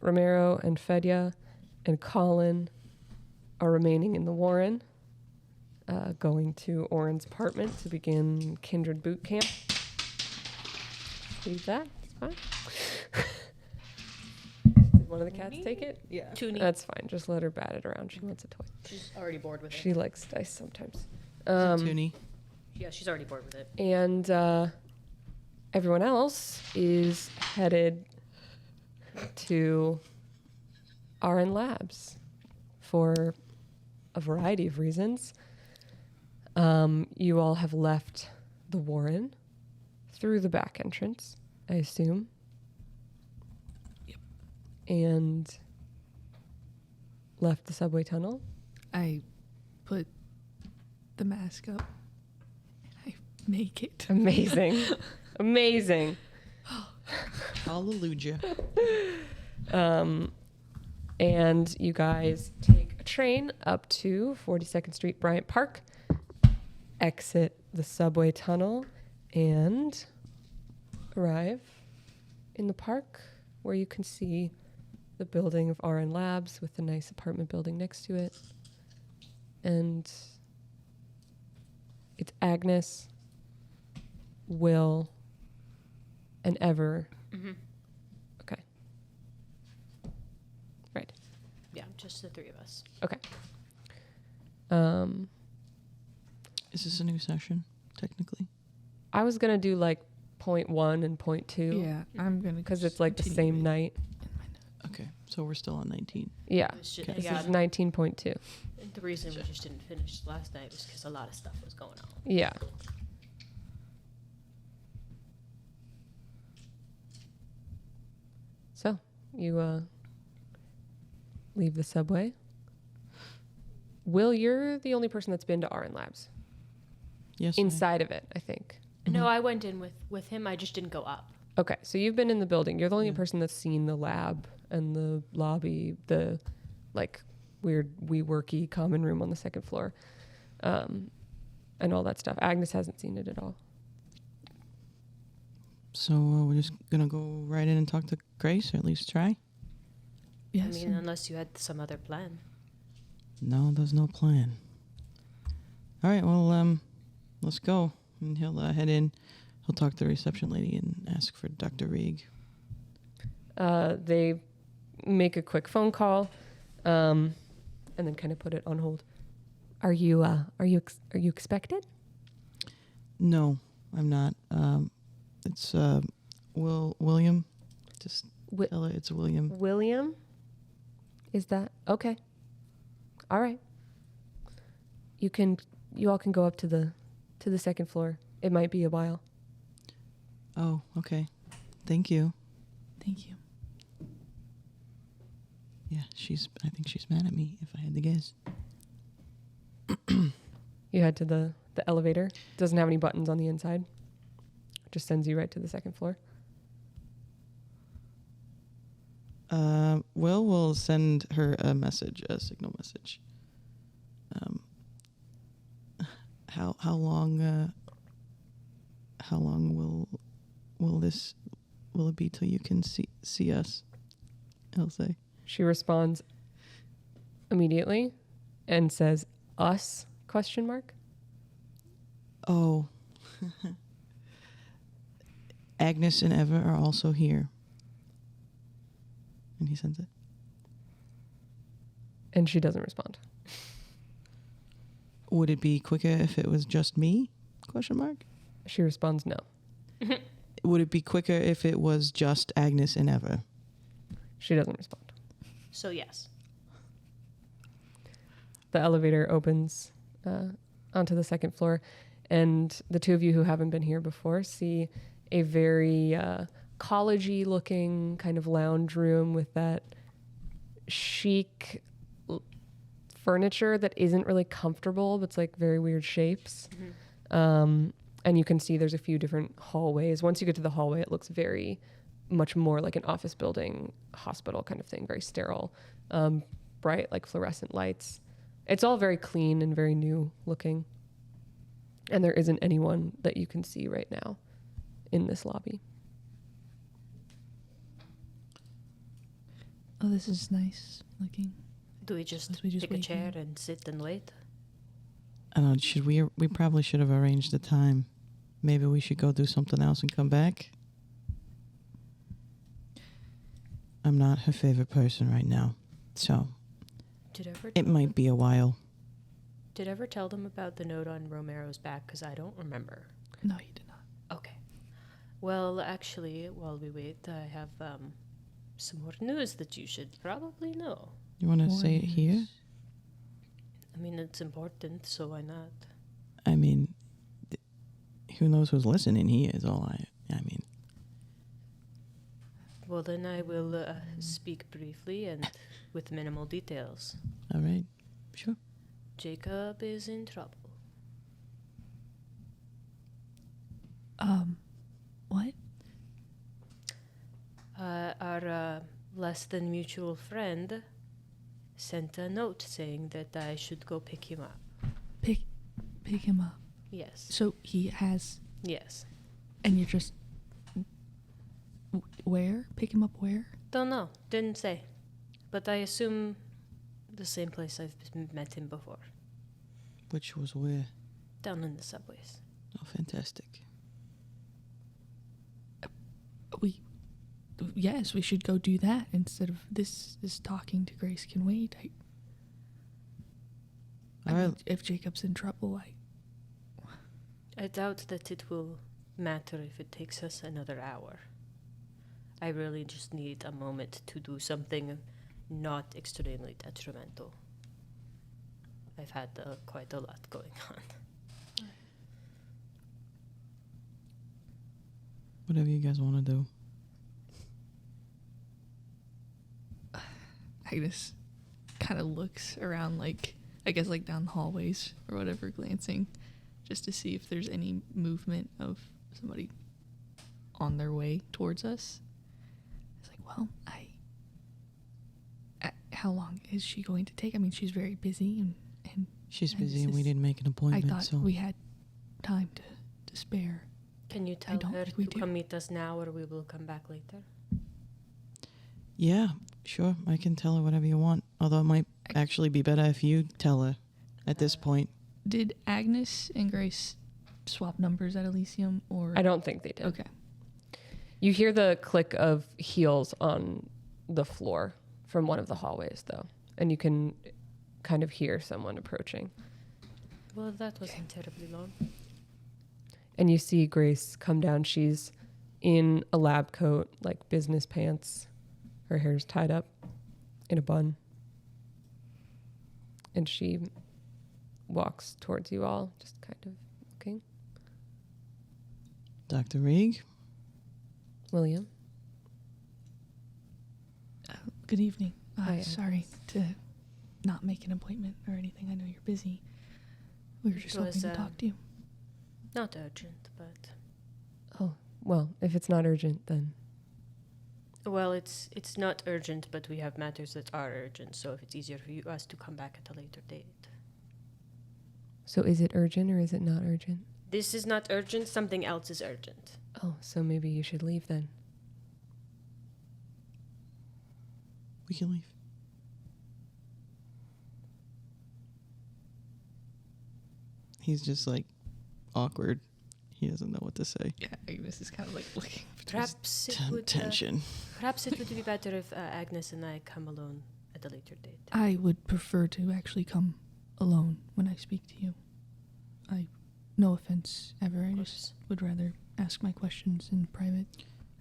Romero and Fedya and Collin are remaining in the Warren, going to Oren's apartment to begin Kindred boot camp. Leave that. It's fine. Did one of the cats take it? Yeah. Toonie. That's fine. Just let her bat it around. She wants a toy. She's already bored with it. She likes dice sometimes. Toonie. Yeah, she's already bored with it. And everyone else is headed to RN Labs for a variety of reasons. You all have left the Warren through the back entrance, I assume. Yep. And left the subway tunnel. I put the mask up and I make it. Amazing. Amazing. Hallelujah. And you guys take a train up to 42nd Street Bryant Park, exit the subway tunnel, and arrive in the park where you can see the building of RN Labs with the nice apartment building next to it. And it's Agnes, Will, and Ever. Mm-hmm. Okay. Right. Yeah, just the three of us. Okay. Is this a new session, technically? I was going to do like point 1 and point 2. Yeah, I'm gonna Because it's like the continue same it night. in my notes. Okay, so we're still on 19. Yeah. It's just, This yeah, is 19.2. the reason we just didn't finish last night was because a lot of stuff was going on. Yeah. So, you leave the subway. Will, you're the only person that's been to RN Labs. Yes. Inside of it, I think. No, I went in with him. I just didn't go up. Okay, so you've been in the building. You're the only Yeah. person that's seen the lab and the lobby, the like weird WeWorky common room on the second floor, and all that stuff. Agnes hasn't seen it at all. So we're just gonna go right in and talk to Grace, or at least try. Yes. I mean, unless you had some other plan. No, there's no plan. All right, well, let's go. And he'll head in. He'll talk to the reception lady and ask for Dr. Rieg. They make a quick phone call, and then kind of put it on hold. Are you expected? No, I'm not. It's William. Just tell her it's William. William? Is that okay? All right. You all can go up to the second floor. It might be a while. Oh, okay. Thank you. Thank you. Yeah, I think she's mad at me, if I had to guess. You head to the elevator. Doesn't have any buttons on the inside. Just sends you right to the second floor. Will will send her a message, a signal message. How long will it be till you can see us? He'll say. She responds immediately and says, "Us?" ? Oh. Agnes and Eva are also here. And he sends it. And she doesn't respond. Would it be quicker if it was just me? ? She responds no. Would it be quicker if it was just Agnes and Eva? She doesn't respond. So yes. The elevator opens onto the second floor, and the two of you who haven't been here before see a very college-y looking kind of lounge room with that chic furniture that isn't really comfortable, but it's like very weird shapes. Mm-hmm. And you can see there's a few different hallways. Once you get to the hallway, it looks very much more like an office building, hospital kind of thing, very sterile, bright, like fluorescent lights. It's all very clean and very new looking. And there isn't anyone that you can see right now in this lobby. Oh, this is nice looking. Do we just Suppose we just pick a wait chair here? and sit and wait? I don't know, should we probably should have arranged the time. Maybe we should go do something else and come back. I'm not her favorite person right now, so it might be a while. Did I ever tell them about the note on Romero's back? Because I don't remember. No, you did not. Okay. Well, actually, while we wait, I have some more news that you should probably know. You want to say it here? I mean, it's important, so why not? I mean, who knows who's listening here is all I mean. Well, then I will speak briefly and with minimal details. All right, sure. Jacob is in trouble. What? Our less than mutual friend sent a note saying that I should go pick him up. Pick him up. Yes. So he has, Yes. and you're just where? Pick him up where? Don't know. Didn't say. But I assume the same place I've met him before. Which was where? Down in the subways. Oh, fantastic. Yes, we should go do that instead of this talking to Grace can wait. I mean, if Jacob's in trouble, I doubt that it will matter if it takes us another hour. I really just need a moment to do something not extremely detrimental. I've had quite a lot going on. Whatever you guys want to do. Agnes kind of looks around, like, I guess, like down the hallways or whatever, glancing just to see if there's any movement of somebody on their way towards us. It's like, well, how long is she going to take? I mean, she's very busy and she's busy and we didn't make an appointment. I thought we had time to spare. Can you tell her think we to do. come meet us now or we will come back later? Yeah, sure. I can tell her whatever you want. Although it might actually be better if you tell her at this point. Did Agnes and Grace swap numbers at Elysium, or? I don't think they did. Okay. You hear the click of heels on the floor from one of the hallways, though, and you can kind of hear someone approaching. Well, that wasn't terribly long. And you see Grace come down. She's in a lab coat, like business pants. Her hair's tied up in a bun. And she walks towards you all, just kind of looking. Dr. Reeg? William? Good evening. Hi, sorry to not make an appointment or anything. I know you're busy. We were just It was, hoping to talk to you. Not urgent, but... Oh, well, if it's not urgent, then... Well, it's not urgent, but we have matters that are urgent, so if it's easier for us to come back at a later date. So is it urgent or is it not urgent? This is not urgent, something else is urgent. Oh, so maybe you should leave then. We can leave. He's just like awkward. He doesn't know what to say. Yeah, Agnes is kind of like looking. Perhaps it would Tension. perhaps it would be better if Agnes and I come alone at a later date. I would prefer to actually come alone when I speak to you. No offense ever. I just would rather ask my questions in private.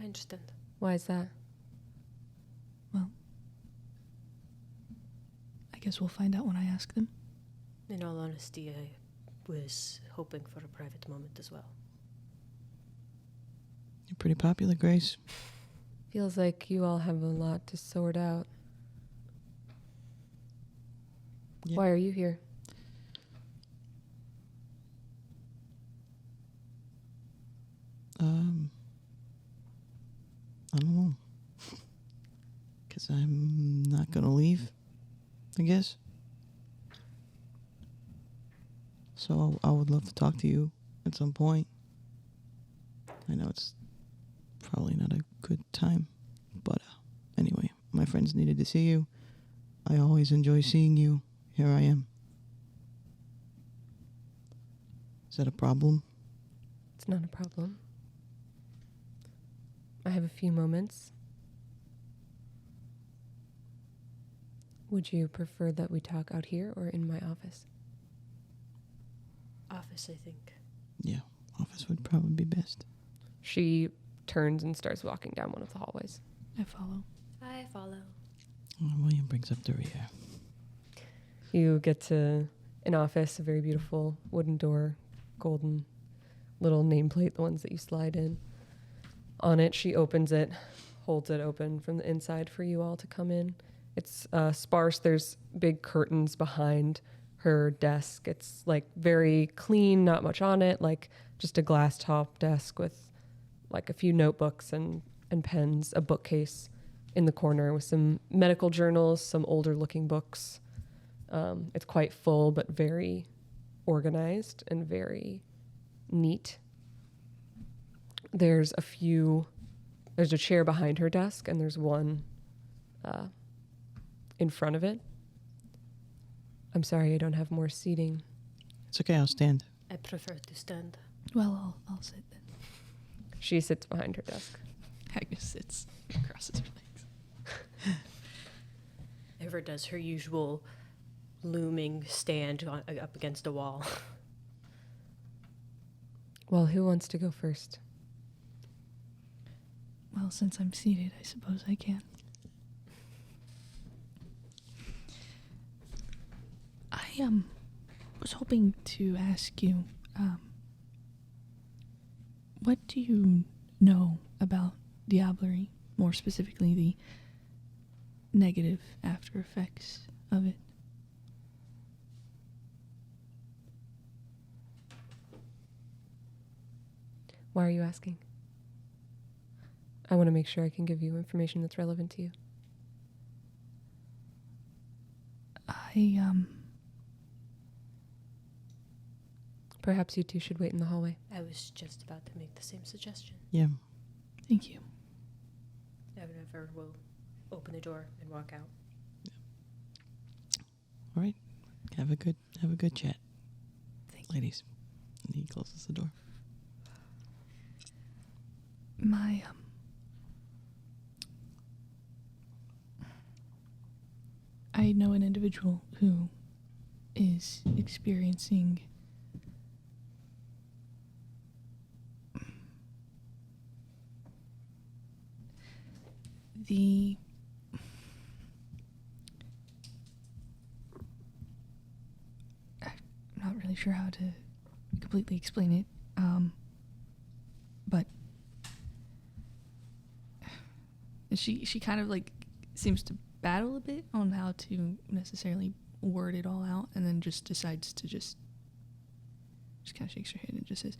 I understand. Why is that? Well, I guess we'll find out when I ask them. In all honesty, I was hoping for a private moment as well. You're pretty popular, Grace. Feels like you all have a lot to sort out. Yeah. Why are you here? I don't know. Because I'm not going to leave, I guess. So I would love to talk to you at some point. I know it's probably not a good time. But anyway, My friends needed to see you. I always enjoy seeing you. Here I am. Is that a problem? It's not a problem. I have a few moments. Would you prefer that we talk out here or in my office? Office, I think. Yeah, office would probably be best. She turns and starts walking down one of the hallways. I follow. I follow. William brings up the rear. You get to an office, a very beautiful wooden door, golden little nameplate, the ones that you slide in. On it, she opens it, holds it open from the inside for you all to come in. It's sparse. There's big curtains behind her desk. It's like very clean, not much on it, like just a glass top desk with like a few notebooks and pens, a bookcase in the corner with some medical journals, some older looking books. It's quite full, but very organized and very neat. There's a chair behind her desk, and there's one in front of it. I'm sorry, I don't have more seating. It's okay, I'll stand. I prefer to stand. Well, I'll sit then. She sits behind her desk. Agnes sits, crosses her legs. Ever does her usual looming stand up against a wall. Well, who wants to go first? Well, since I'm seated, I suppose I can. I was hoping to ask you, what do you know about diablerie? More specifically, the negative after effects of it. Why are you asking? I want to make sure I can give you information that's relevant to you. Perhaps you two should wait in the hallway. I was just about to make the same suggestion. Yeah. Thank you. Ever will open the door and walk out. All right. Have a good chat, Thank you. ladies. And he closes the door. My, I know an individual who is experiencing I'm not really sure how to completely explain it, but she kind of like seems to battle a bit on how to necessarily word it all out, and then just decides to just kind of shakes her head and just says,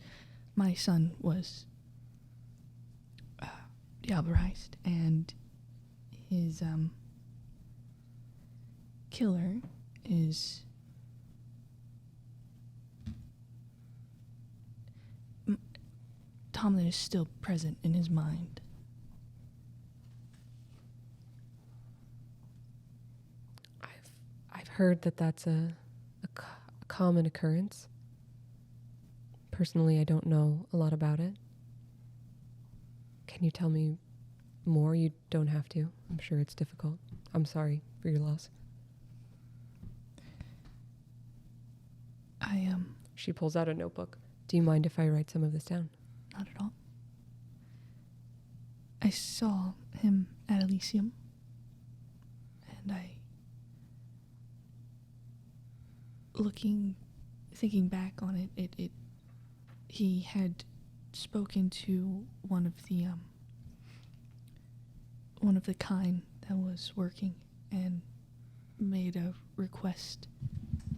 my son was diablerized, and his killer is Tomlin is still present in his mind. I've heard that that's a common occurrence. Personally, I don't know a lot about it. Can you tell me more? You don't have to. I'm sure it's difficult. I'm sorry for your loss. She pulls out a notebook. Do you mind if I write some of this down? Not at all. I saw him at Elysium, and thinking back on it, he had spoken to one of the kind that was working and made a request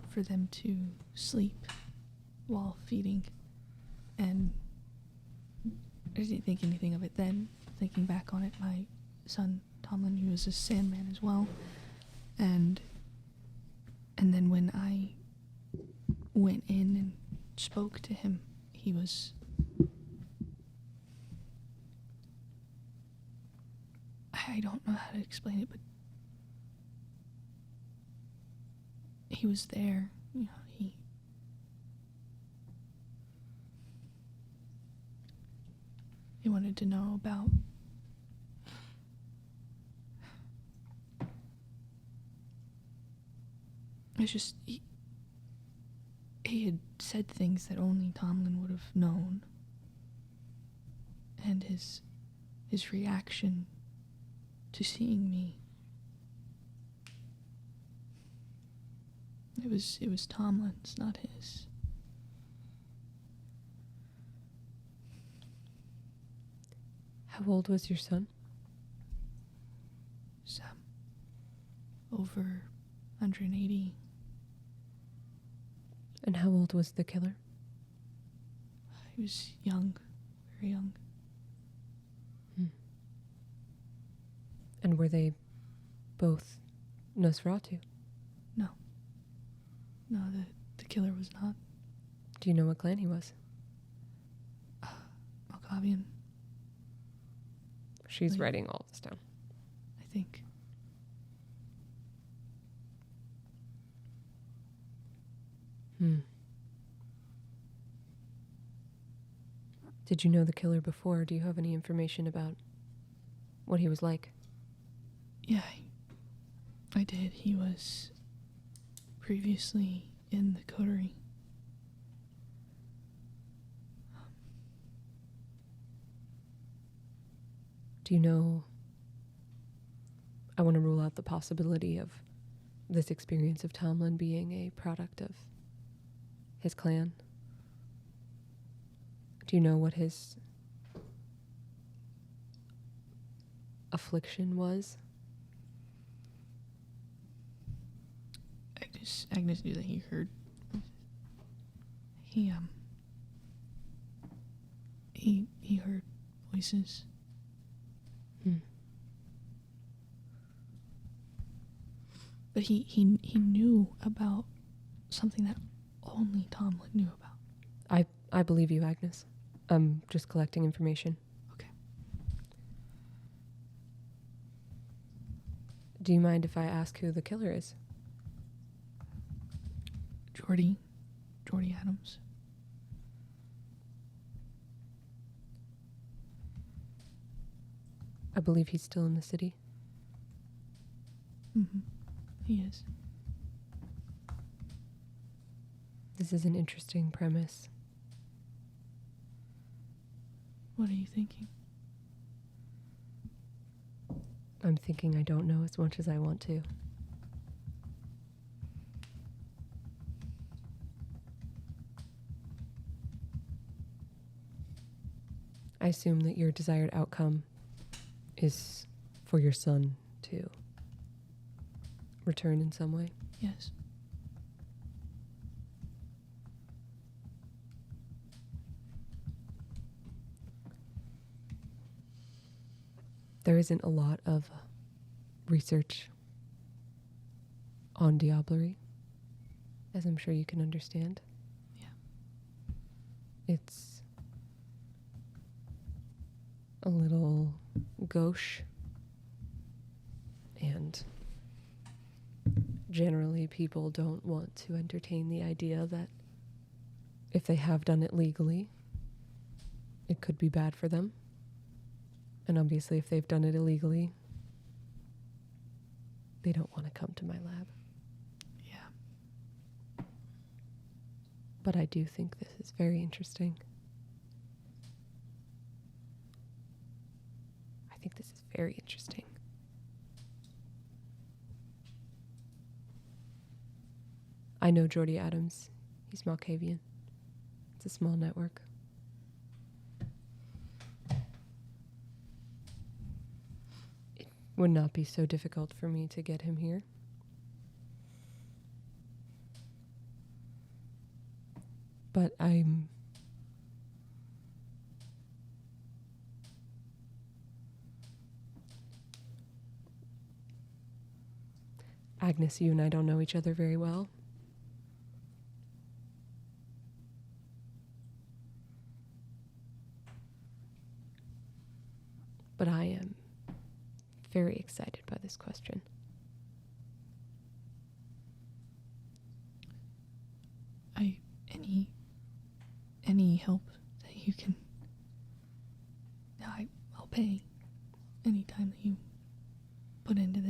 for them to sleep while feeding, and I didn't think anything of it then. Thinking back on it, my son Tomlin, he was a Sandman as well, and then when I went in and spoke to him, he was I don't know how to explain it, but he was there. You know, he wanted to know about it's just he had said things that only Tomlin would have known, and his reaction to seeing me, it was Tomlin's, not his. How old was your son? Sam, over 180. And how old was the killer? He was young, very young. And were they both Nosferatu? No, the killer was not. Do you know what clan he was? Malkavian, She's Like- writing all this down. I think. Did you know the killer before? Do you have any information about what he was like? Yeah, I did. He was previously in the coterie. Do you know? I want to rule out the possibility of this experience of Tomlin being a product of his clan. Do you know what his affliction was? Agnes knew that he heard. He heard voices. But he knew about something that only Tomlin knew about. I believe you, Agnes. I'm just collecting information. Okay. Do you mind if I ask who the killer is? Jordy Adams. I believe he's still in the city. Mm-hmm. He is. This is an interesting premise. What are you thinking? I'm thinking I don't know as much as I want to. I assume that your desired outcome is for your son to return in some way. Yes. There isn't a lot of research on diablerie, as I'm sure you can understand. Yeah. It's a little gauche, and generally people don't want to entertain the idea that if they have done it legally, it could be bad for them. And obviously, if they've done it illegally, they don't want to come to my lab. Yeah. But I do think this is very interesting. I think this is very interesting. I know Jordy Adams. He's Malkavian. It's a small network. Would not be so difficult for me to get him here. But Agnes, you and I don't know each other very well. But I am very excited by this question.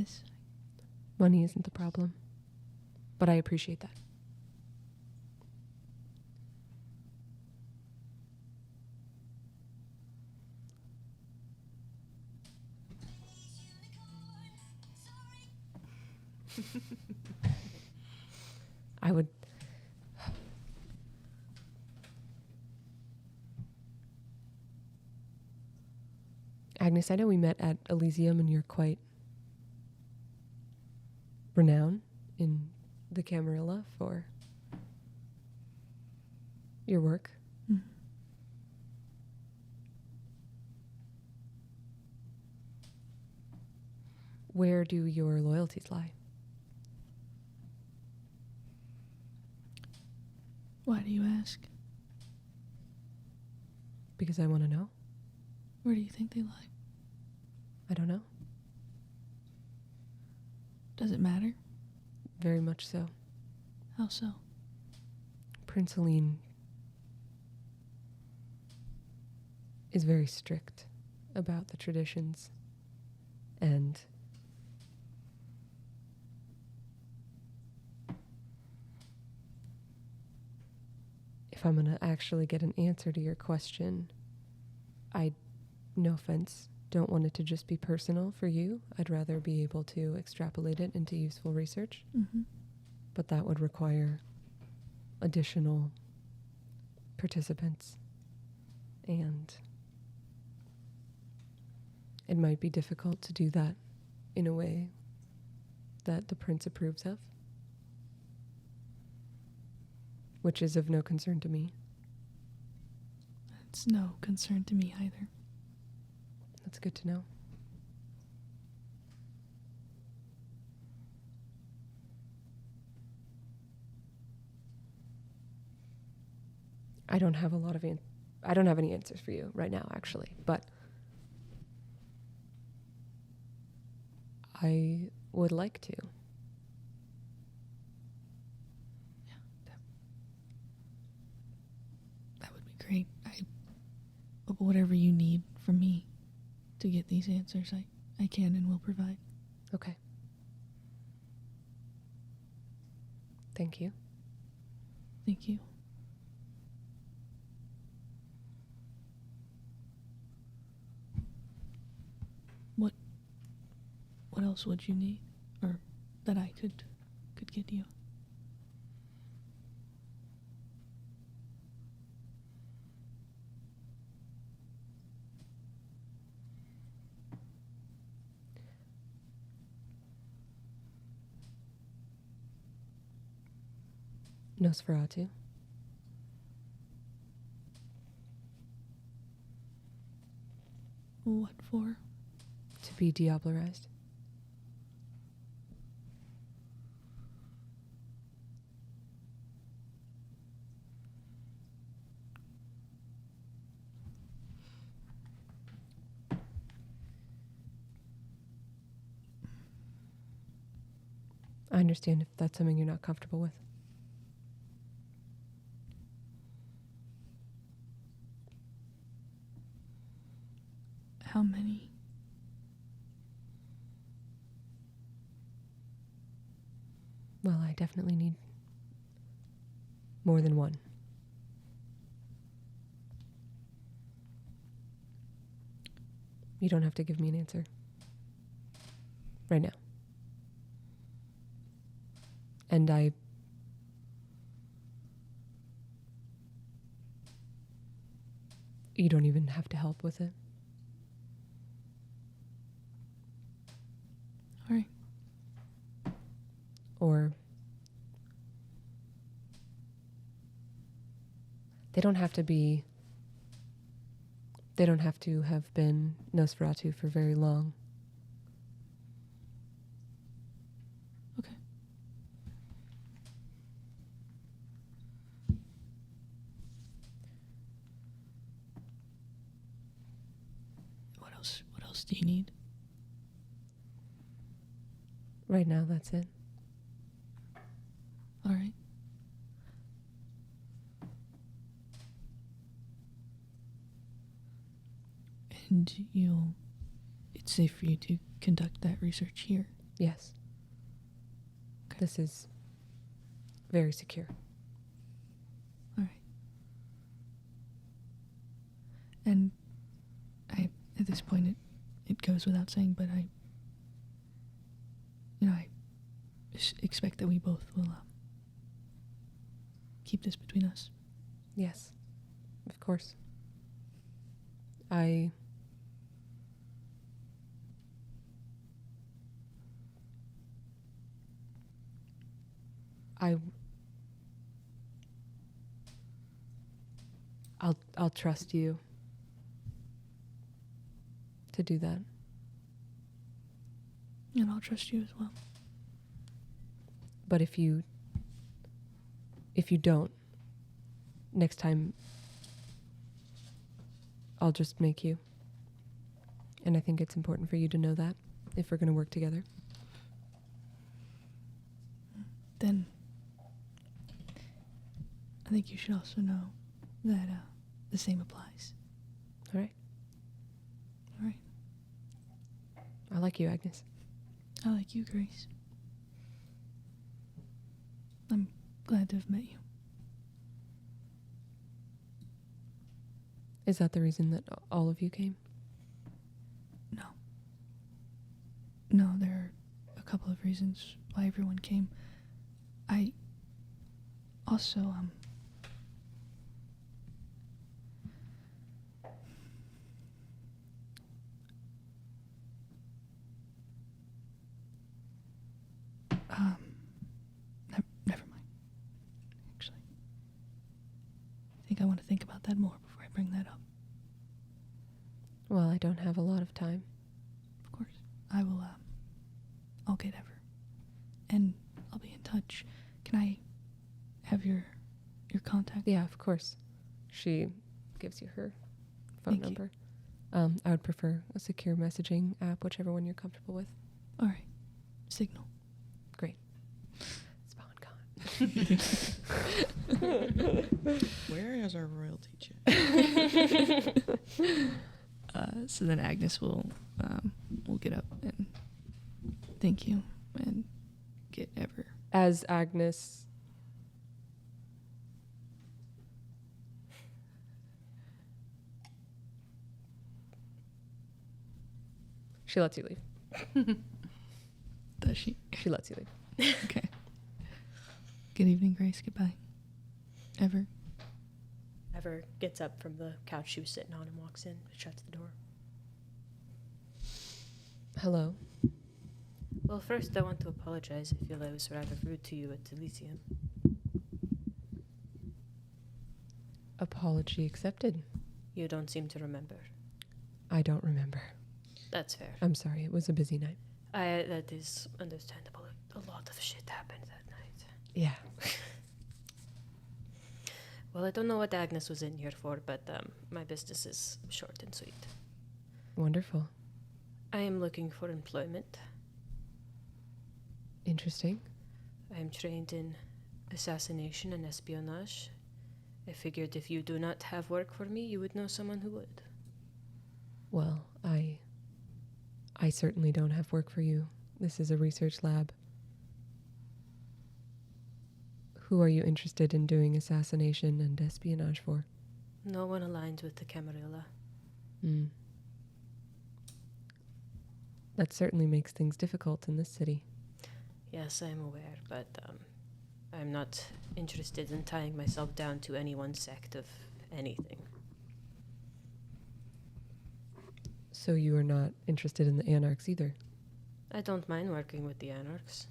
this. Money isn't the problem, but I appreciate that. I would... Agnes, I know we met at Elysium and you're quite renowned in the Camarilla for your work. Mhm. Where do your loyalties lie? Why do you ask? Because I want to know. Where do you think they lie? I don't know. Does it matter? Very much so. How so? Prince Helene is very strict about the traditions, and if I'm going to actually get an answer to your question, no offense, don't want it to just be personal for you. I'd rather be able to extrapolate it into useful research, Mm-hmm. but that would require additional participants, and it might be difficult to do that in a way that the prince approves of, which is of no concern to me. It's no concern to me either. That's good to know. I don't have a lot of I don't have any answers for you right now, actually, but I would like to. That would be great. Whatever you need from me to get these answers, I can and will provide. Okay. Thank you. Thank you. What else would you need, or that I could get you? Nosferatu. What for? To be diablerized. I understand if that's something you're not comfortable with. How many? Well, I definitely need more than one. You don't have to give me an answer right now. And you don't even have to help with it. All right. Or they don't have to have been Nosferatu for very long. Okay. What else do you need? Right now, that's it. All right. And it's safe for you to conduct that research here. Yes. This is very secure. All right. And at this point, it goes without saying, but I expect that we both will keep this between us. Yes, of course. I'll trust you to do that. And I'll trust you as well. But if you don't, next time I'll just make you. And I think it's important for you to know that if we're going to work together. Then I think you should also know that the same applies. All right. All right. I like you, Agnes. I like you, Grace. I'm glad to have met you. Is that the reason that all of you came? No. No, there are a couple of reasons why everyone came. I also, never mind. Actually, I think I want to think about that more before I bring that up. Well, I don't have a lot of time. Of course. I will, I'll get Ever. And I'll be in touch. Can I have your contact? Yeah, of course. She gives you her phone Thank you. number. I would prefer a secure messaging app, whichever one you're comfortable with. All right. Signal. Great. SpawnCon. Where is our royalty check? So then Agnes will get up and thank you and get Ever. As Agnes she lets you leave. Does she? She lets you leave. Okay. Good evening, Grace. Goodbye. Ever. Ever gets up from the couch she was sitting on and walks in, shuts the door. Hello. Well, first I want to apologize. I feel I was rather rude to you at Elysium. Apology accepted. You don't seem to remember. I don't remember. That's fair. I'm sorry. It was a busy night. That is understandable. A lot of shit happened that night. Yeah. Well, I don't know what Agnes was in here for, but my business is short and sweet. Wonderful. I am looking for employment. Interesting. I am trained in assassination and espionage. I figured if you do not have work for me, you would know someone who would. Well, I certainly don't have work for you. This is a research lab. Who are you interested in doing assassination and espionage for? No one aligns with the Camarilla. That certainly makes things difficult in this city. Yes, I am aware, but I'm not interested in tying myself down to any one sect of anything. So you are not interested in the Anarchs either? I don't mind working with the Anarchs.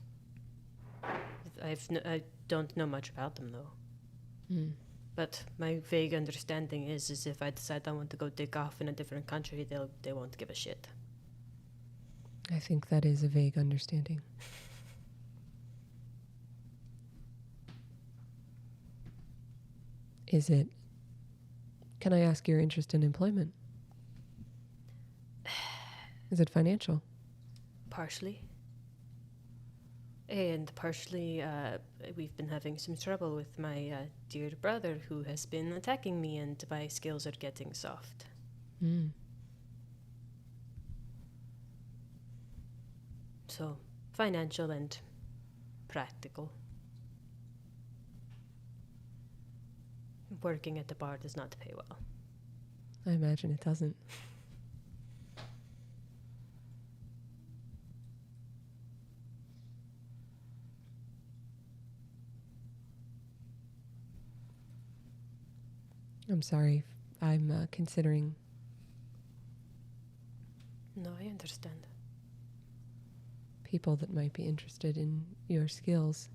I don't know much about them, though. But my vague understanding is if I decide I want to go dig off in a different country, they won't give a shit. I think that is a vague understanding. Can I ask your interest in employment? Is it financial? Partially. And partially, we've been having some trouble with my dear brother who has been attacking me, and my skills are getting soft. So, financial and practical. Working at the bar does not pay well. I imagine it doesn't. I'm sorry. I'm considering. No, I understand. People that might be interested in your skills.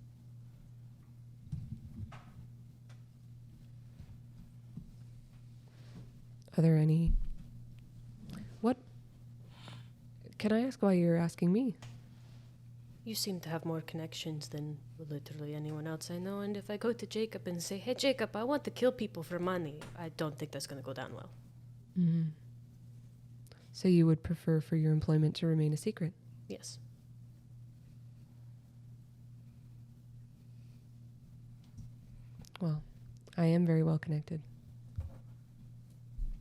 Are there any... What? Can I ask why you're asking me? You seem to have more connections than literally anyone else I know, and if I go to Jacob and say, hey, Jacob, I want to kill people for money, I don't think that's going to go down well. Mm-hmm. So you would prefer for your employment to remain a secret? Yes. Well, I am very well connected.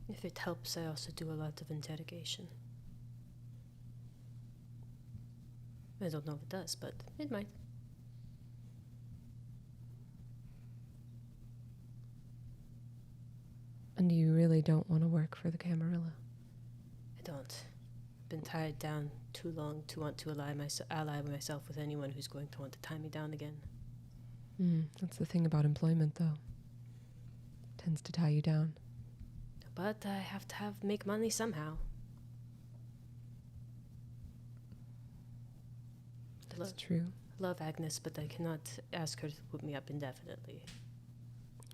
If it helps, I also do a lot of interrogation. I don't know if it does, but it might. And you really don't want to work for the Camarilla? I don't. Been tied down too long to want to ally myself with anyone who's going to want to tie me down again. That's the thing about employment, though. Tends to tie you down. But I have to make money somehow. That's true. Love Agnes, but I cannot ask her to put me up indefinitely.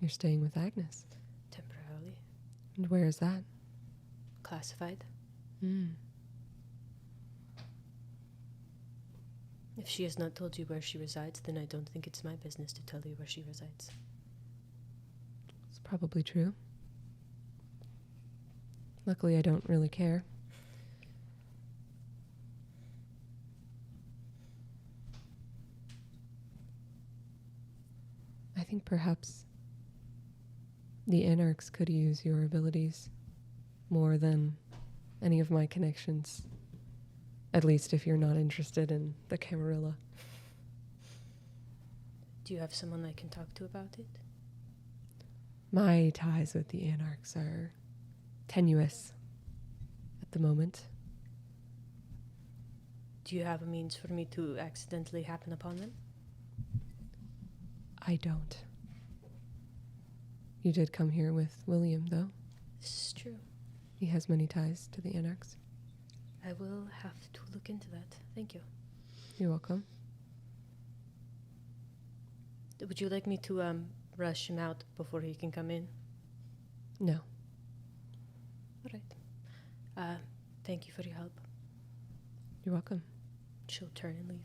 You're staying with Agnes. Temporarily. And where is that? Classified. Mm. If she has not told you where she resides, then I don't think it's my business to tell you where she resides. It's probably true. Luckily, I don't really care. I think perhaps the Anarchs could use your abilities more than any of my connections. At least if you're not interested in the Camarilla. Do you have someone I can talk to about it? My ties with the Anarchs are tenuous at the moment. Do you have a means for me to accidentally happen upon them? I don't. You did come here with William, though. This is true. He has many ties to the Anarchs. I will have to look into that. Thank you. You're welcome. Would you like me to rush him out before he can come in? No. All right. Thank you for your help. You're welcome. She'll turn and leave.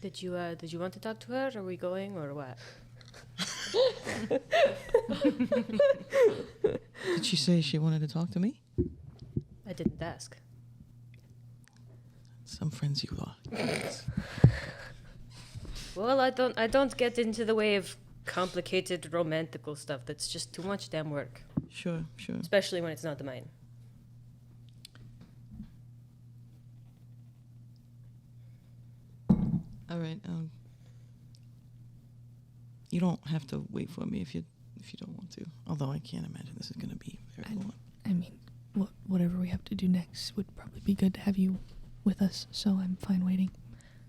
Did you want to talk to her? Are we going or what? Did she say she wanted to talk to me? I didn't ask. Some friends you are. Well, I don't get into the way of complicated romantical stuff. That's just too much damn work. Sure. Especially when it's not mine. All right. You don't have to wait for me if you don't want to. Although I can't imagine this is going to be very long. I mean, whatever we have to do next would probably be good to have you with us, so I'm fine waiting.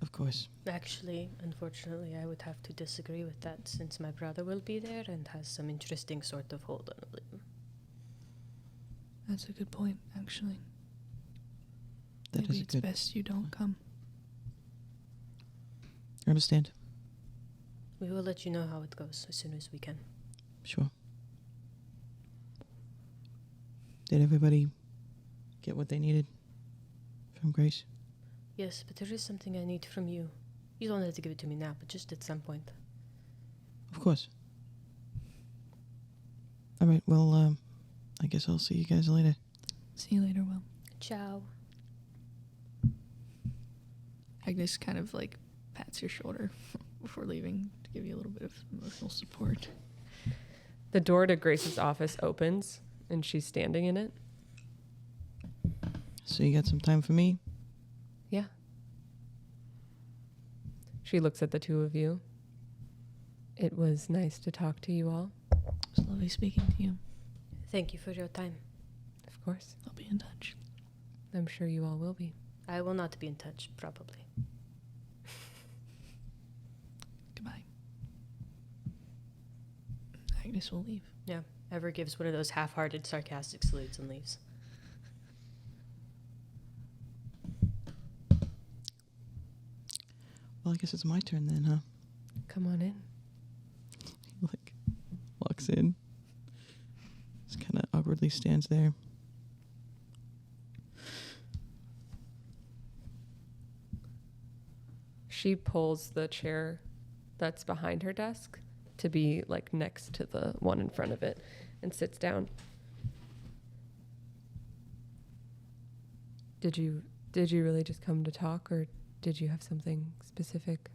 Of course. Actually, unfortunately, I would have to disagree with that since my brother will be there and has some interesting sort of hold on William. That's a good point, actually. That Maybe is a it's good best you don't come. I understand. We will let you know how it goes as soon as we can. Sure. Did everybody get what they needed from Grace? Yes, but there is something I need from you. You don't have to give it to me now, but just at some point. Of course. All right, well, I guess I'll see you guys later. See you later, Will. Ciao. Agnes kind of like pats your shoulder before leaving to give you a little bit of emotional support. The door to Grace's office opens, and she's standing in it. So you got some time for me? Yeah. She looks at the two of you. It was nice to talk to you all. It's lovely speaking to you. Thank you for your time. Of course. I'll be in touch. I'm sure you all will be. I will not be in touch, probably. Goodbye. Agnes will leave. Yeah. Ever gives one of those half-hearted, sarcastic salutes and leaves. Well, I guess it's my turn then, huh? Come on in. Like, walks in. Just kind of awkwardly stands there. She pulls the chair that's behind her desk to be like next to the one in front of it and sits down. Did you really just come to talk, or did you have something specific?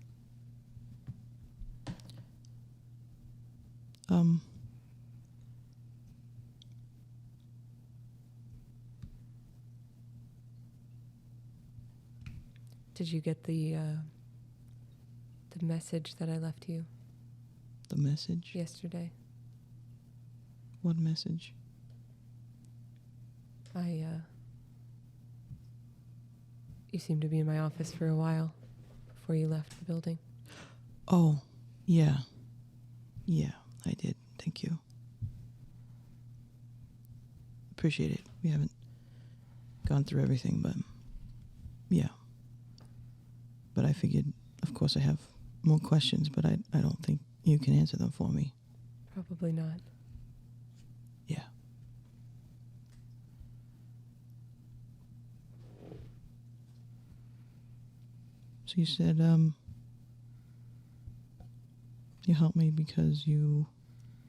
Did you get the message that I left you The message? yesterday? What message? You seemed to be in my office for a while before you left the building. Oh, yeah. Yeah, I did. Thank you. Appreciate it. We haven't gone through everything, but yeah. But I figured, of course, I have more questions, but I don't think you can answer them for me. Probably not. Yeah. So you said, you helped me because you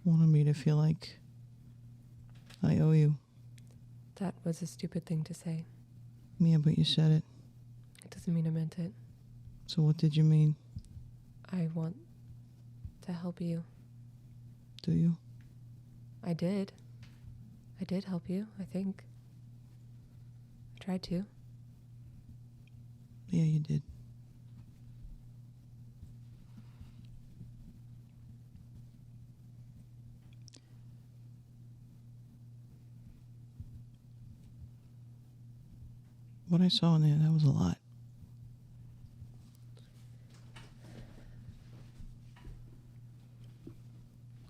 wanted me to feel like I owe you. That was a stupid thing to say. Yeah, but you said it. It doesn't mean I meant it. So what did you mean? I want to help you. Do you? I did. I did help you, I think. I tried to. Yeah, you did. What I saw in there, that was a lot.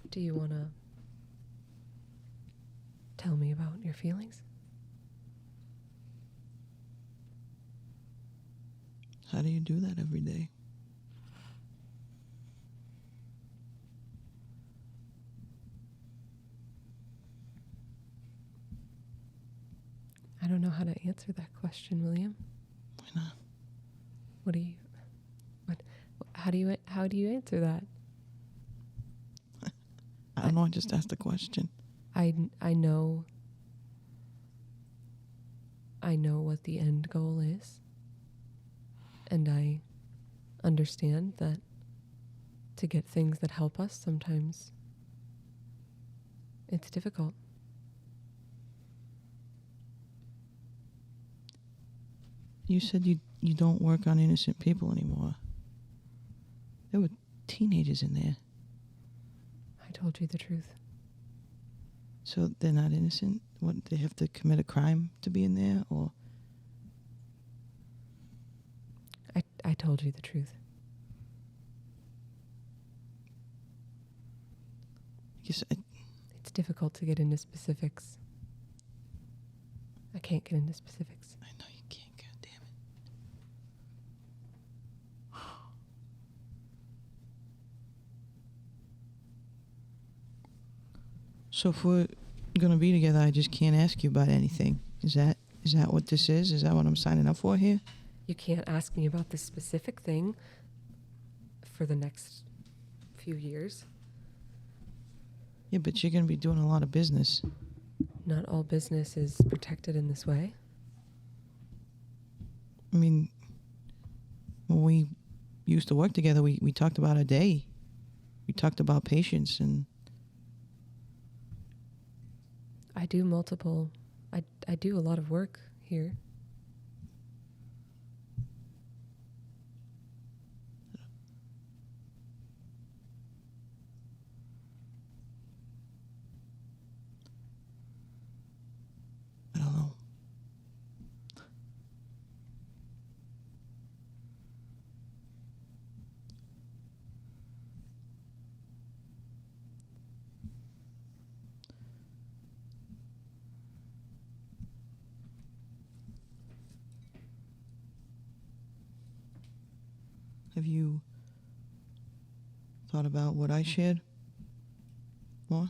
Do you want to tell me about your feelings? How do you do that every day? I don't know how to answer that question, William. Why not? How do you answer that? I don't know, I just asked the question. I know what the end goal is. And I understand that to get things that help us, sometimes it's difficult. You said you don't work on innocent people anymore. There were teenagers in there. I told you the truth. So they're not innocent? What, they have to commit a crime to be in there, or? I told you the truth. It's difficult to get into specifics. I can't get into specifics. I know you can't, God damn it. So if we're gonna be together, I just can't ask you about anything. Is that what this is? Is that what I'm signing up for here? You can't ask me about this specific thing for the next few years. Yeah, but you're gonna be doing a lot of business. Not all business is protected in this way. I mean, when we used to work together, we talked about a day. We talked about patience, and I do a lot of work here. Have you thought about what I shared more?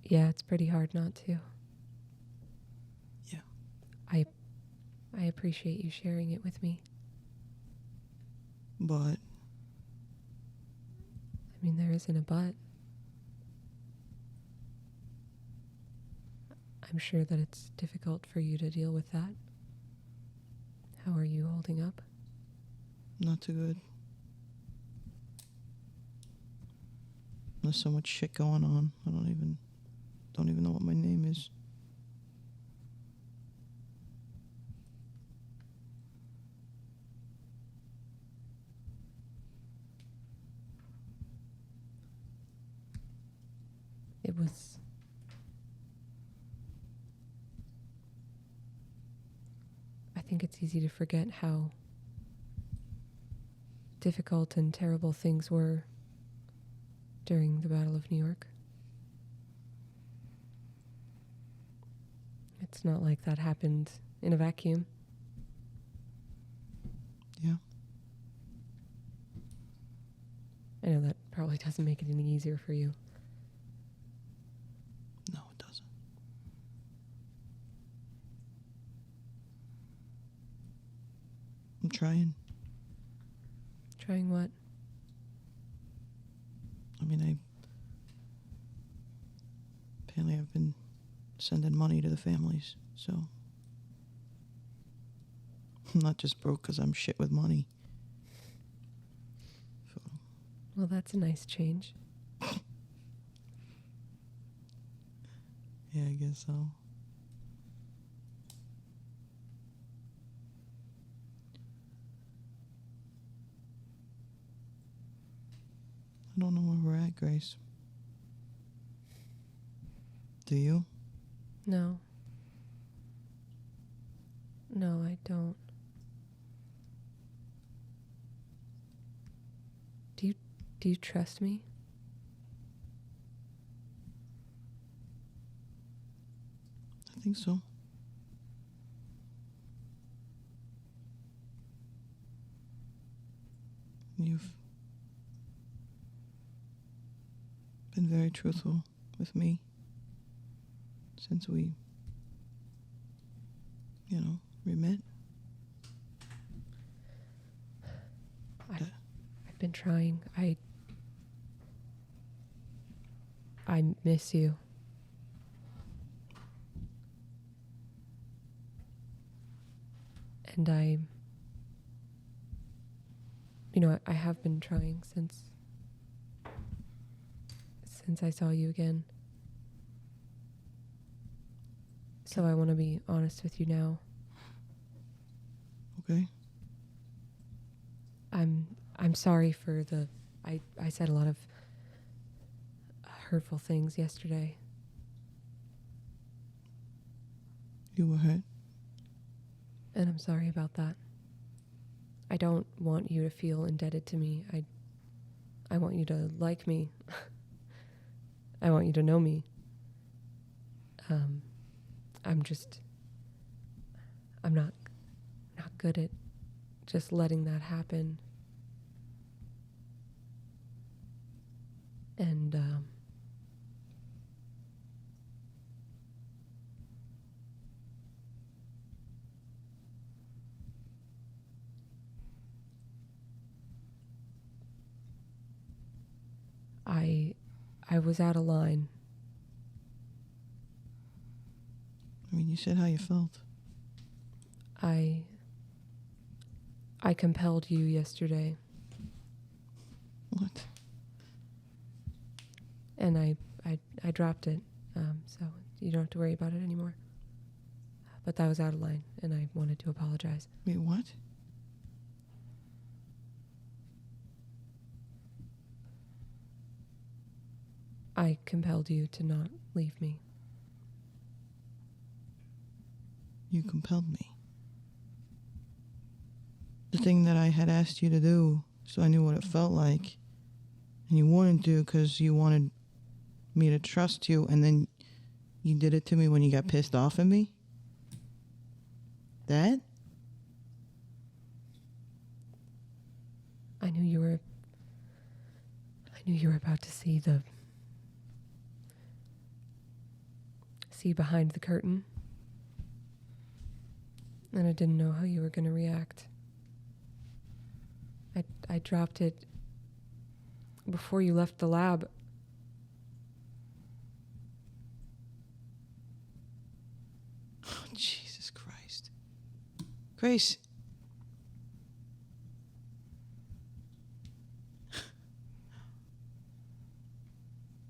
Yeah, it's pretty hard not to. Yeah. I appreciate you sharing it with me. But I mean, there isn't a but. I'm sure that it's difficult for you to deal with that. How are you holding up? not too good. There's so much shit going on. I don't even know what my name is. It was... I think it's easy to forget how difficult and terrible things were during the Battle of New York. It's not like that happened in a vacuum. Yeah. I know that probably doesn't make it any easier for you. No, it doesn't. I'm trying. Trying what? I mean, apparently I've been sending money to the families, so I'm not just broke because I'm shit with money. So, Well, that's a nice change. yeah, I guess so. I don't know where we're at, Grace. Do you? No. No, I don't. Do you trust me? I think so. You've been very truthful with me since we, we met. I've been trying. I miss you. And I have been trying since I saw you again. So I want to be honest with you now. Okay. I'm sorry for I said a lot of hurtful things yesterday. You were hurt? And I'm sorry about that. I don't want you to feel indebted to me. I want you to like me. I want you to know me. I'm not good at just letting that happen. And I was out of line. I mean, you said how you felt. I compelled you yesterday. What? And I dropped it, so you don't have to worry about it anymore. But that was out of line, and I wanted to apologize. Wait, what? I compelled you to not leave me. You compelled me. The thing that I had asked you to do, so I knew what it felt like, and you wouldn't do because you wanted me to trust you, and then you did it to me when you got pissed off at me? That? knew you were about to see behind the curtain. And I didn't know how you were going to react. I dropped it before you left the lab. Oh, Jesus Christ. Grace.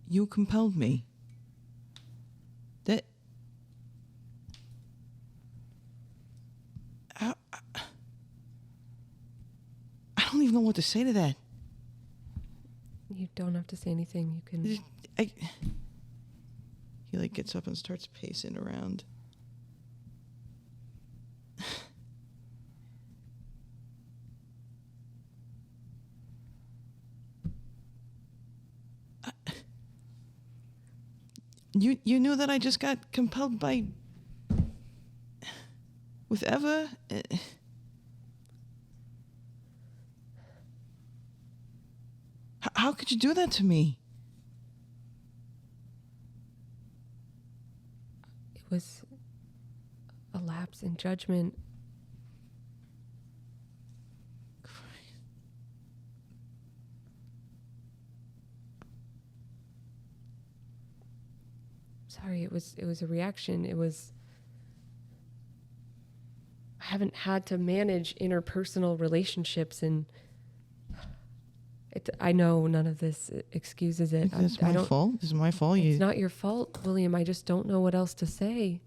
You compelled me. That... I don't even know what to say to that. You don't have to say anything. You can... He like gets up and starts pacing around. You knew that I just got compelled by... with Eva? How could you do that to me? It was a lapse in judgment. Sorry, it was a reaction. I haven't had to manage interpersonal relationships, and I know none of this excuses it. It's my fault. It's my fault. It's not your fault, William. I just don't know what else to say.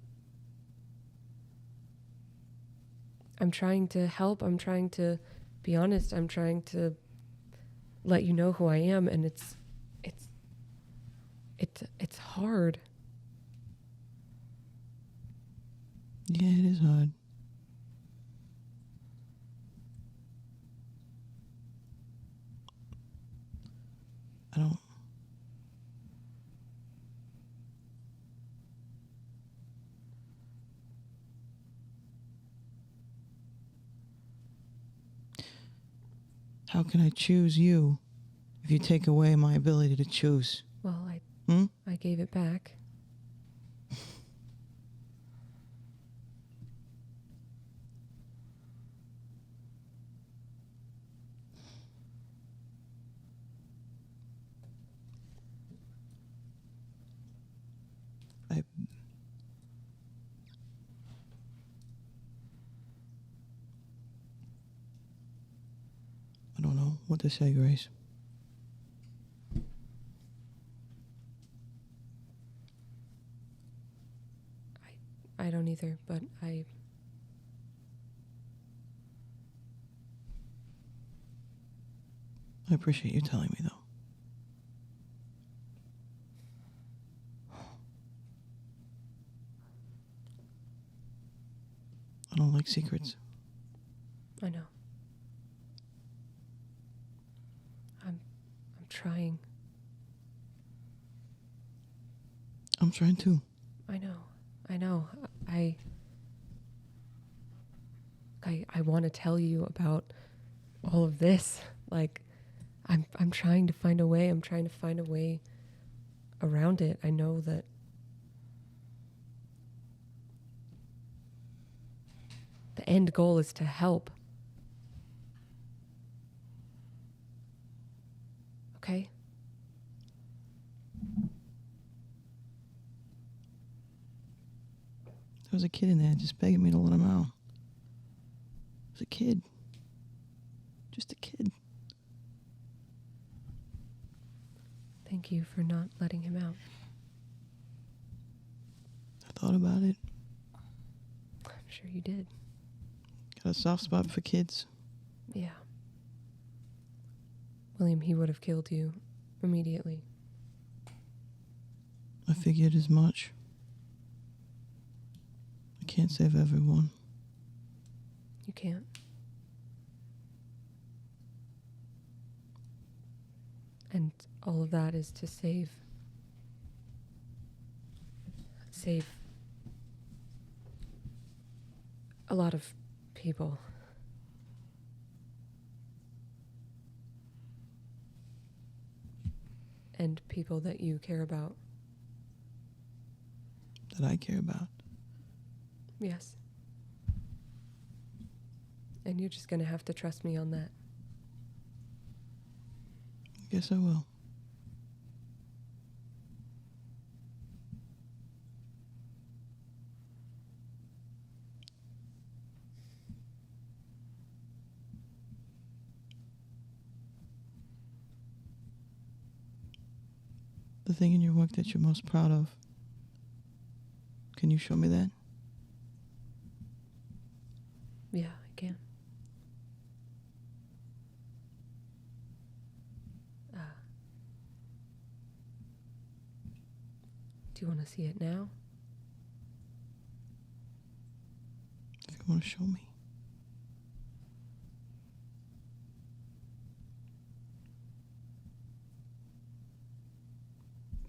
I'm trying to help. I'm trying to be honest. I'm trying to let you know who I am, and it's hard. Yeah, it is hard. I don't... How can I choose you if you take away my ability to choose? Well, I gave it back. I don't know what to say, Grace. I don't either, but I appreciate you telling me, though. I don't like secrets. I know. I'm trying. I'm trying too. I know. I want to tell you about all of this. Like, I'm trying to find a way. I'm trying to find a way around it. I know that the end goal is to help. Okay? There was a kid in there just begging me to let him out. It was a kid. Just a kid. Thank you for not letting him out. I thought about it. I'm sure you did. Got a soft spot for kids. Yeah. William, he would have killed you immediately. I figured as much. I can't save everyone. You can't. And all of that is to save a lot of people. and people that you care about. That I care about. Yes. And you're just going to have to trust me on that. I guess I will. The thing in your work that you're most proud of, can you show me that? Yeah, I can. Do you want to see it now? If you want to show me.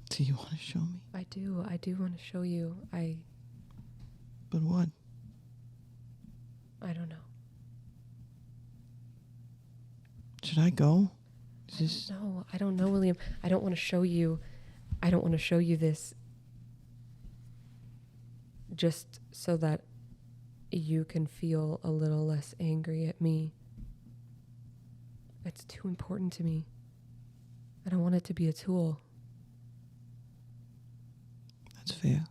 Do you want to show me? I do want to show you. But what? I don't know. Should I go? No, I don't know, William. I don't want to show you. I don't want to show you this just so that you can feel a little less angry at me. It's too important to me. I don't want it to be a tool. That's fair.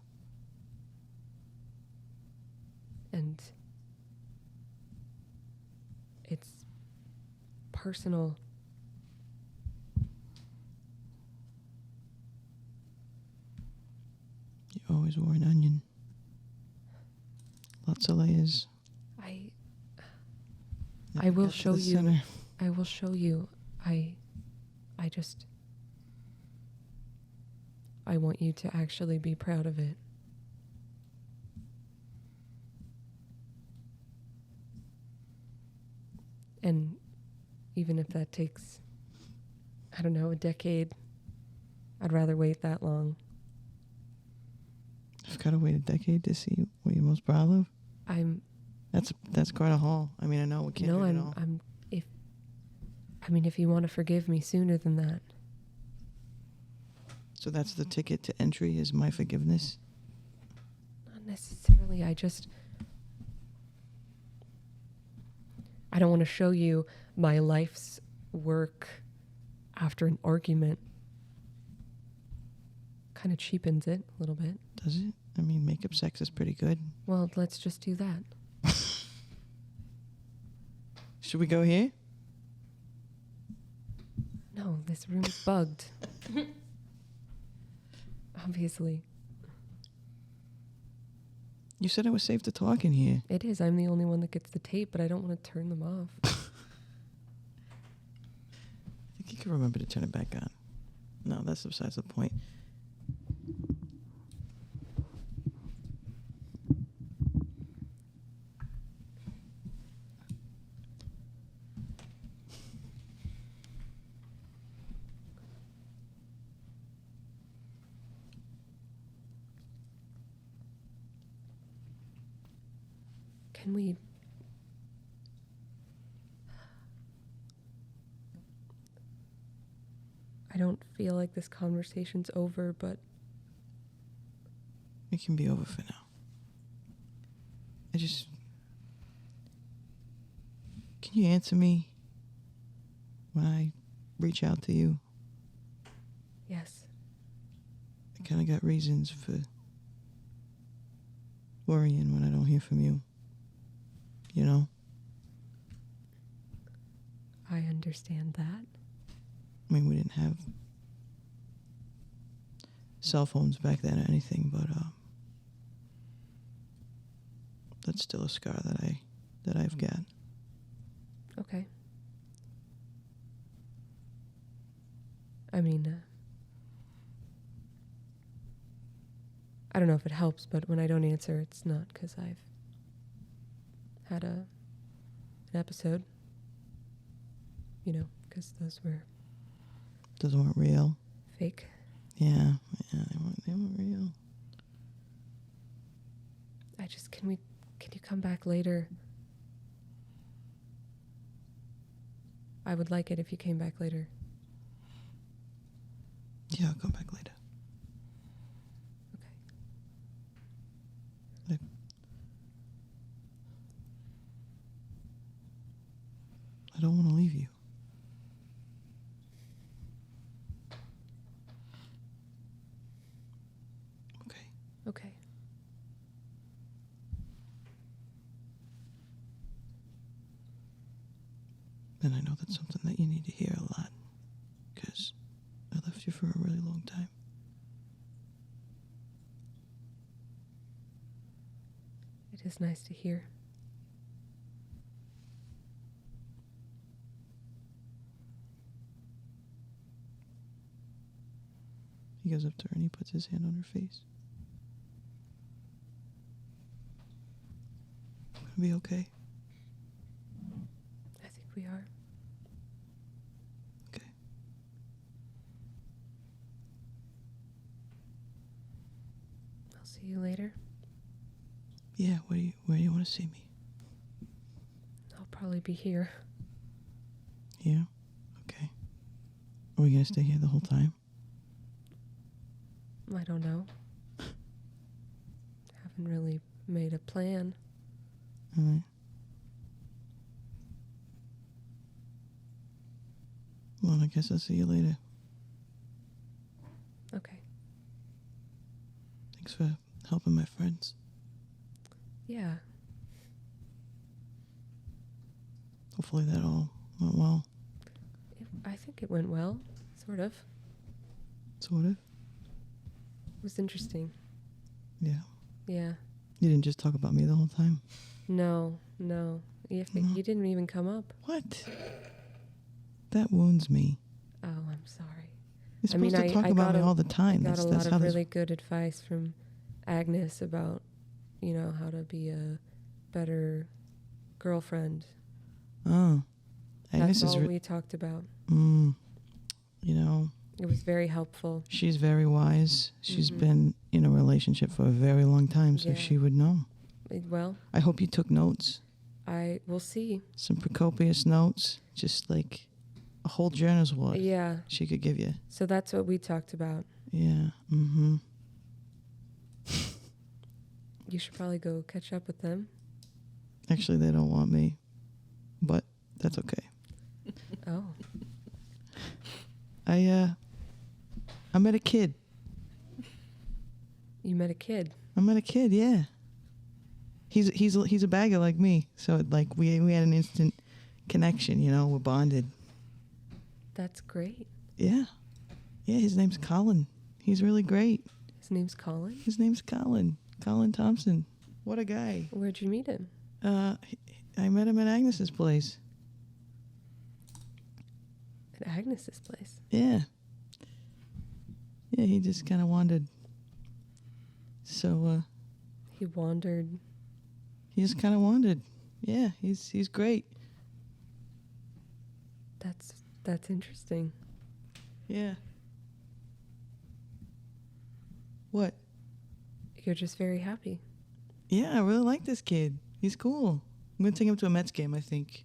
And it's personal. You always wore an onion. Lots of layers. I will Got to show the you. center. I will show you. I want you to actually be proud of it. And even if that takes, I don't know, a decade, I'd rather wait that long. I've got to wait a decade to see what you're most proud of. That's quite a haul. I mean, I know we can't do it all. If you want to forgive me sooner than that. So that's the ticket to entry is my forgiveness? Not necessarily. I don't want to show you my life's work after an argument. Kind of cheapens it a little bit. Does it? I mean, makeup sex is pretty good. Well, let's just do that. Should we go here? No, this room's bugged. Obviously. You said it was safe to talk in here. It is. I'm the only one that gets the tape, but I don't want to turn them off. I think you can remember to turn it back on. No, that's besides the point. Can we... I don't feel like this conversation's over, but... It can be over for now. Can you answer me when I reach out to you? Yes. I kind of got reasons for worrying when I don't hear from you. You know? I understand that. I mean, we didn't have cell phones back then or anything, but that's still a scar that I've got. Okay. I mean, I don't know if it helps, but when I don't answer, it's not because I've had an episode. You know, because those weren't real. fake. Yeah, they weren't real. Can you come back later? I would like it if you came back later. Yeah, I'll come back later. Okay. I don't want to leave you. Okay. Okay. And I know that's something that you need to hear a lot, because I left you for a really long time. It is nice to hear. He goes up to her and he puts his hand on her face. Gonna be okay. I think we are. Okay. I'll see you later. Yeah, where do you want to see me? I'll probably be here. Yeah? Okay. Are we gonna stay here the whole time? I don't know. Haven't really made a plan. Alright. Well, I guess I'll see you later. Okay. Thanks for helping my friends. Yeah. Hopefully that all went well. I think it went well. Sort of. Sort of. It was interesting. Yeah. Yeah. You didn't just talk about me the whole time. No. You didn't even come up. What? That wounds me. Oh, I'm sorry. You're supposed to talk about me all the time. I got a That's lot how of this. really good advice from Agnes about, how to be a better girlfriend. Oh, Agnes That's is. all we talked about. It was very helpful. She's very wise. She's Mhm. been in a relationship for a very long time, so Yeah. she would know. Well, I hope you took notes. we'll see. Some copious notes, just like a whole journal's worth. Yeah. She could give you. So that's what we talked about. Yeah. Mm-hmm. You should probably go catch up with them. Actually, they don't want me, but that's okay. Oh. I met a kid. You met a kid. I met a kid. Yeah. He's a bagger like me, so we had an instant connection. We're bonded. That's great. Yeah. Yeah. His name's Collin. He's really great. His name's Collin. His name's Collin. Collin Thompson. What a guy. Where'd you meet him? I met him at Agnes's place. At Agnes's place. Yeah. Yeah, he just kind of wandered. So, He wandered. he just kind of wandered. Yeah, he's great. That's interesting. Yeah. What? You're just very happy. Yeah, I really like this kid. He's cool. I'm gonna take him to a Mets game, I think.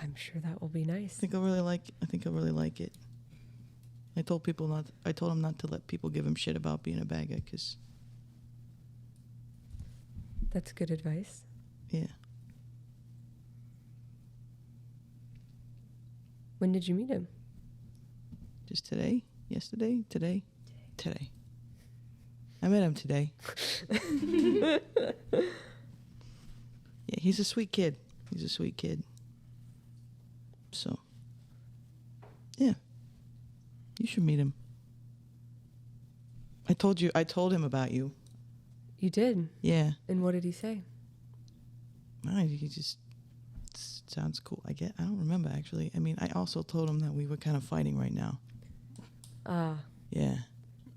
I'm sure that will be nice. I think I'll really like it. I told him not to let people give him shit about being a bagger, because, That's good advice. yeah. When did you meet him? Just today? Yesterday? Today? Today. I met him today. Yeah, he's a sweet kid. So, yeah. You should meet him. I told him about you. You did? Yeah. And what did he say? He just sounds cool. I don't remember, actually. I mean, I also told him that we were kind of fighting right now. Ah. Yeah.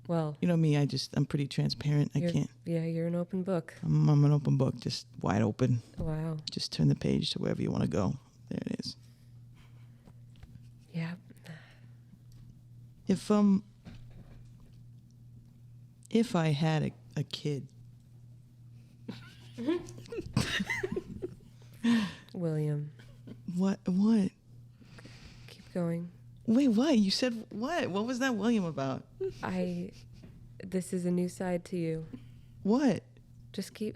Well. You know me, I'm pretty transparent. I can't. Yeah, you're an open book. I'm an open book, just wide open. Wow. Just turn the page to wherever you want to go. There it is. Yeah. If I had a kid. William. What? Keep going. Wait, what? You said what? What was that William about? This is a new side to you. What?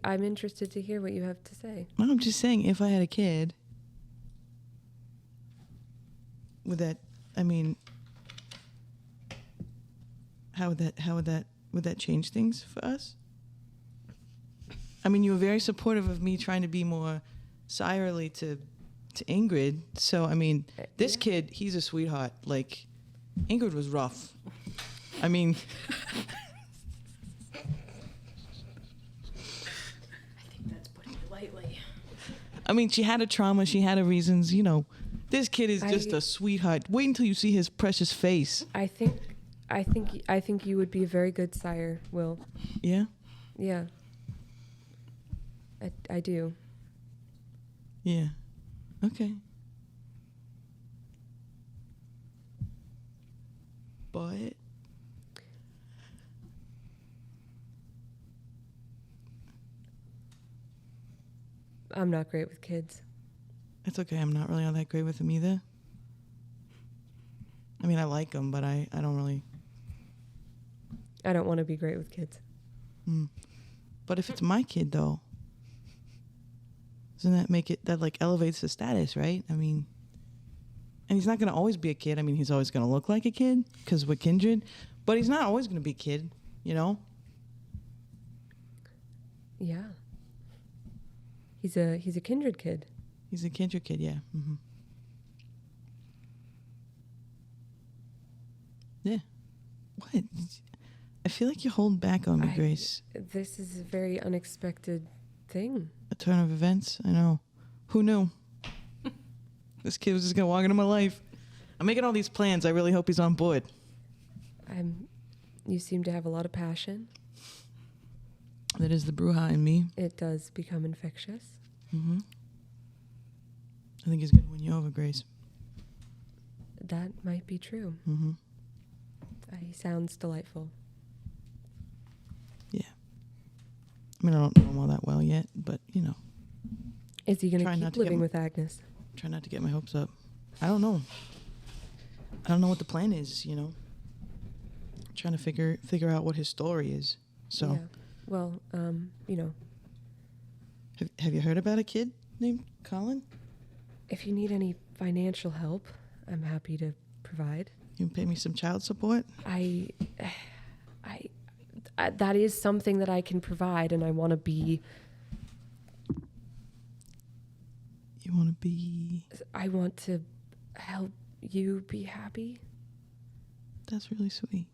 I'm interested to hear what you have to say. No, I'm just saying, if I had a kid, would that change things for us? I mean, you were very supportive of me trying to be more sirely to Ingrid. So, I mean, this kid, he's a sweetheart. Like, Ingrid was rough. I mean... I mean, she had a trauma. She had her reasons. You know, this kid is just a sweetheart. Wait until you see his precious face. I think you would be a very good sire, Will. Yeah? Yeah. I do. Yeah. Okay. But... I'm not great with kids. It's okay. I'm not really all that great with them either. I mean, I like them, but I don't really... I don't want to be great with kids. But if it's my kid, though, doesn't that make it... That, like, elevates the status, right? I mean... And he's not going to always be a kid. I mean, he's always going to look like a kid, because we're kindred. But he's not always going to be a kid, you know? Yeah. He's a kindred kid. He's a kindred kid, yeah. Mm-hmm. Yeah. What? I feel like you're holding back on me, Grace. This is a very unexpected thing. A turn of events, I know. Who knew? This kid was just going to walk into my life. I'm making all these plans. I really hope he's on board. You seem to have a lot of passion. That is the Bruja in me. It does become infectious. Mm-hmm. I think he's going to win you over, Grace. That might be true. Mm-hmm. He sounds delightful. Yeah. I mean, I don't know him all that well yet, but, you know. Is he going to keep living with Agnes? Try not to get my hopes up. I don't know. I don't know what the plan is, you know. I'm trying to figure out what his story is. So. Yeah. Well, you know. Have you heard about a kid named Collin? If you need any financial help, I'm happy to provide. You can pay me some child support? I that is something that I can provide, and I want to be... You want to be... I want to help you be happy. That's really sweet.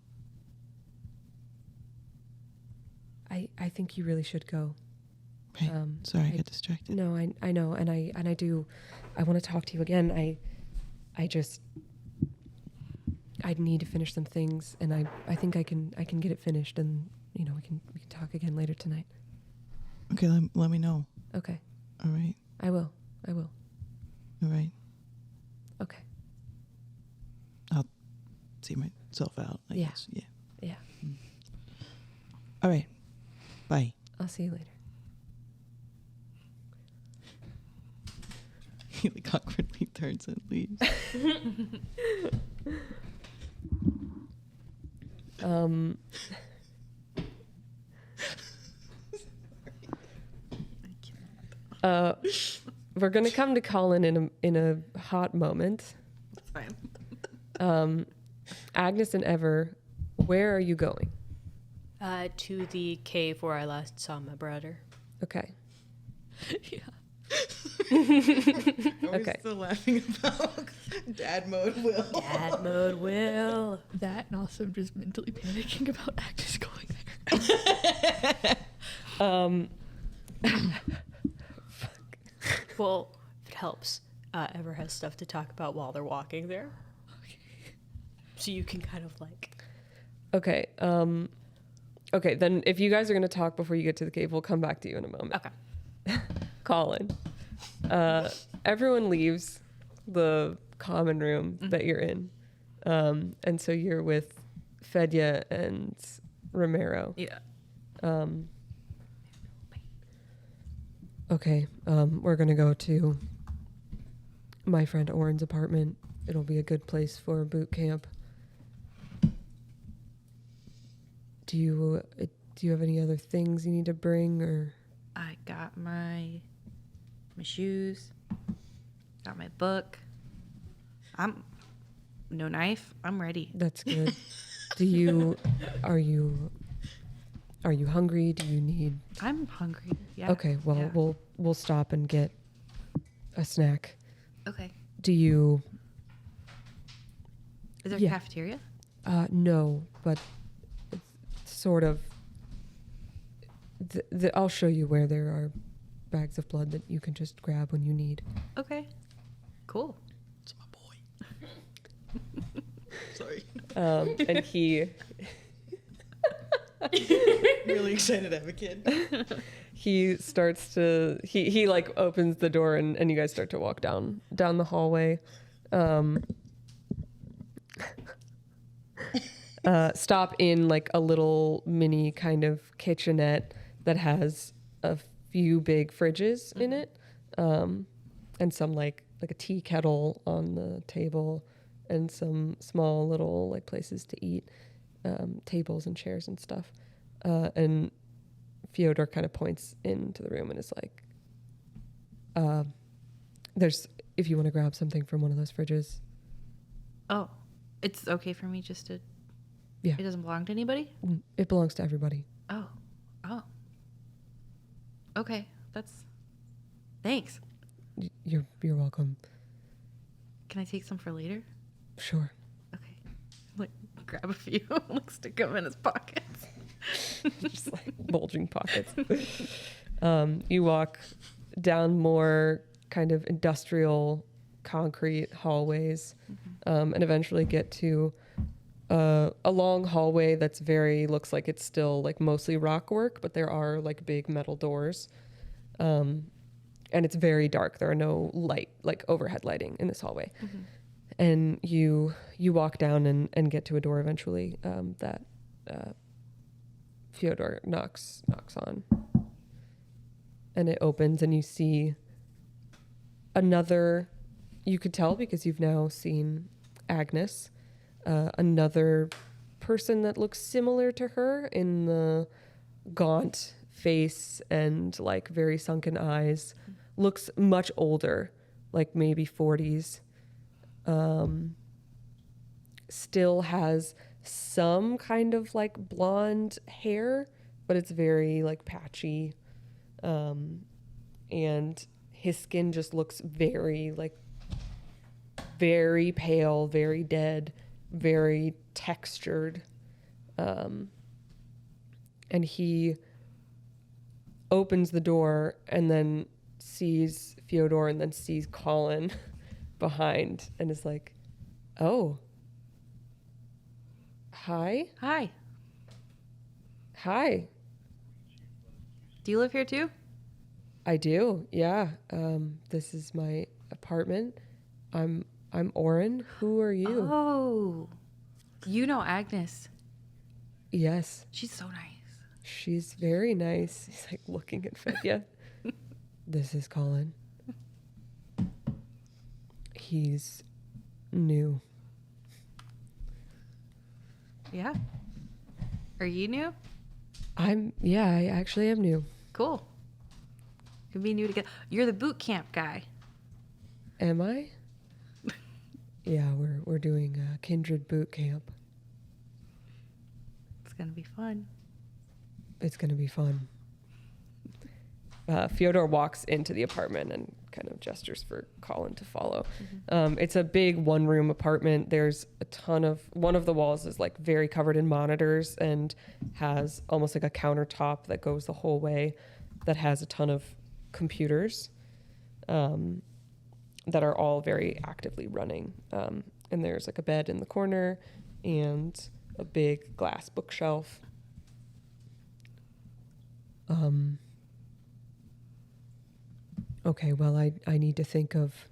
I think you really should go. Right. Sorry, I got distracted. No, I know, and I do. I want to talk to you again. I need to finish some things, and I think I can get it finished, and you know we can talk again later tonight. Okay, let me know. Okay. All right. I will. All right. Okay. I'll see myself out, I guess. Yeah. Yeah. All right. Bye. I'll see you later. He like awkwardly turns and leaves. We're gonna come to Collin in a hot moment. That's fine. Agnes and Ever, where are you going? To the cave where I last saw my brother. Okay. Yeah. Are we Okay. still laughing about dad mode Will? Dad mode Will. That, and also I'm just mentally panicking about Agnes going there. Well, if it helps, Ever has stuff to talk about while they're walking there. Okay. So you can kind of like... Okay. Okay, then if you guys are going to talk before you get to the cave, we'll come back to you in a moment. Okay. Collin. Everyone leaves the common room that you're in. And so you're with Fedya and Romero. Yeah. Okay, we're going to go to my friend Oren's apartment. It'll be a good place for boot camp. Do you have any other things you need to bring, or? I got my shoes. Got my book. No knife. I'm ready. That's good. Are you hungry? Do you need? I'm hungry. Yeah. Okay, well, yeah. we'll stop and get a snack. Okay. Do you? Is there Yeah. a cafeteria? No, but it's sort of. I'll show you where there are bags of blood that you can just grab when you need. Okay. Cool. It's my boy. Sorry. And he Really excited to have a kid. he starts to he like opens the door and you guys start to walk down the hallway. Stop in like a little mini kind of kitchenette that has a few big fridges in it, and some like a tea kettle on the table, and some small little like places to eat, tables and chairs and stuff. And Fyodor kind of points into the room and is like, "There's if you want to grab something from one of those fridges." Oh, it's okay for me just to. Yeah. It doesn't belong to anybody? It belongs to everybody. Oh. Okay. Thanks. You're welcome. Can I take some for later? Sure. Okay. Like, grab a few, like, stick them in his pockets. Just like bulging pockets. You walk down more kind of industrial concrete hallways, and eventually get to a long hallway that's looks like it's still like mostly rock work, but there are like big metal doors. And it's very dark. There are no light, like overhead lighting in this hallway. Mm-hmm. And you walk down and get to a door eventually, that Fyodor knocks on. And it opens and you see another, you could tell because you've now seen Agnes, another person that looks similar to her in the gaunt face and like very sunken eyes, looks much older, like maybe 40s. Still has some kind of like blonde hair, but it's very like patchy. And his skin just looks very pale, very dead, very textured. And he opens the door and then sees Fyodor and then sees Collin behind and is like, "Oh, hi." Hi. Hi. Do you live here too? I do. Yeah. This is my apartment. I'm Oren. Who are you? Oh. You know Agnes. Yes. She's so nice. She's very nice. He's like looking at Fedya. This is Collin. He's new. Yeah. Are you new? I actually am new. Cool. Could be new together. You're the boot camp guy. Am I? Yeah, we're doing a Kindred boot camp. It's gonna be fun. It's gonna be fun. Fyodor walks into the apartment and kind of gestures for Collin to follow. Mm-hmm. It's a big one-room apartment. There's a ton of, one of the walls is like very covered in monitors and has almost like a countertop that goes the whole way that has a ton of computers that are all very actively running. And there's like a bed in the corner and a big glass bookshelf. Okay, well, I need to think of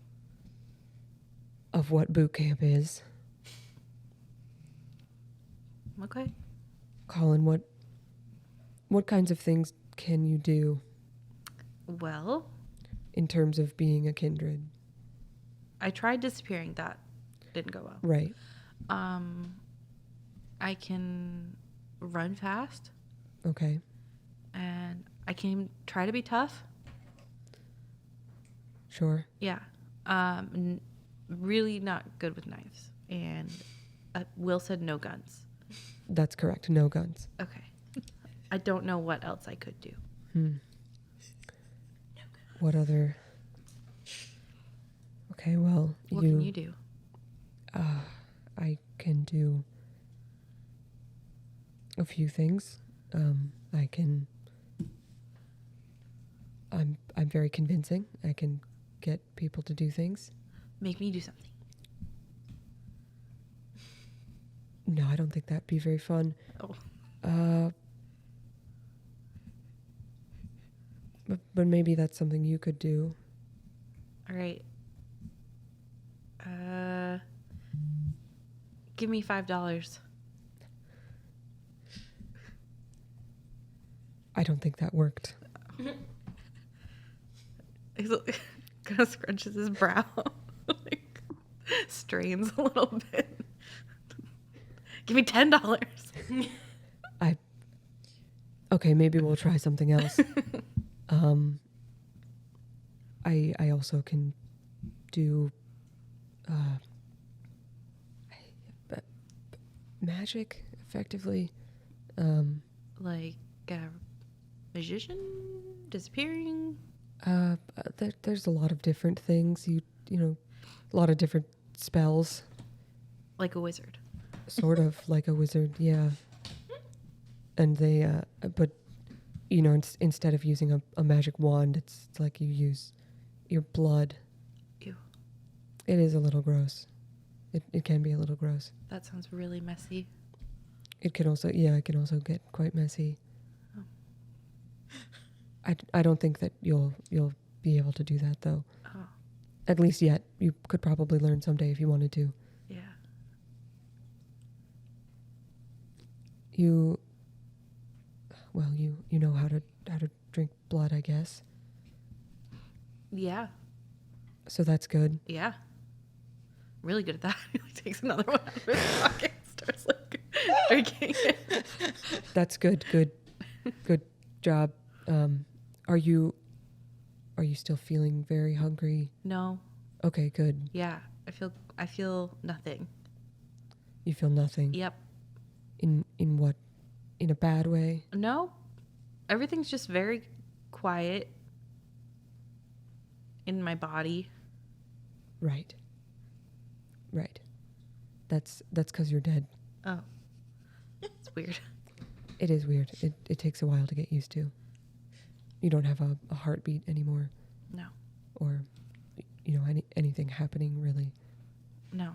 what boot camp is. Okay. Collin, what kinds of things can you do Well, in terms of being a kindred? I tried disappearing. That didn't go well. Right. I can run fast, Okay. and I can try to be tough. Sure. Yeah. Really not good with knives. And Will said no guns. That's correct. No guns. Okay. I don't know what else I could do. What other? Okay, well, What can you do? I can do a few things. I can. I'm very convincing. I can get people to do things. Make me do something. No, I don't think that'd be very fun. Oh. But maybe that's something you could do. All right. Give me $5. I don't think that worked. He's kind of scrunches his brow, like strains a little bit. Give me $10. Okay, maybe we'll try something else. I also can do magic effectively. Like a magician disappearing. There's a lot of different things. You know, a lot of different spells. Like a wizard. Sort of like a wizard, yeah. And they, but you know, instead of using a magic wand, it's like you use your blood. Ew. It is a little gross. It can be a little gross. That sounds really messy. It can also get quite messy. Oh. I don't think that you'll be able to do that though. Oh. At least yet. You could probably learn someday if you wanted to. Yeah. You know how to drink blood, I guess. Yeah. So that's good. Yeah. Really good at that. He like, takes another one out of his pocket and starts like drinking it. That's good. Good job. Are you still feeling very hungry? No. Okay, good. Yeah. I feel nothing. You feel nothing? Yep. In what? In a bad way? No. Everything's just very quiet in my body. Right. That's because you're dead. Oh. It's weird. It is weird. It takes a while to get used to. You don't have a heartbeat anymore. No. Or, you know, anything happening really. No.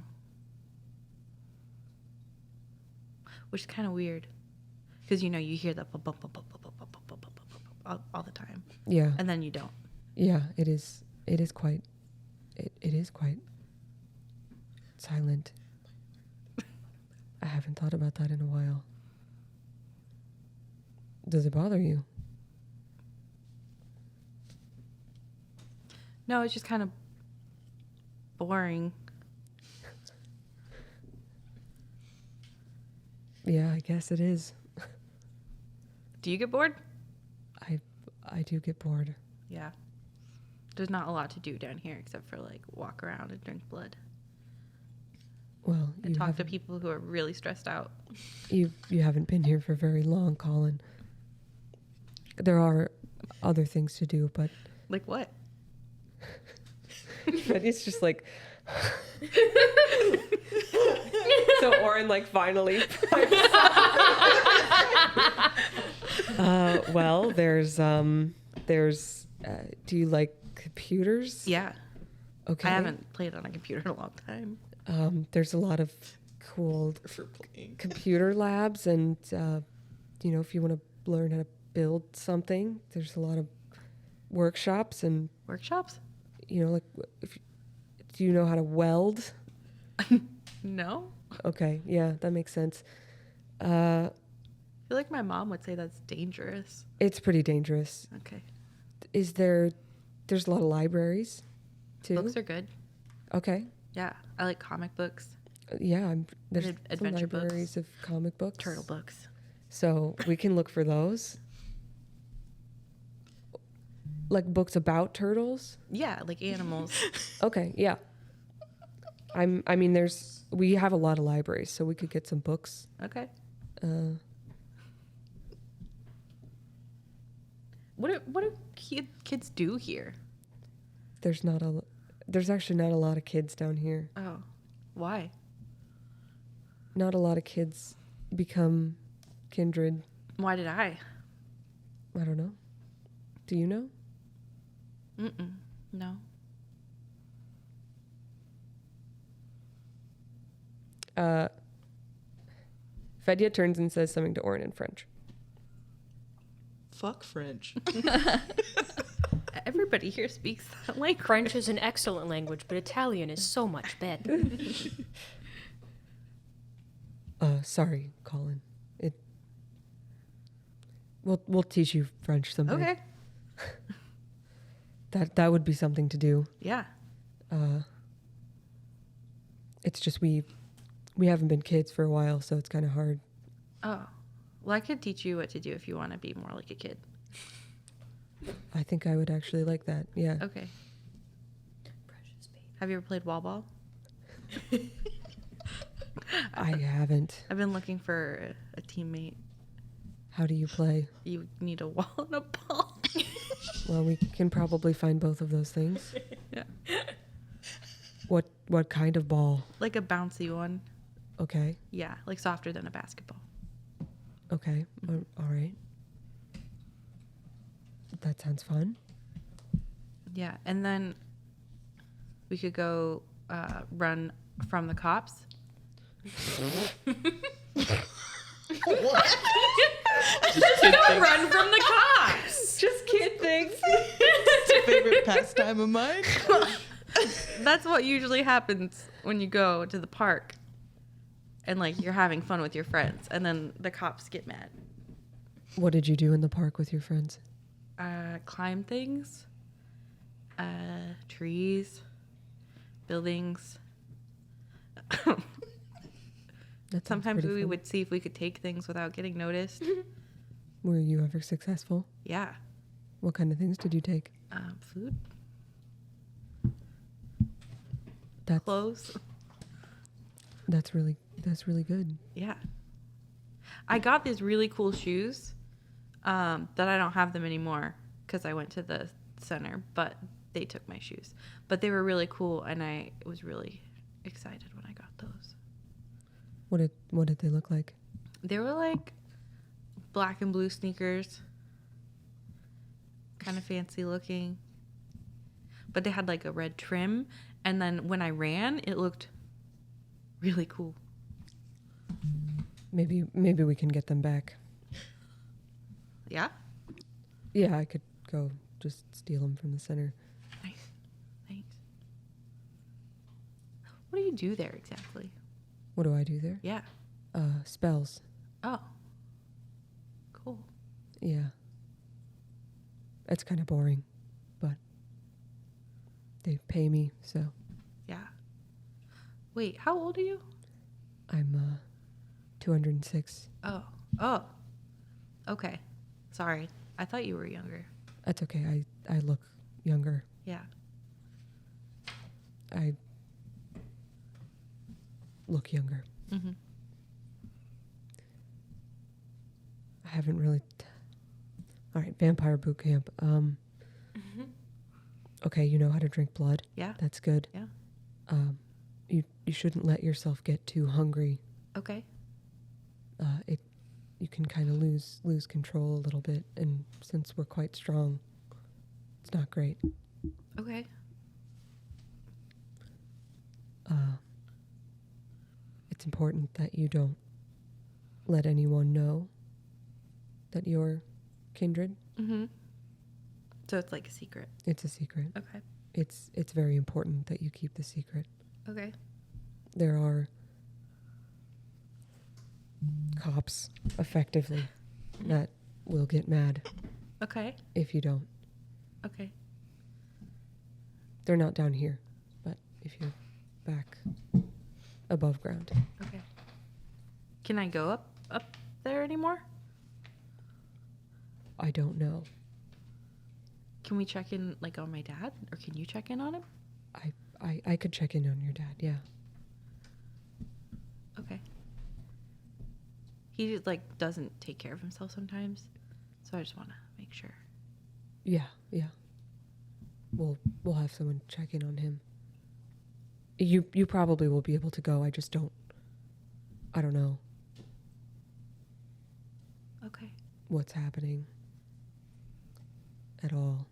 Which is kind of weird. Because, you know, you hear that all the time. Yeah. And then you don't. Yeah, it is quite silent. I haven't thought about that in a while. Does it bother you? No, it's just kind of boring. Yeah, I guess it is. Do you get bored? I do get bored. Yeah. There's not a lot to do down here except for like walk around and drink blood. Well, And talk to people who are really stressed out. You haven't been here for very long, Collin. There are other things to do, but Like what? it's just like so Oren like finally well, there's do you like computers? Yeah. Okay. I haven't played on a computer in a long time. There's a lot of cool computer labs, and you know, if you want to learn how to build something, there's a lot of workshops, and Workshops? you know, like do you know how to weld? No. Okay, yeah, that makes sense. I feel like my mom would say that's dangerous. It's pretty dangerous. Okay. There's a lot of libraries too. Books are good. Okay. Yeah. I like comic books. Yeah, there's some Adventure books. libraries of comic books. Turtle books. So we can look for those. Like books about turtles? Yeah, like animals. Okay, yeah. We have a lot of libraries, so we could get some books. Okay. What do kids do here? There's actually not a lot of kids down here. Oh, why? Not a lot of kids become kindred. Why did I? I don't know. Do you know? No. Fedya turns and says something to Orin in French. Fuck French. Everybody here speaks that language. French is an excellent language, but Italian is so much better. Sorry, Collin. We'll teach you French someday. Okay. That would be something to do. Yeah. It's just we haven't been kids for a while, so it's kind of hard. Oh. Well, I could teach you what to do if you want to be more like a kid. I think I would actually like that. Yeah. Okay. Have you ever played wall ball? I haven't. I've been looking for a teammate. How do you play? You need a wall and a ball. Well, we can probably find both of those things. Yeah. What kind of ball? Like a bouncy one. Okay. Yeah, like softer than a basketball. Okay. All right. That sounds fun. Yeah, and then we could go run from the cops. Run from the cops! Just kid things. It's a favorite pastime of mine. That's what usually happens when you go to the park and like you're having fun with your friends and then the cops get mad. What did you do in the park with your friends? Climb things, trees, buildings. That sounds Sometimes pretty we fun. would see if we could take things without getting noticed. Were you ever successful? Yeah. What kind of things did you take? Food, That's clothes. that's really good. Yeah. I got these really cool shoes that I don't have them anymore because I went to the center, but they took my shoes. But they were really cool, and I was really excited when I got those. What did they look like? They were like black and blue sneakers, kind of fancy looking. But they had like a red trim, and then when I ran, it looked really cool. Maybe we can get them back. Yeah? Yeah, I could go just steal them from the center. Nice. Thanks. What do you do there exactly? What do I do there? Yeah. Spells. Oh. Cool. Yeah. It's kind of boring, but they pay me, so Yeah. Wait, how old are you? I'm 206. Oh. Okay. Sorry. I thought you were younger. That's okay. I look younger. Yeah. I look younger. Mm-hmm. I haven't really. All right, vampire boot camp. Okay, you know how to drink blood. Yeah. That's good. Yeah. You shouldn't let yourself get too hungry. Okay. You can kind of lose control a little bit, and since we're quite strong, it's not great. Okay. It's important that you don't let anyone know that you're kindred. Mm-hmm. So it's like a secret. It's a secret. Okay. It's very important that you keep the secret. Okay. There are cops, effectively, that will get mad Okay. if you don't. Okay. They're not down here, but if you're back above ground. Okay. Can I go up there anymore? I don't know. Can we check in like on my dad, or can you check in on him? I could check in on your dad, yeah. Okay. He like doesn't take care of himself sometimes, so I just want to make sure. Yeah. We'll have someone check in on him. You probably will be able to go. I don't know Okay. what's happening at all.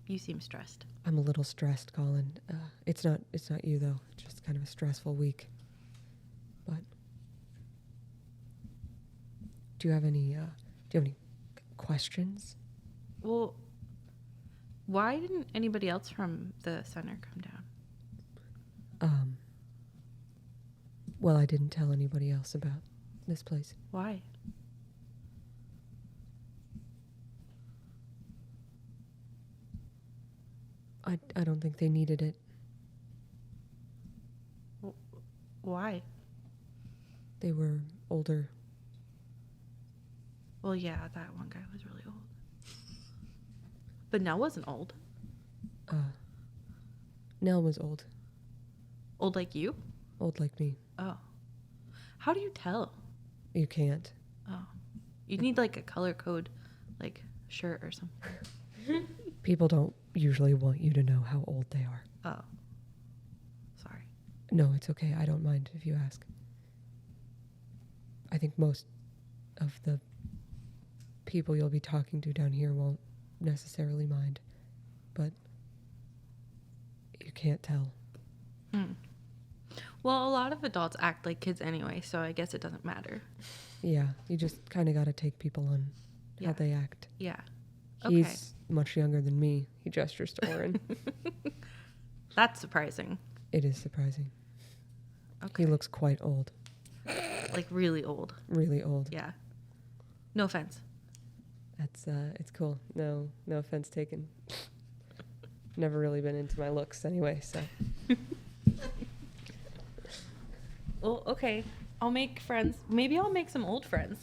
You seem stressed. I'm a little stressed, Collin. It's not you though. It's just kind of a stressful week. But do you have any questions? Well, why didn't anybody else from the center come down? Well, I didn't tell anybody else about this place. Why? I don't think they needed it. Why? They were older. Well, yeah, that one guy was really old. But Nell wasn't old. Nell was old. Old like you? Old like me. Oh. How do you tell? You can't. Oh. You need like a color code, like shirt or something. People don't usually want you to know how old they are. Oh. Sorry. No, it's okay. I don't mind if you ask. I think most of the people you'll be talking to down here won't necessarily mind. But you can't tell. Well, a lot of adults act like kids anyway, so I guess it doesn't matter. Yeah, you just kind of got to take people on Yeah. how they act. Yeah. Okay. He's much younger than me. He gestures to Oren. That's surprising. It is surprising. Okay. He looks quite old. Like really old. Really old. Yeah. No offense. That's it's cool. No offense taken. Never really been into my looks anyway, so. Well, okay. I'll make friends. Maybe I'll make some old friends.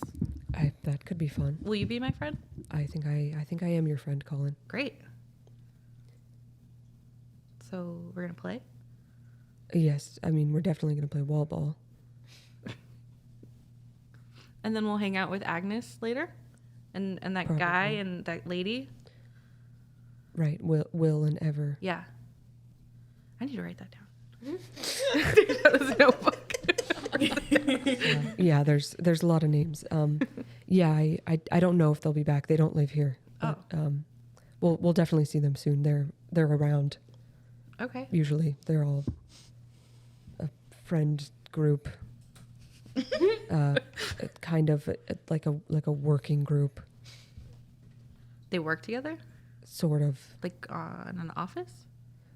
That could be fun. Will you be my friend? I think I am your friend, Collin. Great. So we're gonna play? Yes, I mean we're definitely gonna play wall ball. And then we'll hang out with Agnes later? And that Probably. guy and that lady? Right, Will and Ever. Yeah. I need to write that down. That was a notebook. Yeah, there's a lot of names. Yeah, I don't know if they'll be back. They don't live here. But, we'll definitely see them soon. They're around. Okay. Usually, they're all a friend group. Kind of like a working group. They work together? Sort of. Like in an office?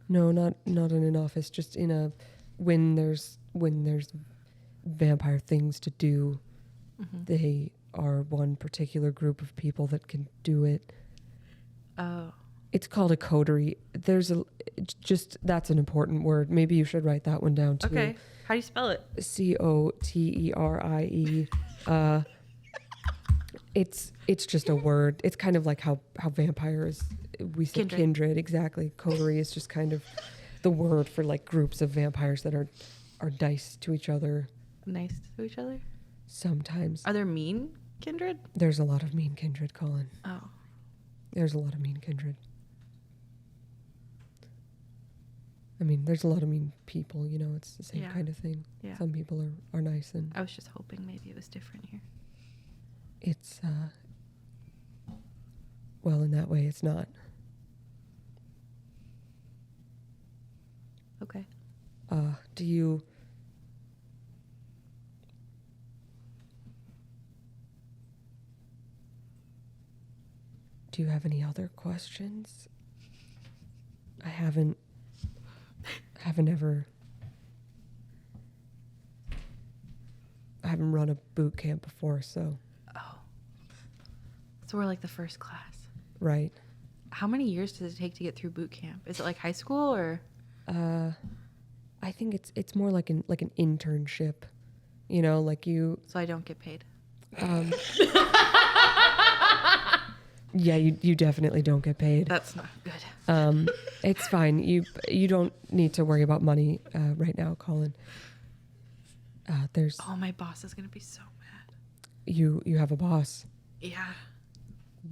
No, not in an office. Just in a when there's vampire things to do. Mm-hmm. They are one particular group of people that can do it. Oh. It's called a coterie. That's an important word. Maybe you should write that one down too. Okay. How do you spell it? COTERIE. It's just a word. It's kind of like how vampires, we say kindred. Exactly. Coterie is just kind of the word for like groups of vampires that are nice to each other. Nice to each other? Sometimes. Are there mean kindred? There's a lot of mean kindred, Collin. Oh. There's a lot of mean kindred. I mean, there's a lot of mean people, it's the same kind of thing. Yeah. Some people are nice, and I was just hoping maybe it was different here. it's, well, in that way, it's not. Okay. Do you have any other questions? I haven't run a boot camp before, so. Oh. So we're like the first class. Right. How many years does it take to get through boot camp? Is it like high school or? I think it's more like an internship, like you. So I don't get paid. Yeah, you definitely don't get paid. That's not good. It's fine. You don't need to worry about money right now, Collin. There's Oh, my boss is gonna be so mad. you have a boss. Yeah,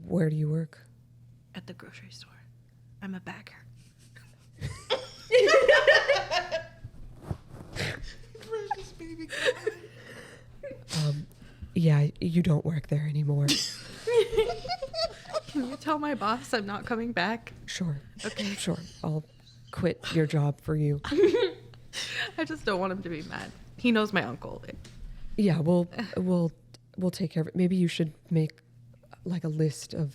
Where do you work? at the grocery store. I'm a bagger. Precious baby. Yeah, you don't work there anymore. Can you tell my boss I'm not coming back? Sure. Okay. Sure. I'll quit your job for you. I just don't want him to be mad. He knows my uncle. Yeah, we'll take care of it. Maybe you should make like a list of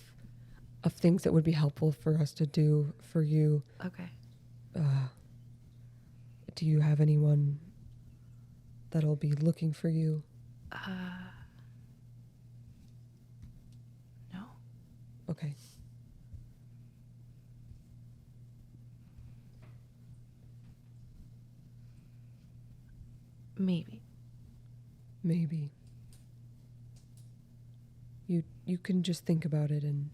things that would be helpful for us to do for you. Okay. Do you have anyone that'll be looking for you? No. Okay. Maybe. Maybe. You can just think about it and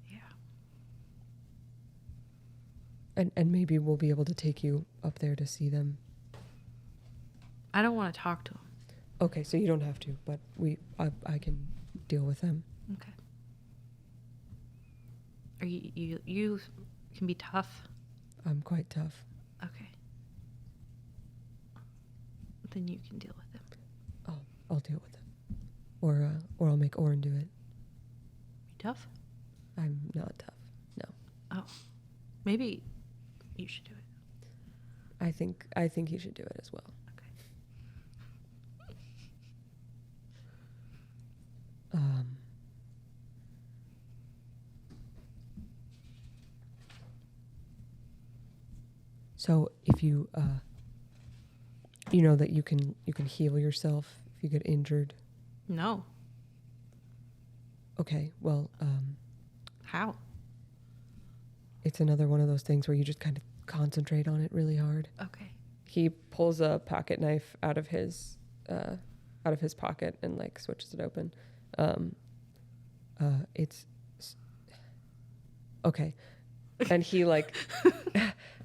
Yeah. and maybe we'll be able to take you up there to see them. I don't want to talk to him. Okay, so you don't have to, but I can deal with them. Okay. Are you can be tough? I'm quite tough. Okay. Then you can deal with him. I'll deal with them. Or I'll make Oren do it. You tough? I'm not tough. No. Oh. Maybe you should do it. I think he should do it as well. Okay. So if you you know that you can heal yourself if you get injured. No. Okay, well, How? it's another one of those things where you just kind of concentrate on it really hard. Okay. He pulls a pocket knife out of his pocket and like switches it open. It's okay, and he like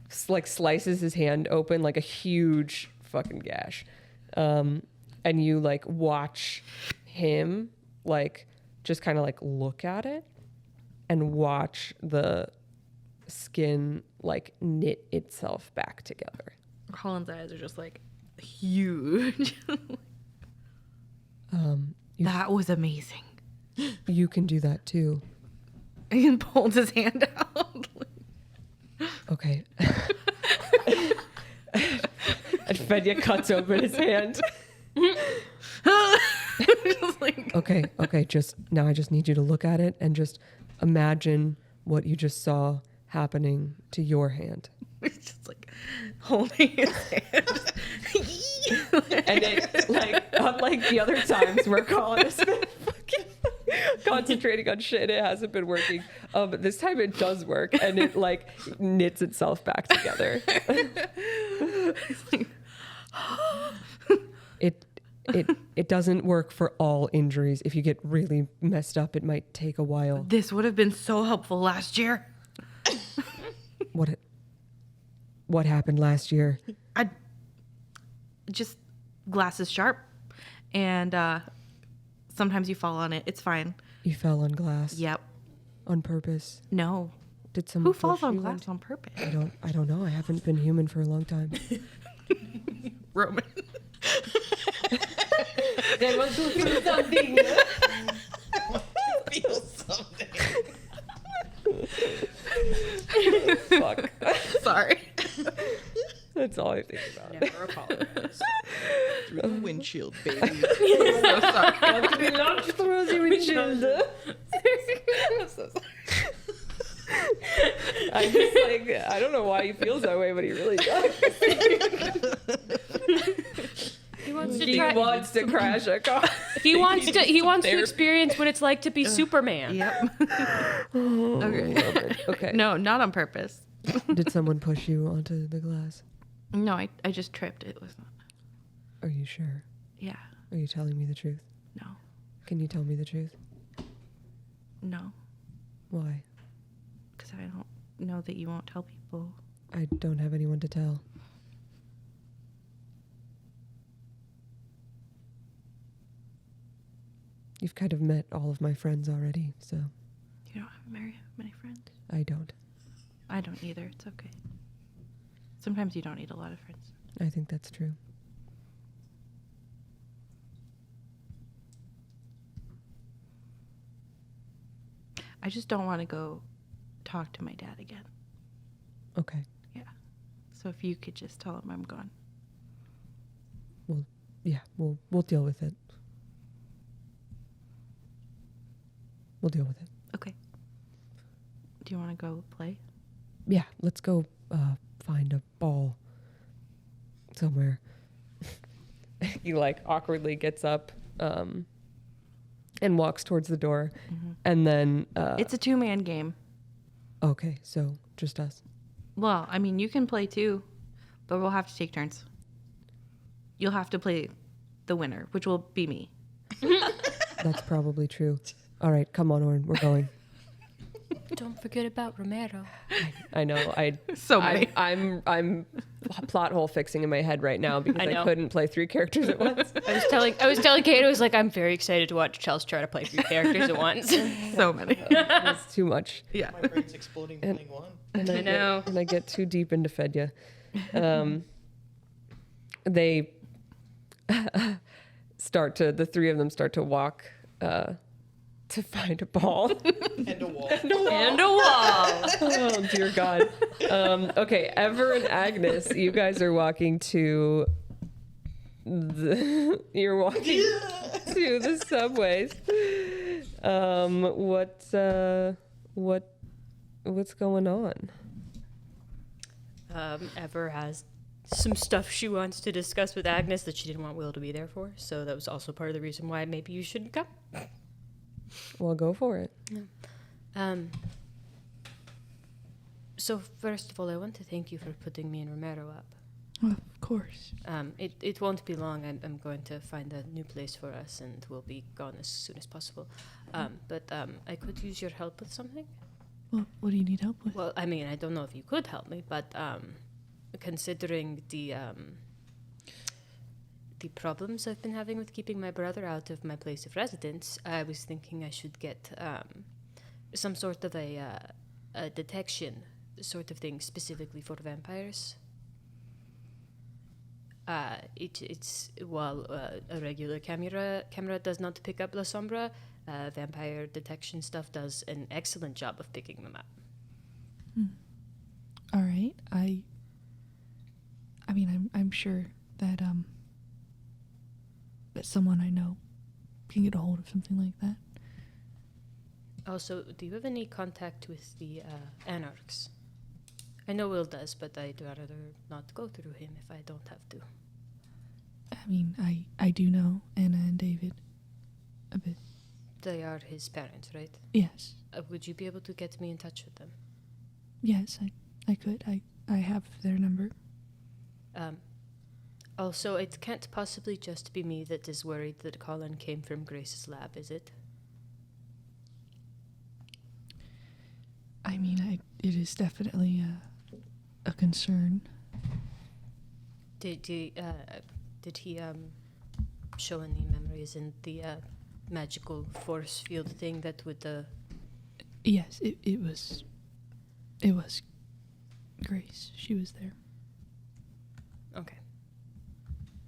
slices his hand open like a huge fucking gash, and you like watch him like just kind of like look at it and watch the skin like knit itself back together. Colin's eyes are just like huge. That was amazing. You can do that too. He pulled his hand out. Okay. And Fenya cuts open his hand. Just like, Okay, just now I just need you to look at it and just imagine what you just saw happening to your hand. it's just like holding his hand. And it, like, unlike the other times where Collin has been fucking concentrating on shit, it hasn't been working. This time it does work, and it like knits itself back together. It doesn't work for all injuries. If you get really messed up, it might take a while. This would have been so helpful last year. What happened last year? I just glass is sharp, and sometimes you fall on it. It's fine. You fell on glass. Yep. On purpose. No. Did someone Who falls push on you glass into- on purpose? I don't know. I haven't been human for a long time. Roman. They want to feel something. Feel something. Fuck. Sorry. That's all I think about. Never apologize. Through the windshield, baby. So sorry. Want to be launched through the windshield. I'm so sorry. I just like, I don't know why he feels that way, but he really does. He wants to He try. wants to crash a car. He wants to experience what it's like to be Superman. Yep. Okay. Okay. No, not on purpose. Did someone push you onto the glass? No, I just tripped. It was not. Are you sure? Yeah. Are you telling me the truth? No. Can you tell me the truth? No. Why? Because I don't know that you won't tell people. I don't have anyone to tell. You've kind of met all of my friends already, so You don't have very many friends. I don't. I don't either. It's okay. Sometimes you don't need a lot of friends. I think that's true. I just don't want to go talk to my dad again. Okay. So if you could just tell him I'm gone. Yeah, we'll deal with it. We'll deal with it. Okay. Do you want to go play? Yeah, let's go find a ball somewhere. He like awkwardly gets up and walks towards the door, and then It's a 2-man game. okay, so just us. Well, I mean, you can play too, but we'll have to take turns. You'll have to play the winner, which will be me. That's probably true. All right, come on, Orin, we're going. Don't forget about Romero. I know. So many. I'm plot hole fixing in my head right now because I I know. couldn't play 3 characters at once. I was telling Kate, I was like, I'm very excited to watch Chelsea try to play 3 characters at once. So many. It's too much. Yeah. My brain's exploding playing one. And I know. And I get too deep into Fedya. They the 3 of them start to walk to find a ball. And a wall. And a wall. Oh, dear God. Okay, Ever and Agnes, you guys are walking to you're walking to the subways. What's going on? Ever has some stuff she wants to discuss with Agnes that she didn't want Will to be there for, so that was also part of the reason why maybe you shouldn't come. Well, go for it. So first of all, I want to thank you for putting me and Romero up. Of course. It won't be long. I'm going to find a new place for us, and we'll be gone as soon as possible. But I could use your help with something. Well, what do you need help with? Well, I mean, I don't know if you could help me, but considering the problems I've been having with keeping my brother out of my place of residence, I was thinking I should get some sort of a detection sort of thing specifically for vampires. It's while a regular camera does not pick up La Sombra, vampire detection stuff does an excellent job of picking them up. All right. I mean, I'm sure that that someone I know can get a hold of something like that. Also, do you have any contact with the Anarchs? I know Will does, but I'd rather not go through him if I don't have to. I mean, I do know Anna and David a bit. They are his parents, right? Yes. Would you be able to get me in touch with them? Yes, I could. I have their number. Also, it can't possibly just be me that is worried that Collin came from Grace's lab, is it? I mean, it is definitely a concern. Did he show any memories in the magical force field thing that would Yes, it was Grace. She was there. Okay.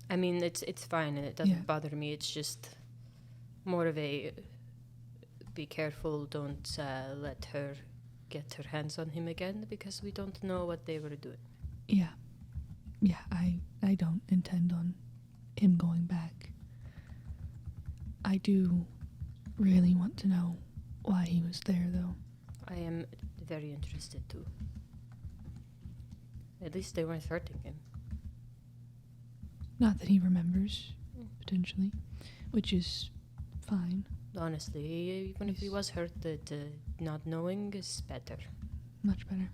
I mean, it's fine and it doesn't Yeah. bother me. It's just more of a be careful, don't let her get her hands on him again because we don't know what they were doing. Yeah. Yeah, I don't intend on him going back. I do really want to know why he was there, though. I am very interested too. At least they weren't hurting him. Not that he remembers, potentially, which is fine. Honestly, even if he was hurt, not knowing is better. Much better.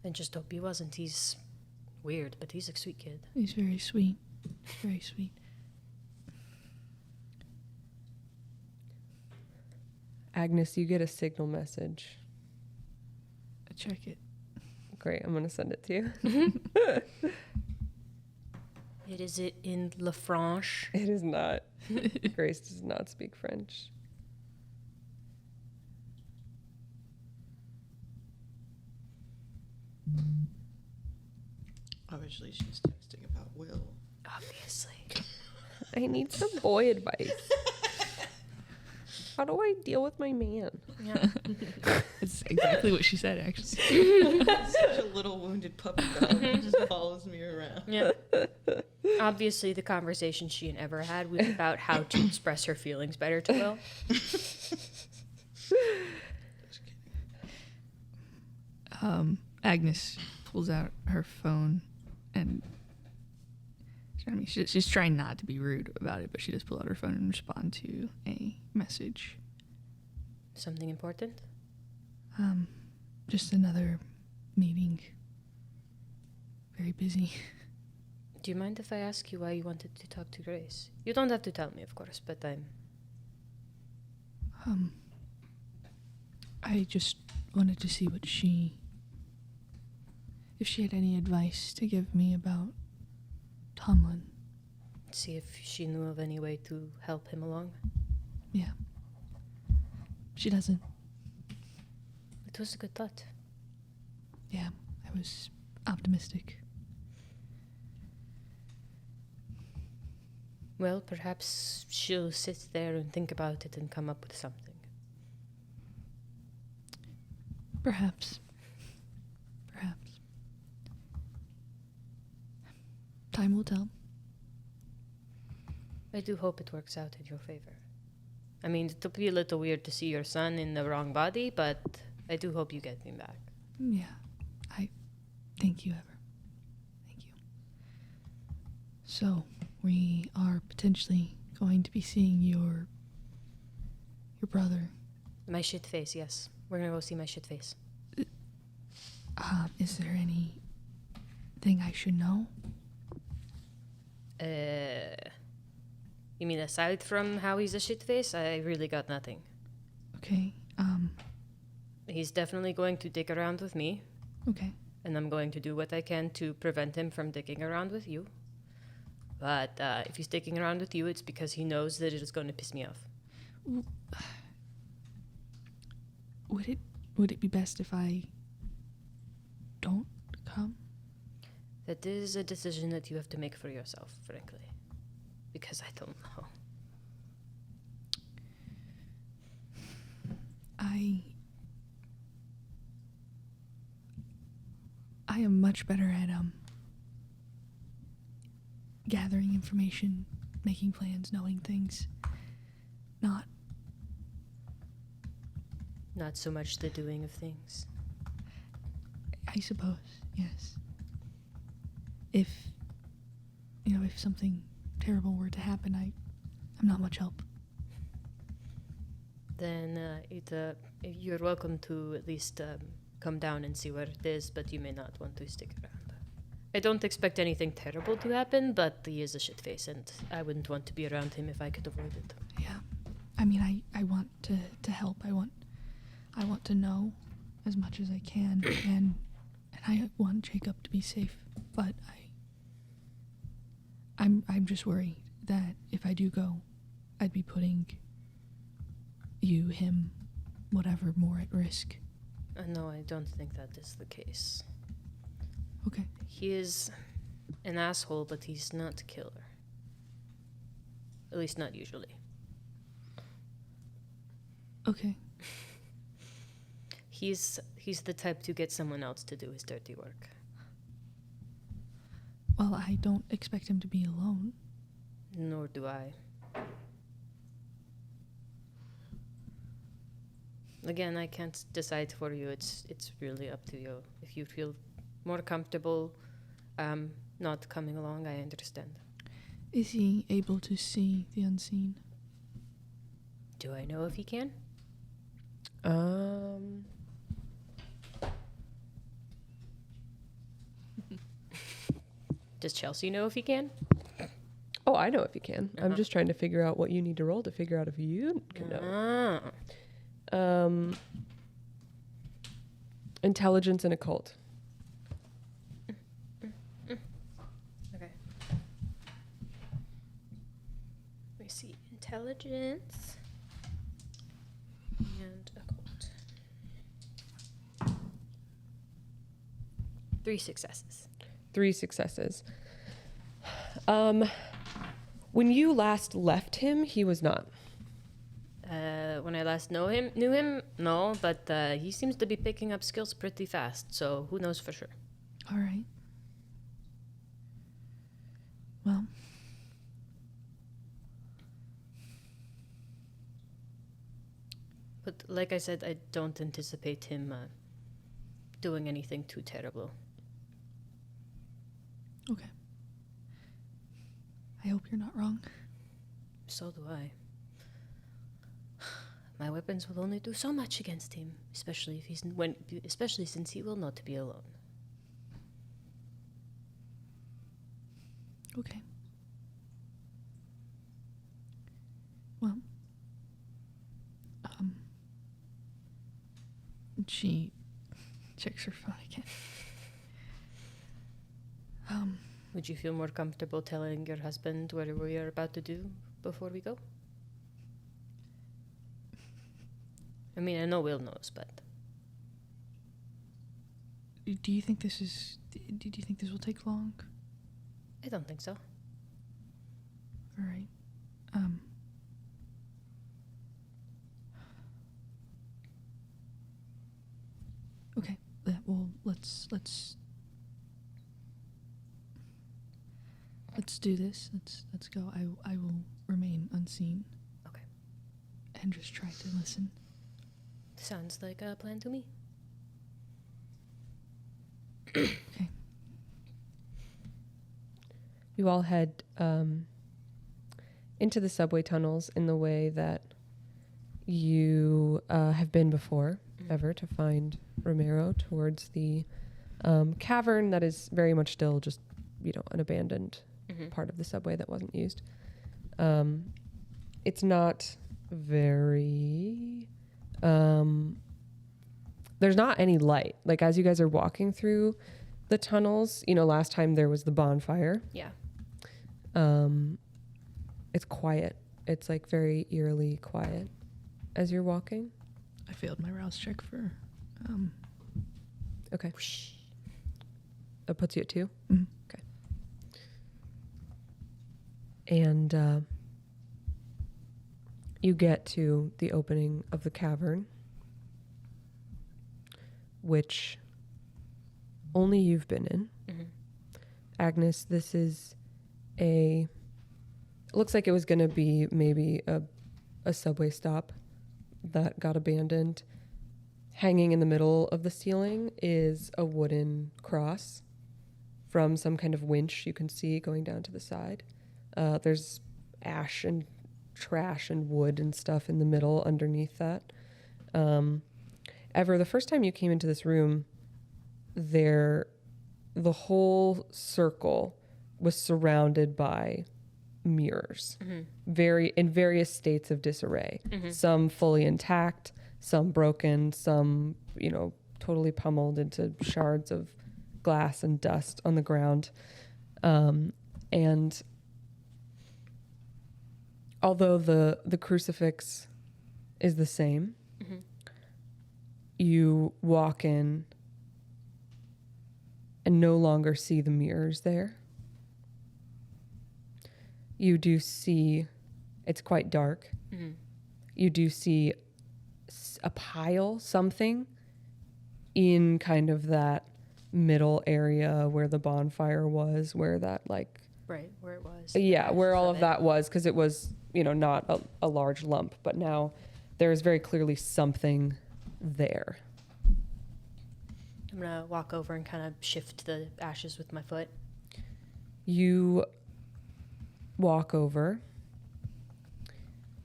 And just hope he wasn't. He's weird, but he's a sweet kid. He's very sweet. Very sweet. Agnes, you get a signal message. Check it. Great, I'm going to send it to you. It is it in La Franche. It is not. Grace does not speak French. Obviously, she's texting about Will. Obviously. I need some boy advice. How do I deal with my man? Yeah. That's exactly what she said, actually. Such a little wounded puppy dog who just follows me around. Yeah. Obviously, the conversation she and Ever had was about how to express her feelings better to Will. Just kidding. Agnes pulls out her phone and I mean, she's trying not to be rude about it, but she does pull out her phone and respond to a message. Something important? Just another meeting. Very busy. Do you mind if I ask you why you wanted to talk to Grace? You don't have to tell me, of course, but I just wanted to see if she had any advice to give me about Tomlin. see if she knew of any way to help him along. Yeah. She doesn't. It was a good thought. Yeah, I was optimistic. Well, perhaps she'll sit there and think about it and come up with something. Perhaps. Perhaps. Time will tell. I do hope it works out in your favor. I mean, it'll be a little weird to see your son in the wrong body, but I do hope you get me back. Yeah. Thank you, Ever. Thank you. So, we are potentially going to be seeing your brother. My shit face, yes. We're gonna go see my shit face. Is there anything I should know? You mean aside from how he's a shit face? I really got nothing. Okay. He's definitely going to dick around with me, Okay. and I'm going to do what I can to prevent him from dicking around with you. But if he's dicking around with you, it's because he knows that it is going to piss me off. Would it be best if I don't come? That is a decision that you have to make for yourself, frankly. Because I don't know. I am much better at gathering information, making plans, knowing things. Not so much the doing of things. I suppose, yes. If something terrible were to happen, I'm not much help. Then you're welcome to at least come down and see what it is, but you may not want to stick around. I don't expect anything terrible to happen, but he is a shitface, and I wouldn't want to be around him if I could avoid it. Yeah. I mean, I want to help. I want to know as much as I can, and I want Jacob to be safe, but I'm just worried that if I do go, I'd be putting you, him, whatever, more at risk. No, I don't think that is the case. Okay. He is an asshole, but he's not a killer. At least not usually. Okay. He's the type to get someone else to do his dirty work. Well, I don't expect him to be alone. Nor do I. Again, I can't decide for you. It's really up to you. If you feel more comfortable not coming along, I understand. Is he able to see the unseen? Do I know if he can? Does Chelsea know if he can? Oh, I know if you can. I'm just trying to figure out what you need to roll to figure out if you can know. Intelligence and occult. Okay. Let me see. Intelligence and occult. 3 successes. 3 successes. When you last left him, he was not. When I last knew him, no, but he seems to be picking up skills pretty fast, so who knows for sure. All right. Well, But like I said, I don't anticipate him doing anything too terrible. okay. I hope you're not wrong. So do I. My weapons will only do so much against him, especially since he will not be alone. Okay. Well, she checks her phone again. Would you feel more comfortable telling your husband what we are about to do before we go? I mean, I know Will knows, but do you think this is? Do you think this will take long? I don't think so. All right. Okay. Well, let's do this. Let's go. I will remain unseen. Okay. And just try to listen. Sounds like a plan to me. Okay. You all head into the subway tunnels in the way that you have been before, ever, to find Romero, towards the cavern that is very much still just, an abandoned part of the subway that wasn't used. It's not very... there's not any light. Like, as you guys are walking through the tunnels, last time there was the bonfire. Yeah. It's quiet. It's like very eerily quiet as you're walking. I failed my rouse check for. Okay. That puts you at 2? Mhm. Okay. And you get to the opening of the cavern, which only you've been in. Agnes, this is it looks like it was going to be maybe a subway stop that got abandoned. Hanging in the middle of the ceiling is a wooden cross from some kind of winch you can see going down to the side. There's ash and trash and wood and stuff in the middle underneath that. The first time you came into this room, the whole circle was surrounded by mirrors, in various states of disarray. Some fully intact, some broken, some totally pummeled into shards of glass and dust on the ground. And although the crucifix is the same, you walk in and no longer see the mirrors there. You do see, it's quite dark. You do see a pile, something, in kind of that middle area where the bonfire was, where that Right, where it was. Yeah, where all of that was, because it was, not a large lump, but now there is very clearly something there. I'm going to walk over and kind of shift the ashes with my foot. You walk over,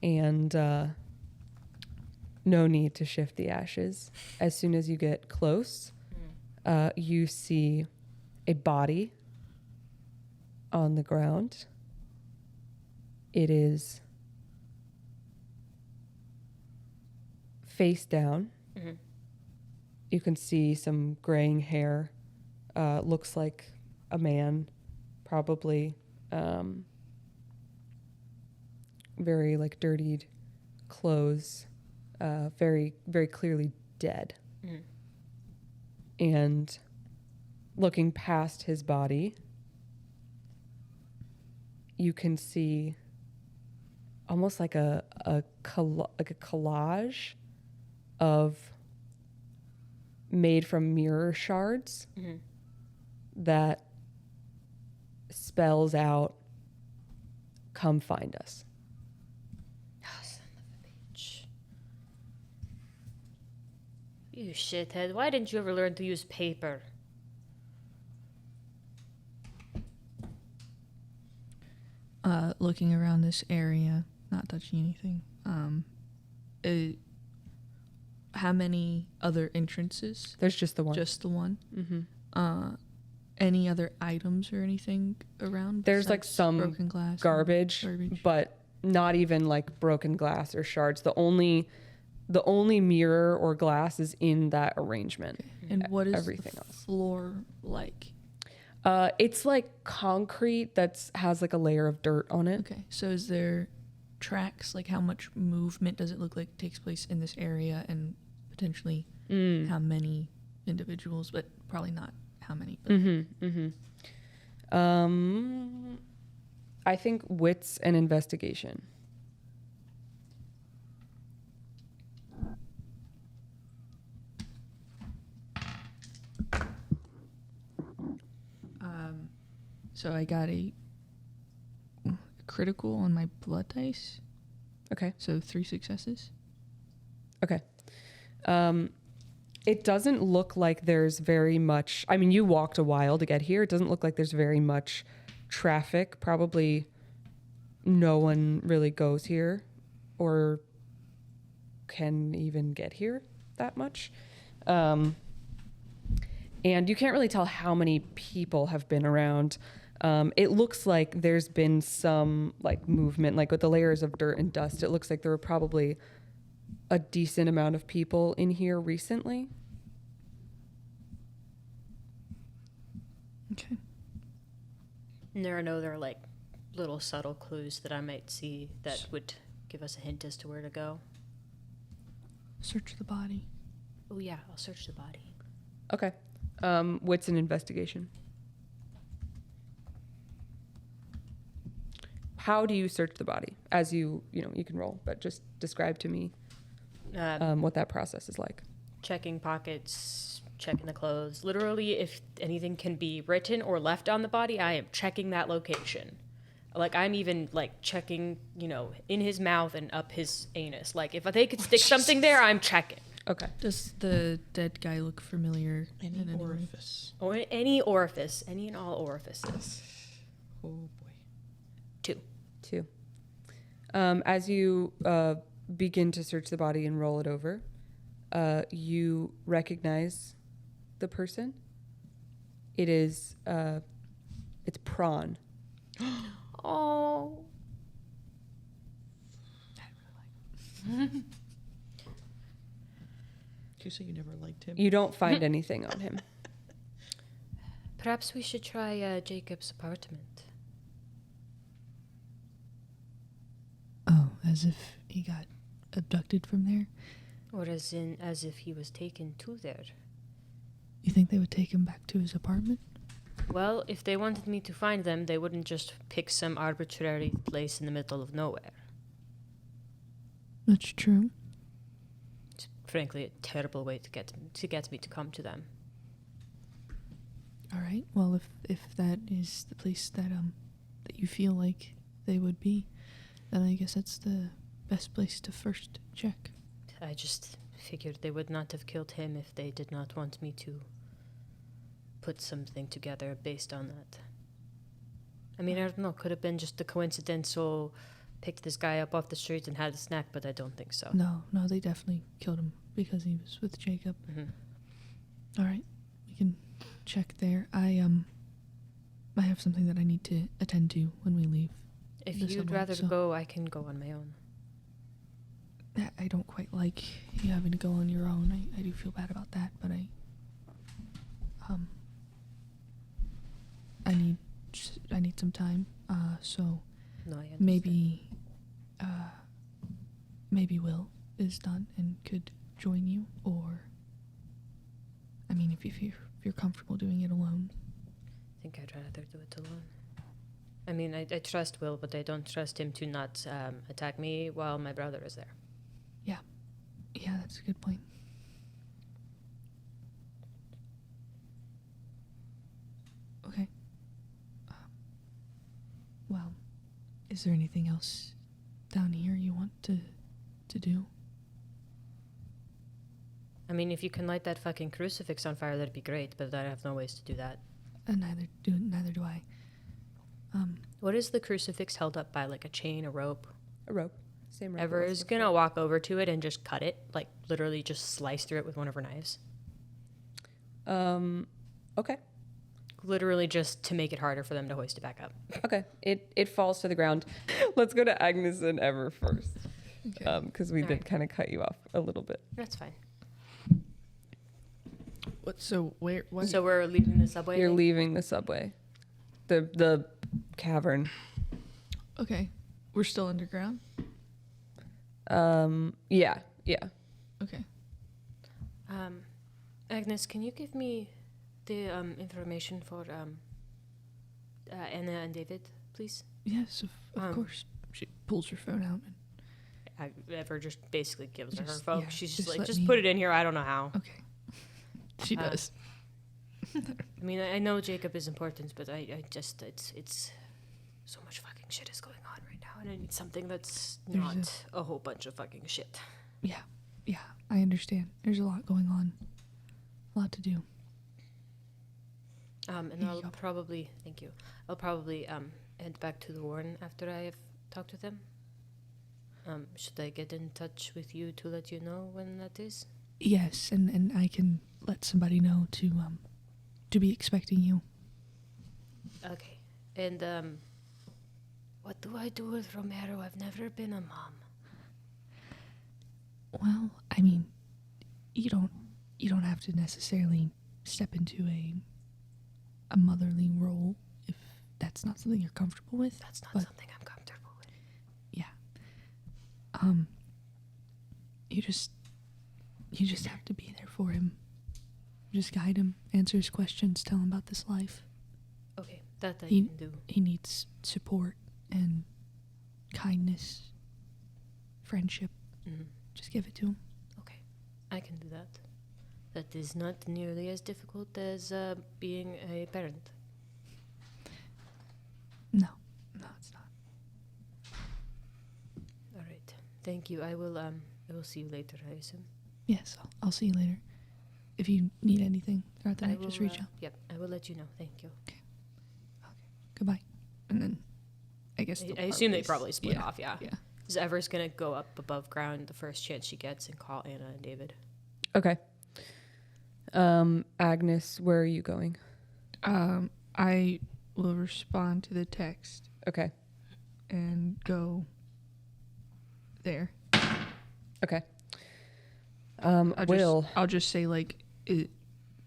and no need to shift the ashes. As soon as you get close, you see a body on the ground, It is face down. Mm-hmm. You can see some graying hair. Looks like a man, probably. Very like dirtied clothes. Very, very clearly dead. Mm-hmm. And looking past his body, you can see almost like a collage of made from mirror shards Mm-hmm. that spells out, "Come find us." Oh, son of a bitch. You shithead. Why didn't you ever learn to use paper? Looking around this area, not touching anything. How many other entrances? There's just the one. Just the one. Mm-hmm. Any other items or anything around? There's like besides some broken glass, garbage, but not even like broken glass or shards. The only mirror or glass is in that arrangement. Okay. And what is everything the else floor like? It's like concrete that has like a layer of dirt on it. Okay, so is there tracks? Like how much movement does it look like takes place in this area, and potentially how many individuals, but probably not how many. But I think wits and investigation. So I got a critical on my blood dice. Okay. So 3 successes. Okay. It doesn't look like there's very much. I mean, you walked a while to get here. It doesn't look like there's very much traffic. Probably no one really goes here or can even get here that much. And you can't really tell how many people have been around. It looks like there's been some like movement, like with the layers of dirt and dust. It looks like there were probably a decent amount of people in here recently. Okay. And there are no other like little subtle clues that I might see that would give us a hint as to where to go. Search the body. Oh yeah, I'll search the body. Okay. What's an investigation? How do you search the body? As you can roll, but just describe to me what that process is like. Checking pockets, checking the clothes. Literally, if anything can be written or left on the body, I am checking that location. Like, I'm even, like, checking, in his mouth and up his anus. Like, if they could stick something there, I'm checking. Okay. Does the dead guy look familiar? Any in any way? orifice. Or any orifice. Any and all orifices. Oh boy. 2. 2. As you begin to search the body and roll it over, you recognize the person. It is, it's Prawn. Oh. You say you never liked him? You don't find anything on him. Perhaps we should try Jacob's apartment. Oh, as if he got abducted from there? Or as if he was taken to there. You think they would take him back to his apartment? Well, if they wanted me to find them, they wouldn't just pick some arbitrary place in the middle of nowhere. That's true. It's frankly a terrible way to get me to come to them. All right. Well, if that is the place that you feel like they would be, then I guess that's the best place to first check. I just figured they would not have killed him if they did not want me to put something together based on that. I mean, I don't know. Could have been just a coincidence, so picked this guy up off the street and had a snack, but I don't think so. No, they definitely killed him because he was with Jacob. Mm-hmm. All right, we can check there. I have something that I need to attend to when we leave. If the you'd subway, rather so go, I can go on my own. I don't quite like you having to go on your own. I do feel bad about that, but I need some time. So No, I understand. maybe Will is done and could join you, or I mean, if you're comfortable doing it alone. I think I'd rather do it alone. I mean, I trust Will, but I don't trust him to not attack me while my brother is there. Yeah, that's a good point. Okay. Well, is there anything else down here you want to do? I mean, if you can light that fucking crucifix on fire, that'd be great, but I have no ways to do that. Neither do I. What is the crucifix held up by? Like a chain, a rope? A rope. Same rope. Ever is gonna walk over to it and just cut it, like literally just slice through it with one of her knives. Okay. Literally just to make it harder for them to hoist it back up. Okay. It falls to the ground. Let's go to Agnes and Ever first. Okay. Because we All did right. kind of cut you off a little bit. That's fine. What? So where? What? So we're leaving the subway. You're thing? leaving the subway. The cavern. Okay. We're still underground. Yeah. Okay. Agnes, can you give me the information for Anna and David, please? Yes, of course. She pulls her phone out. Ever just basically gives her her Just- phone. yeah, She's just just like, let just me- put it in here. I don't know how. Okay. She does. I mean, I know Jacob is important, but I just it's so much fucking shit is going on right now, and I need something that's There's not a whole bunch of fucking shit. Yeah, I understand. There's a lot going on. A lot to do. And Here you I'll go. probably head back to the Warren after I have talked with them. Should I get in touch with you to let you know when that is? Yes, and I can let somebody know to be expecting you. Okay. And what do I do with Romero? I've never been a mom. Well, I mean, you don't have to necessarily step into a motherly role if that's not something you're comfortable with. That's not but- something I'm comfortable with. Yeah. You just have to be there for him. Just guide him, answer his questions, tell him about this life. Okay, that I He- can do. He needs support and kindness, friendship. Mhm. Just give it to him. Okay, I can do that. That is not nearly as difficult as being a parent. No, it's not. All right, thank you. I will see you later, I assume. Yes, I'll see you later. If you need anything throughout the I night, will, just reach out. Yep, I will let you know. Thank you. Goodbye. And then, I guess I assume they probably split off. Yeah. Yeah. Because Ever's gonna go up above ground the first chance she gets and call Anna and David. Okay. Agnes, where are you going? I will respond to the text Okay. and go there. Okay. Will. I'll just say like it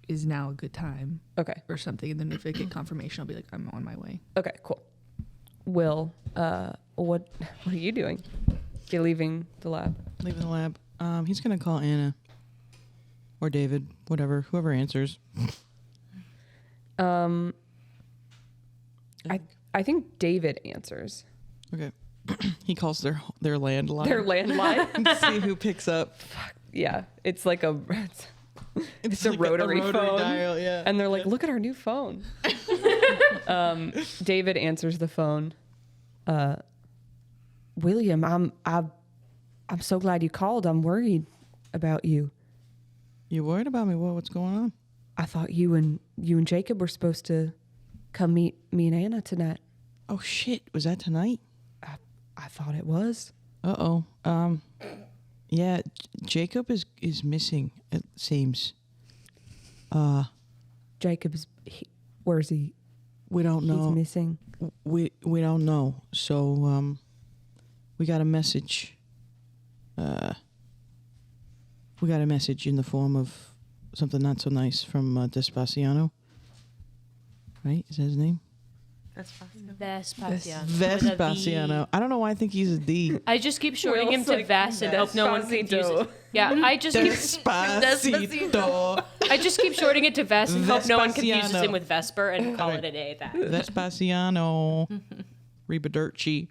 is now a good time Okay. or something, and then if I get confirmation, I'll be like, I'm on my way. Okay, cool. Will, what are you doing? You're leaving the lab. Leaving the lab. He's gonna call Anna or David, whoever answers. I think David answers. Okay. He calls their landline. Their landline. and see who picks up. Yeah, it's like it's a like rotary phone. dial, yeah. And they're like, "Look at our new phone." David answers the phone. William, I'm so glad you called. I'm worried about you. You worried about me? What's going on? I thought you and Jacob were supposed to come meet me and Anna tonight. Oh shit! Was that tonight? I thought it was. Uh oh. Yeah. Jacob is missing. It seems. Jacob's. Where's he? We don't he's know. missing. We don't know. So we got a message. We got a message in the form of something not so nice from Vespasiano. Right? Is that his name? Vespasiano. Vespasiano. I don't know why I think he's a D. I just keep shorting him Will's to like, Vas and hope no one confuses. Yeah, I just keep Despacito. I just keep shorting it to Ves and hope no one confuses Vespasiano. him with Vesper and call it a day. That. Vespasiano. Ribaderci.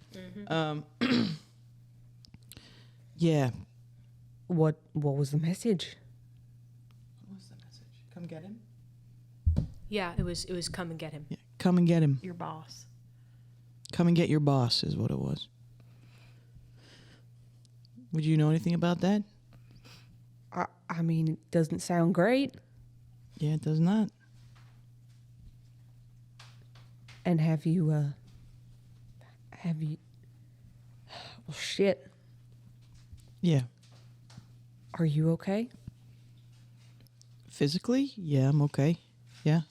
Yeah. What was the message? What was the message? Come get him? Yeah, it was come and get him. Yeah. Come and get him. Your boss. Come and get your boss is what it was. Would you know anything about that? I mean, it doesn't sound great. Yeah, it does not. And have you, well, shit. Yeah. Are you okay? Physically, yeah, I'm okay. Yeah.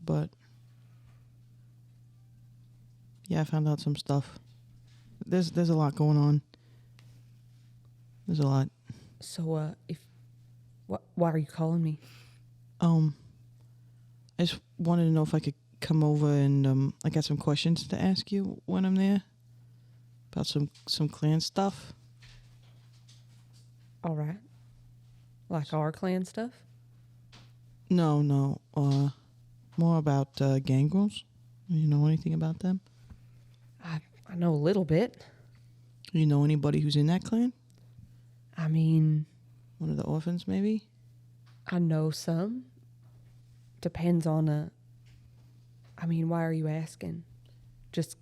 But yeah, I found out some stuff. There's a lot going on. There's a lot. So, why are you calling me? I just wanted to know if I could come over and I got some questions to ask you when I'm there about some clan stuff. All right. Like our clan stuff? No, more about gangrels. You know anything about them? I know a little bit. You know anybody who's in that clan? I mean, One of the orphans, maybe? I know some. Depends on I mean, why are you asking? Just,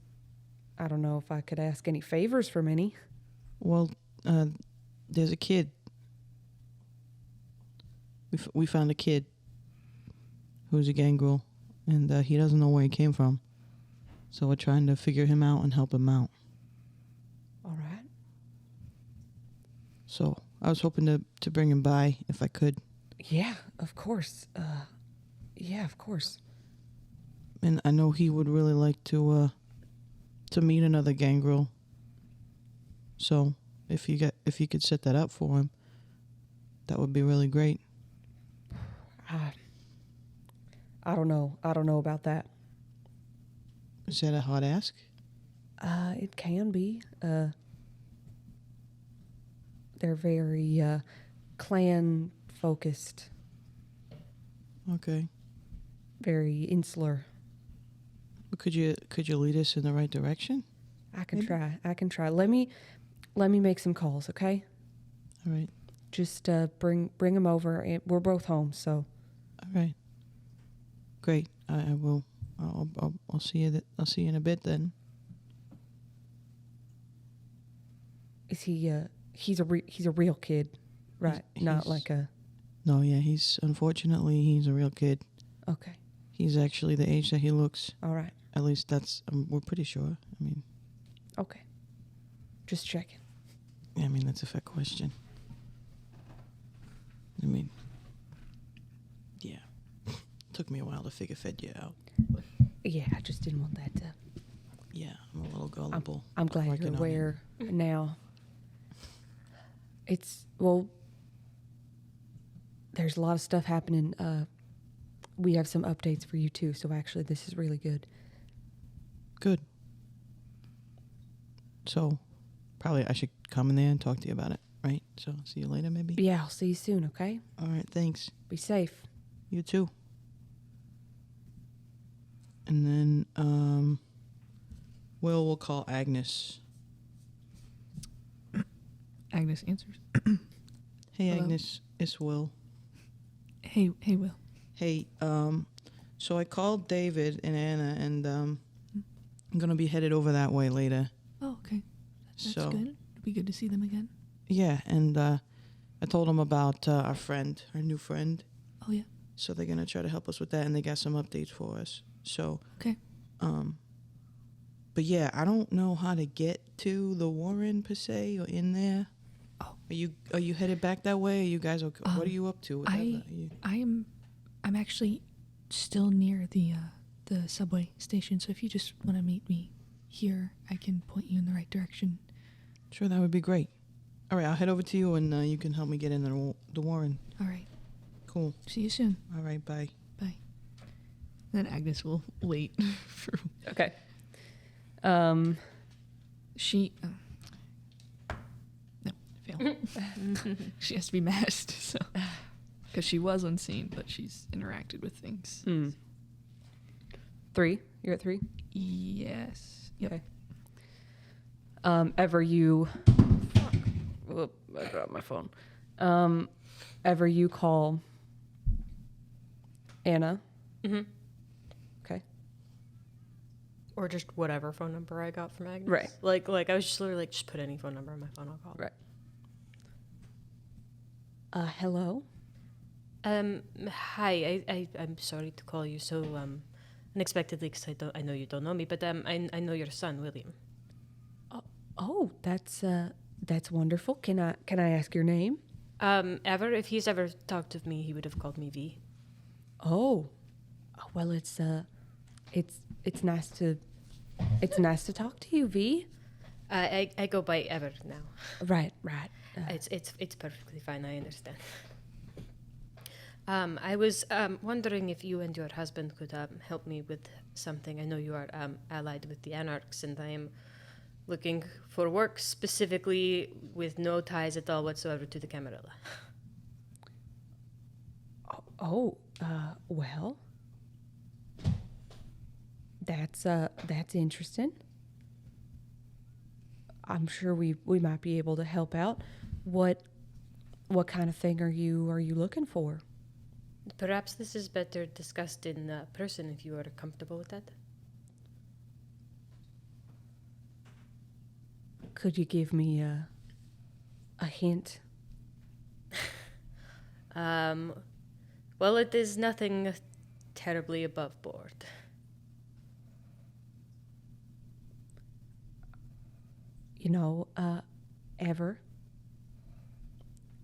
I don't know if I could ask any favors from any. Well, there's a kid. We found a kid who's a gangrel, and he doesn't know where he came from. So we're trying to figure him out and help him out. All right. So I was hoping to bring him by if I could. Yeah, of course. Yeah, of course. And I know he would really like to meet another gangrel. So if you could set that up for him, that would be really great. I don't know. I don't know about that. Is that a hard ask? It can be. They're very clan focused, Okay. very insular. Well, could you lead us in the right direction? I can Maybe. try. I can try. Let me make some calls, okay? All right. Just bring them over, and we're both home, so. All right. Great. I will. I'll see you. I'll see you in a bit then. Is he? He's a real kid, right? Not he's- like a. No, yeah, he's a real kid. Okay. He's actually the age that he looks. All right. At least that's we're pretty sure. I mean, Okay. Just checking. I mean that's a fair question. I mean, yeah, took me a while to figure you out. Yeah, I just didn't want that to. Yeah, I'm a little gullible. I'm glad Working you're on it. aware now. Well, there's a lot of stuff happening. We have some updates for you too, so actually this is really good. Good. So, probably I should come in there and talk to you about it, right? So, see you later, maybe? Yeah, I'll see you soon, okay? All right, thanks. Be safe. You too. And then, we'll call Agnes. Agnes answers. Hey, Hello? Agnes, it's Will. Hey, Will. Hey, so I called David and Anna, and I'm gonna be headed over that way later. Oh, okay. That's So- good. It'll be good to see them again. Yeah, and I told them about our new friend. Oh, yeah. So they're gonna try to help us with that, and they got some updates for us. So, Okay. but yeah, I don't know how to get to the Warren per se or in there. Oh. Are you headed back that way? Are you guys okay? What are you up to? Whatever. I'm actually still near the subway station, so if you just want to meet me here, I can point you in the right direction. Sure, that would be great. All right, I'll head over to you, and you can help me get in the Warren. All right. Cool. See you soon. All right, bye. Bye. Then Agnes will wait for... Okay. She... no, fail. She has to be masked, so... Because she was unseen, but she's interacted with things. 3? You're at 3? Yes. Yep. Okay. Ever you... Fuck. Whoop, I dropped my phone. Ever you call Anna? Mm-hmm. Okay. Or just whatever phone number I got from Agnes. Right. Like I was just literally like, just put any phone number on my phone, I'll call. Right. Hello? Hi, I'm sorry to call you so unexpectedly because I know you don't know me, but I know your son, William. Oh, that's wonderful. Can I ask your name? If he's ever talked to me, he would have called me V. Oh, well, it's nice to talk to you, V. I go by Ever now. Right. It's perfectly fine. I understand. I was wondering if you and your husband could help me with something. I know you are allied with the Anarchs, and I am looking for work specifically with no ties at all whatsoever to the Camarilla. Well, that's interesting. I'm sure we might be able to help out. What kind of thing are you looking for? Perhaps this is better discussed in person if you are comfortable with that. Could you give me a hint? Well, it is nothing terribly above board. Ever.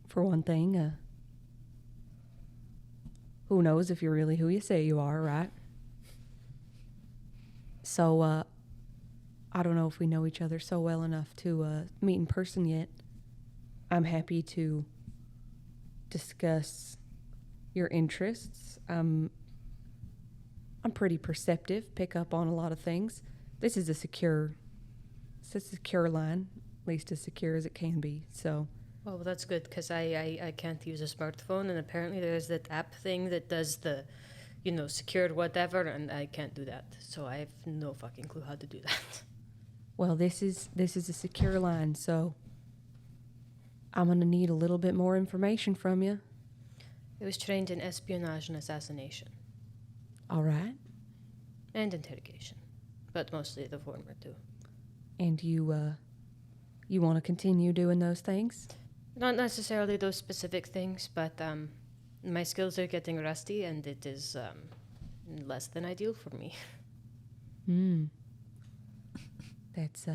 For one thing, who knows if you're really who you say you are, right? So, I don't know if we know each other so well enough to meet in person yet. I'm happy to discuss your interests. I'm pretty perceptive, pick up on a lot of things. This is a secure line, at least as secure as it can be. So, well, that's good because I can't use a smartphone, and apparently there's that app thing that does the, secured whatever, and I can't do that. So I have no fucking clue how to do that. well, this is a secure line, so I'm gonna need a little bit more information from you. I was trained in espionage and assassination. All right. And interrogation, but mostly the former too. And you want to continue doing those things? Not necessarily those specific things, but my skills are getting rusty, and it is less than ideal for me. That's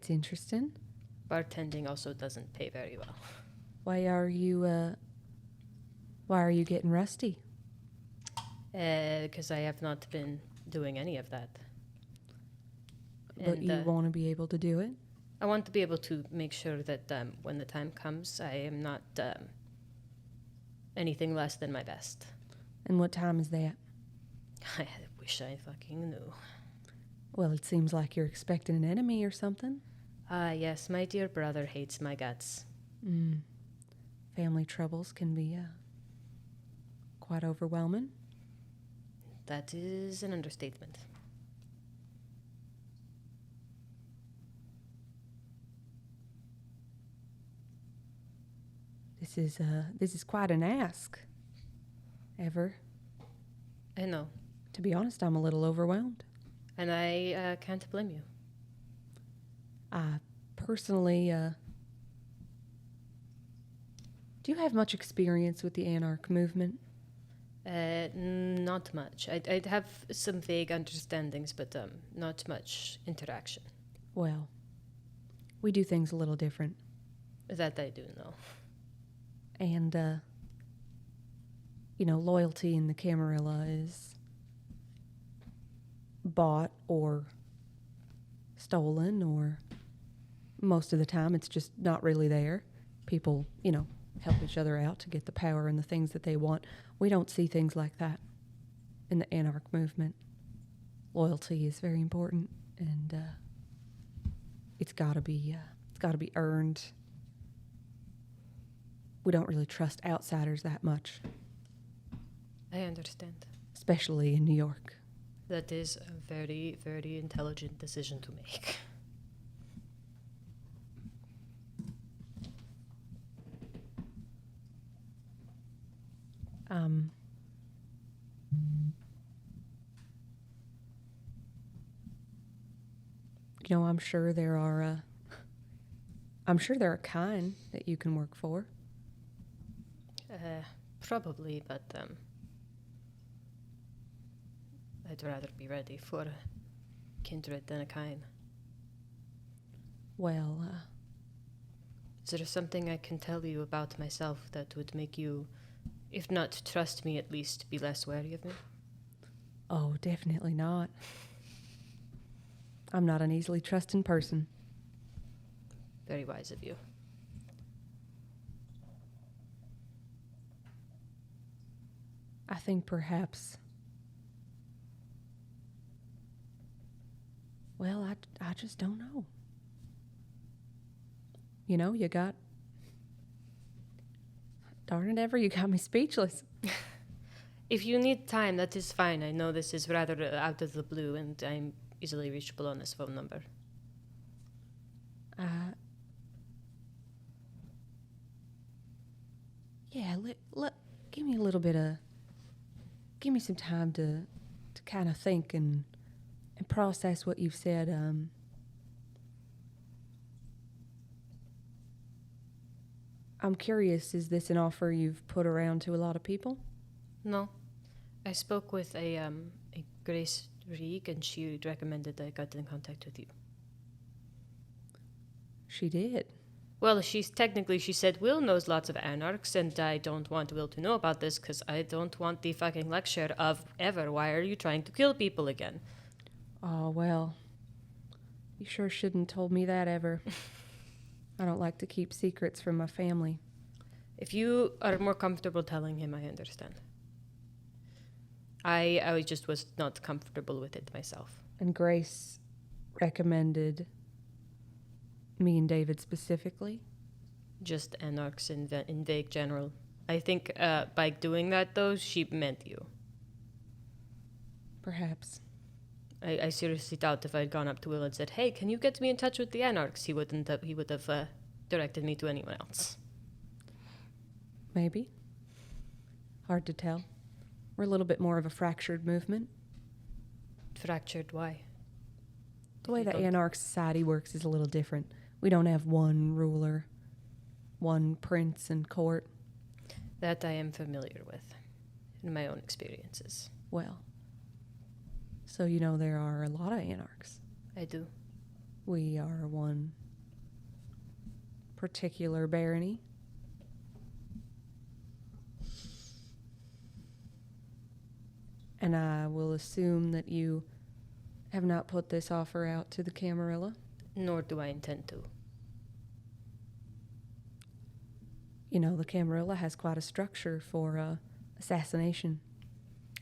interesting. Bartending also doesn't pay very well. Why are you getting rusty? Because I have not been doing any of that. But you want to be able to do it? I want to be able to make sure that when the time comes, I am not anything less than my best. And what time is that? I wish I fucking knew. Well, it seems like you're expecting an enemy or something. Yes, my dear brother hates my guts. Family troubles can be quite overwhelming. That is an understatement. This is quite an ask. Ever. I know. To be honest, I'm a little overwhelmed. And I can't blame you. I personally, do you have much experience with the Anarch movement? Not much. I'd have some vague understandings, but not much interaction. Well, we do things a little different. That I do know. And loyalty in the Camarilla is bought or stolen, or most of the time it's just not really there. People, help each other out to get the power and the things that they want. We don't see things like that in the anarch movement. Loyalty is very important, and it's got to be earned. We don't really trust outsiders that much, I understand. especially in New York. That is a very, very intelligent decision to make. I'm sure there are kind that you can work for. Probably, but I'd rather be ready for a kindred than a kind. Well, Is there something I can tell you about myself that would make you, if not trust me, at least be less wary of me? oh, definitely not. I'm not an easily trusting person. Very wise of you. I think perhaps, well, I just don't know. You got, darn it ever, you got me speechless. If you need time, that is fine. I know this is rather out of the blue, and I'm easily reachable on this phone number. Yeah, give me a little bit of, give me some time to kind of think and process what you've said. I'm curious, is this an offer you've put around to a lot of people? No. I spoke with a Grace Reeg, and she recommended I got in contact with you. She did. Well, she said Will knows lots of anarchs, and I don't want Will to know about this because I don't want the fucking lecture of ever. Why are you trying to kill people again? Oh, well, you sure shouldn't told me that ever. I don't like to keep secrets from my family. If you are more comfortable telling him, I understand. I just was not comfortable with it myself. And Grace recommended me and David specifically? Just anarchs in vague general. I think by doing that, though, she meant you. Perhaps. I seriously doubt if I'd gone up to Will and said, "Hey, can you get me in touch with the anarchs?" He would have directed me to anyone else. Maybe. Hard to tell. We're a little bit more of a fractured movement. Fractured? Why? The way the anarch society works is a little different. We don't have one ruler, one prince and court. That I am familiar with in my own experiences. Well, so there are a lot of anarchs. I do. We are one particular barony. And I will assume that you have not put this offer out to the Camarilla. Nor do I intend to. The Camarilla has quite a structure for assassination.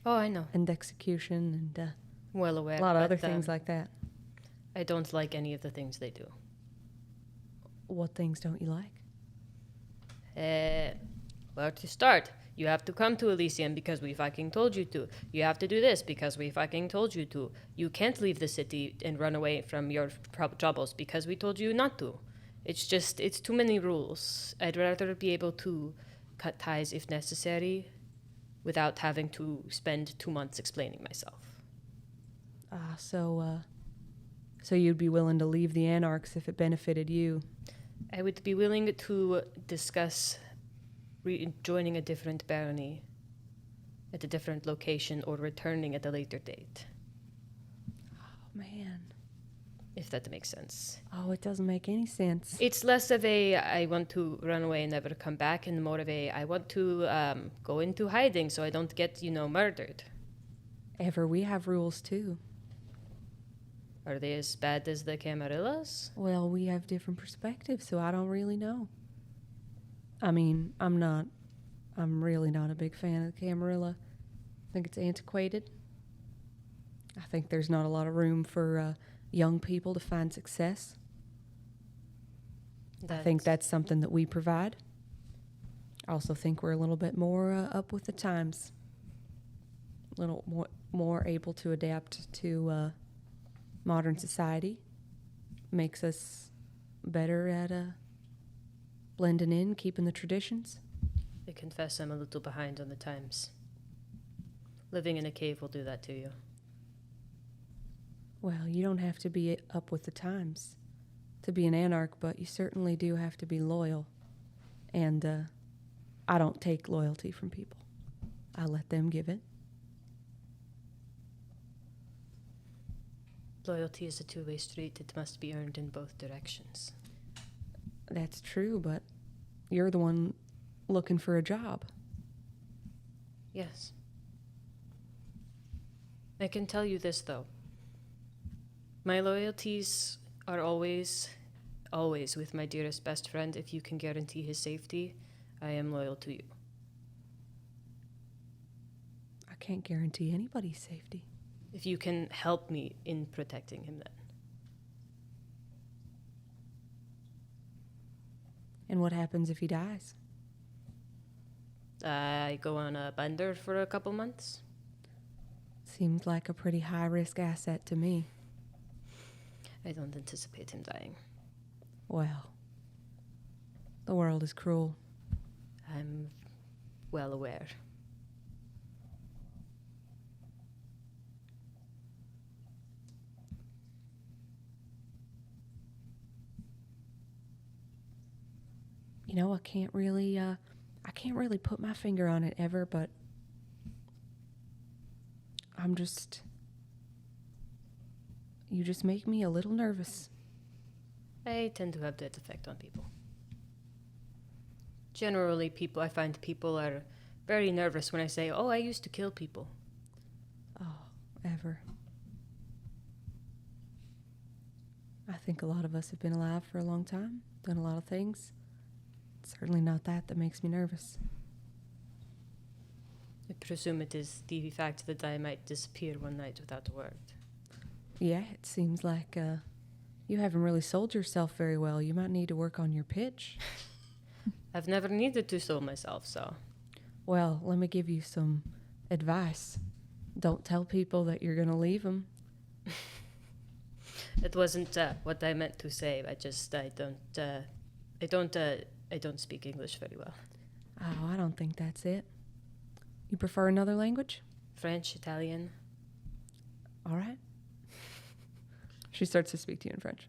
Oh, I know. And execution and Well aware. a lot of other things like that. I don't like any of the things they do. What things don't you like? Where to start? You have to come to Elysium because we fucking told you to. You have to do this because we fucking told you to. You can't leave the city and run away from your troubles because we told you not to. It's too many rules. I'd rather be able to cut ties if necessary without having to spend 2 months explaining myself. So you'd be willing to leave the Anarchs if it benefited you? I would be willing to discuss joining a different barony at a different location or returning at a later date. Oh, man. if that makes sense. Oh, it doesn't make any sense. It's less of a I want to run away and never come back, and more of a I want to go into hiding so I don't get, murdered. Ever, we have rules too. Are they as bad as the Camarillas? Well, we have different perspectives, so I don't really know. I mean, I'm really not a big fan of the Camarilla. I think it's antiquated. I think there's not a lot of room for young people to find success. I think that's something that we provide. I also think we're a little bit more up with the times. A little more able to adapt to modern society. Makes us better at blending in, keeping the traditions. I confess I'm a little behind on the times. Living in a cave will do that to you. Well, you don't have to be up with the times to be an anarch, but you certainly do have to be loyal. And I don't take loyalty from people. I let them give it. Loyalty is a two-way street. It must be earned in both directions. That's true, but you're the one looking for a job. Yes. I can tell you this, though. My loyalties are always with my dearest best friend. If you can guarantee his safety, I am loyal to you. I can't guarantee anybody's safety. If you can help me in protecting him, then. And what happens if he dies? I go on a bender for a couple months. Seems like a pretty high-risk asset to me. I don't anticipate him dying. Well, the world is cruel. I'm well aware. I can't really put my finger on it ever, but you just make me a little nervous. I tend to have that effect on people. Generally, I find people are very nervous when I say, oh, I used to kill people. Oh, ever. I think a lot of us have been alive for a long time, done a lot of things. It's certainly not that makes me nervous. I presume it is the fact that I might disappear one night without a word. Yeah, it seems like you haven't really sold yourself very well. You might need to work on your pitch. I've never needed to sell myself, so. Well, let me give you some advice. Don't tell people that you're going to leave them. It wasn't what I meant to say. I don't speak English very well. Oh, I don't think that's it. You prefer another language? French, Italian. All right. She starts to speak to you in French.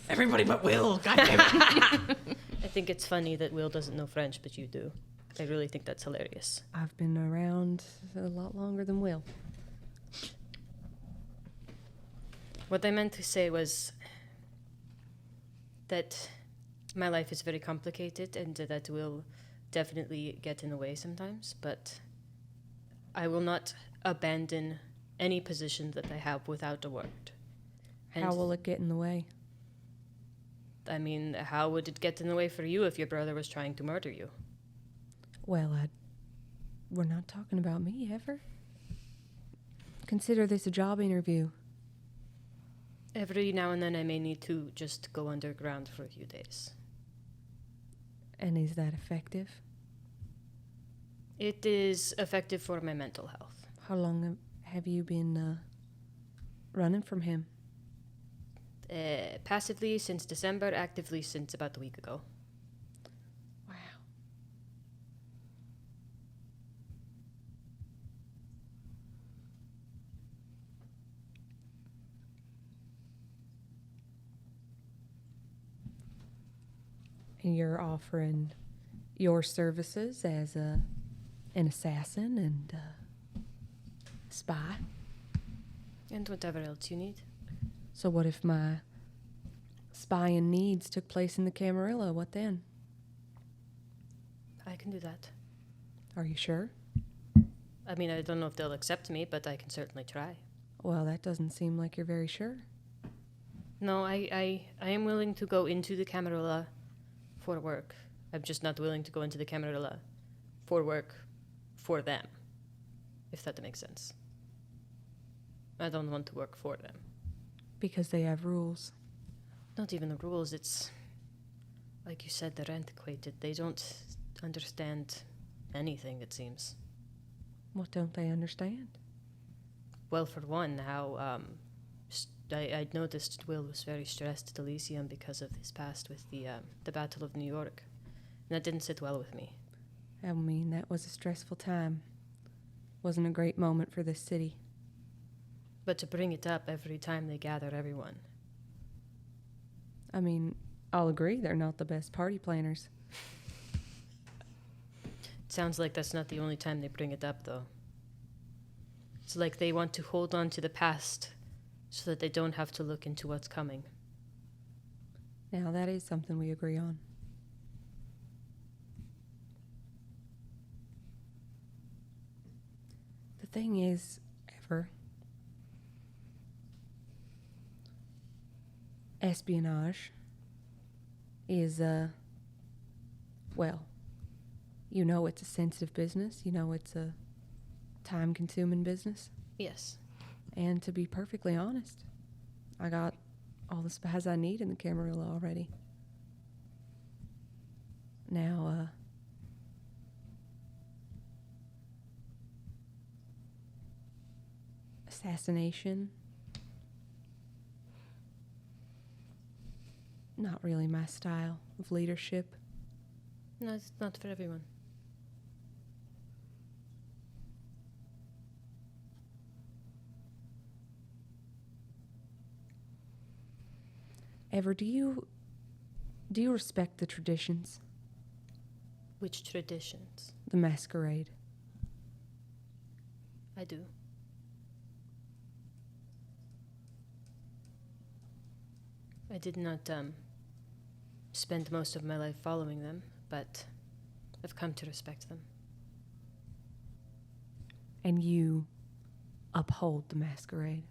Everybody but Will. God damn it. I think it's funny that Will doesn't know French, but you do. I really think that's hilarious. I've been around a lot longer than Will. What I meant to say was that my life is very complicated and that will definitely get in the way sometimes, but I will not abandon any position that I have without a word. And How will it get in the way? I mean, how would it get in the way for you if your brother was trying to murder you? Well, we're not talking about me ever. Consider this a job interview. Every now and then I may need to just go underground for a few days. And is that effective? It is effective for my mental health. How long have you been running from him? Passively since December, actively since about a week ago. Wow. And you're offering your services as an assassin and spy? And whatever else you need. So what if my spying needs took place in the Camarilla? What then? I can do that. Are you sure? I mean, I don't know if they'll accept me, but I can certainly try. Well, that doesn't seem like you're very sure. No, I am willing to go into the Camarilla for work. I'm just not willing to go into the Camarilla for work for them, if that makes sense. I don't want to work for them. Because they have rules. Not even the rules, it's... Like you said, they're antiquated. They don't understand anything, it seems. What don't they understand? Well, for one, how I noticed Will was very stressed at Elysium because of his past with the Battle of New York. And that didn't sit well with me. I mean, that was a stressful time. Wasn't a great moment for this city. But to bring it up every time they gather everyone. I mean, I'll agree they're not the best party planners. It sounds like that's not the only time they bring it up, though. It's like they want to hold on to the past so that they don't have to look into what's coming. Now, that is something we agree on. The thing is, Ever, espionage is, well, you know it's a sensitive business. You know it's a time-consuming business. Yes. And to be perfectly honest, I got all the spies I need in the Camarilla already. Now, assassination, not really my style of leadership. No, it's not for everyone. Ever, do you respect the traditions? Which traditions? The masquerade? I do. I did not spend most of my life following them, but I've come to respect them. And you uphold the masquerade?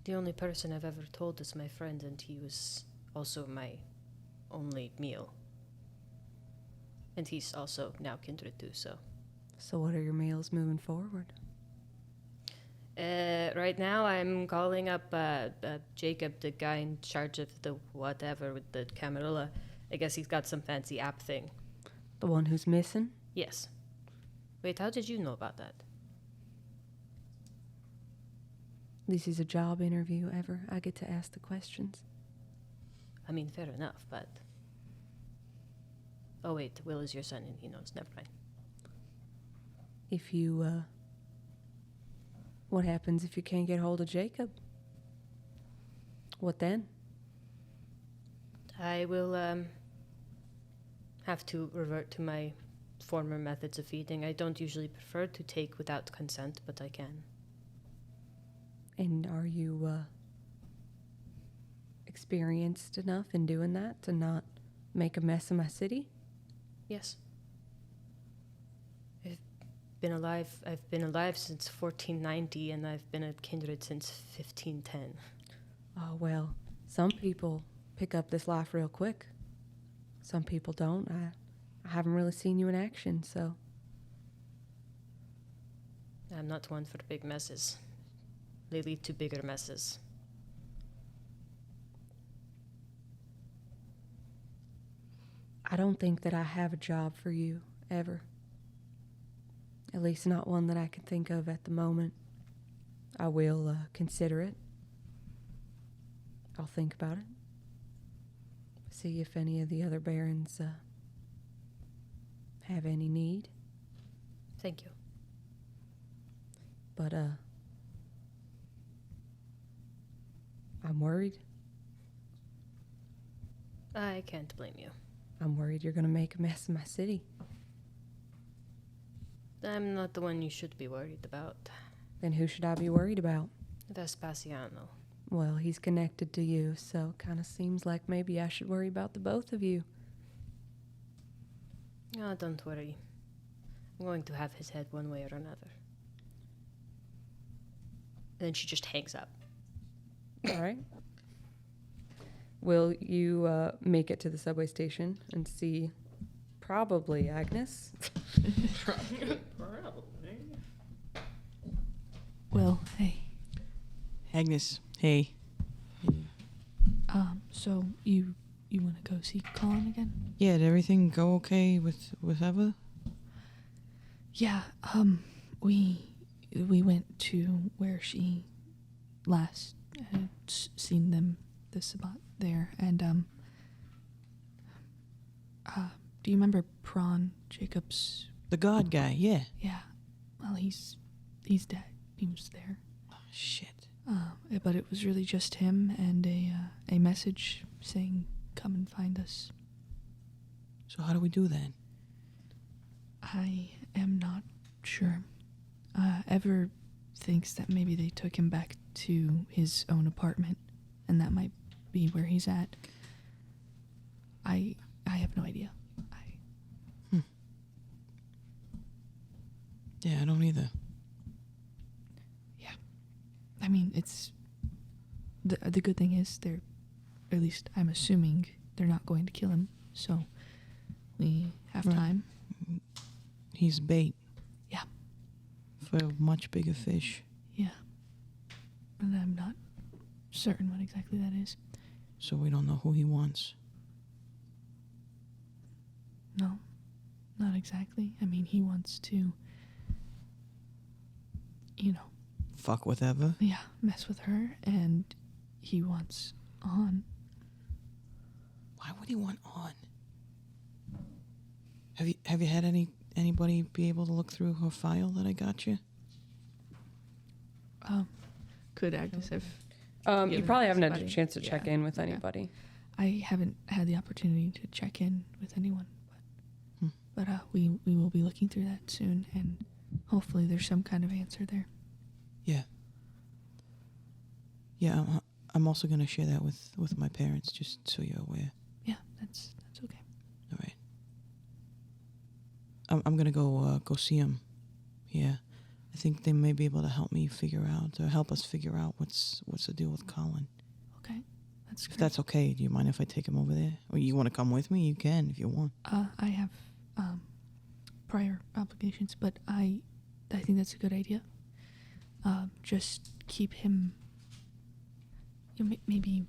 The only person I've ever told is my friend, and he was also my only meal. And he's also now Kindred too, so. So what are your meals moving forward? Right now I'm calling up Jacob, the guy in charge of the whatever with the Camarilla. I guess he's got some fancy app thing. The one who's missing? Yes. Wait, how did you know about that? This is a job interview, Ever. I get to ask the questions. I mean, fair enough, but... Oh wait, Will is your son and he knows. Never mind. If you, what happens if you can't get hold of Jacob? What then? I will have to revert to my former methods of feeding. I don't usually prefer to take without consent, but I can. And are you experienced enough in doing that to not make a mess of my city? Yes. I've been alive since 1490, and I've been at Kindred since 1510. Oh, well, some people pick up this life real quick. Some people don't. I haven't really seen you in action, so... I'm not one for big messes. They lead to bigger messes. I don't think that I have a job for you, Ever. At least not one that I can think of at the moment. I will consider it. I'll think about it. See if any of the other barons have any need. Thank you. But, I'm worried. I can't blame you. I'm worried you're going to make a mess of my city. I'm not the one you should be worried about. Then who should I be worried about? Vespasiano. Well, he's connected to you, so kind of seems like maybe I should worry about the both of you. Oh, don't worry. I'm going to have his head one way or another. Then she just hangs up. All right. Will you make it to the subway station and see probably Agnes? Probably. Well, hey. Agnes, hey. So you want to go see Collin again? Yeah, did everything go okay with Eva? Yeah. We went to where she last had seen them, the Sabbat there, and do you remember Prawn Jacobs? The God guy, yeah. Yeah. Well, he's dead. He was there. Oh, shit. But it was really just him and a message saying, "Come and find us." So how do we do that? I am not sure. Ever thinks that maybe they took him back to his own apartment, and that might be where he's at. I have no idea. Yeah, I don't either. Yeah. I mean, it's... The good thing is they're... At least I'm assuming they're not going to kill him, so we have Right. time. He's bait. Yeah. For a much bigger fish. Yeah. And I'm not certain what exactly that is. So we don't know who he wants. No, not exactly. I mean, he wants to, Fuck with Eva? yeah, mess with her, and he wants on. Why would he want on? Have you had anybody be able to look through her file that I got you? Could Agnes have... You given probably haven't had a somebody- chance to check yeah, in with okay. anybody. I haven't had the opportunity to check in with anyone, but we will be looking through that soon, and hopefully there's some kind of answer there. Yeah. Yeah, I'm also going to share that with my parents, just so you're aware. Yeah, that's okay. All right. I'm going to go see him. Yeah. I think they may be able to help me figure out, or help us figure out what's the deal with Collin. Okay, that's If great. that's okay, do you mind if I take him over there? Or you want to come with me? You can if you want. I have prior obligations, but I think that's a good idea. Just keep him. Maybe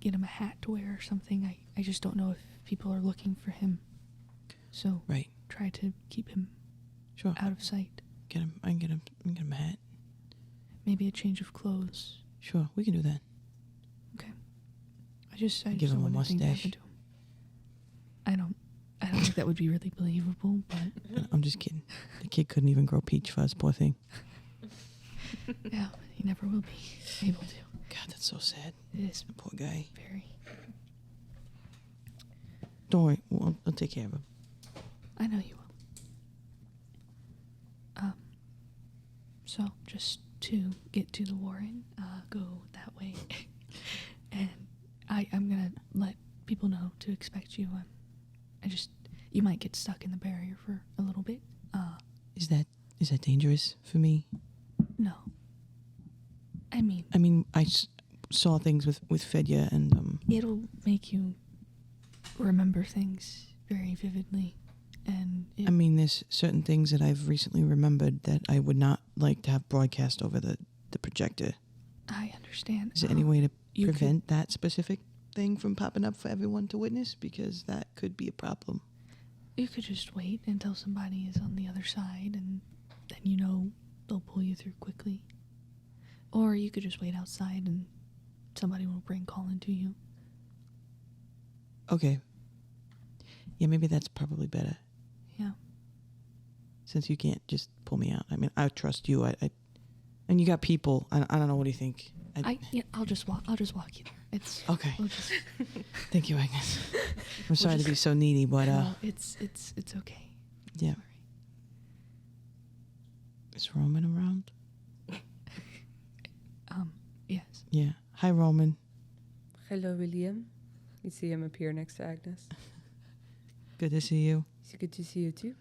get him a hat to wear or something. I just don't know if people are looking for him. So Right. try to keep him Sure. out of sight. I can get him a hat. Maybe a change of clothes. Sure, we can do that. Okay. I just Give don't him a want anything to mustache. happen to him. I don't think that would be really believable, but I'm just kidding. The kid couldn't even grow peach fuzz, poor thing. yeah, he never will be able to. God, that's so sad. It is Poor guy. very... Don't worry, I'll take care of him. I know you will. So just to get to the Warren, go that way, and I'm gonna let people know to expect you. You might get stuck in the barrier for a little bit. Is that dangerous for me? No. I mean, I saw things with Fedya and it'll make you remember things very vividly, and there's certain things that I've recently remembered that I would not like to have broadcast over the projector. I understand. Is there any way to you prevent that specific thing from popping up for everyone to witness? Because that could be a problem. You could just wait until somebody is on the other side, and then they'll pull you through quickly. Or you could just wait outside and somebody will bring Collin to you. Okay. Yeah, maybe that's probably better. Yeah. Since you can't just pull me out. I mean, I trust you. And you got people. I don't know. What do you think? I'll just walk you there. It's Okay. We'll just, Thank you, Agnes. I'm sorry to be so needy, but no, it's okay. yeah. Is Roman around? Yeah. Hi, Roman. Hello, William. You see him appear next to Agnes. Good to see you. It's good to see you too.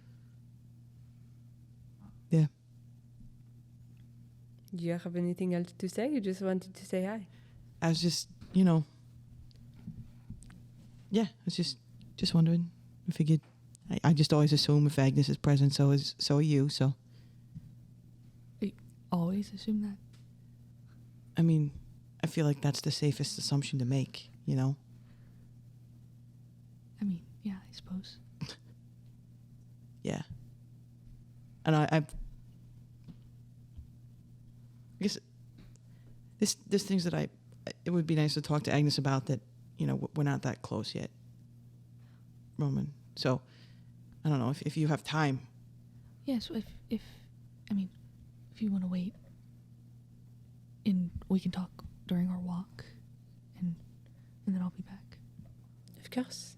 Yeah. Do you have anything else to say? You just wanted to say hi. I was just, you know. Yeah, I was just wondering. I figured. I just always assume if Agnes is present, so are you. So. I always assume that. I mean, I feel like that's the safest assumption to make. You know. I mean, yeah, I suppose. Yeah. And I guess there's things that it would be nice to talk to Agnes about that, you know, we're not that close yet, Roman. So, I don't know if you have time. Yeah, so if you want to wait, and we can talk during our walk, and then I'll be back. Of course.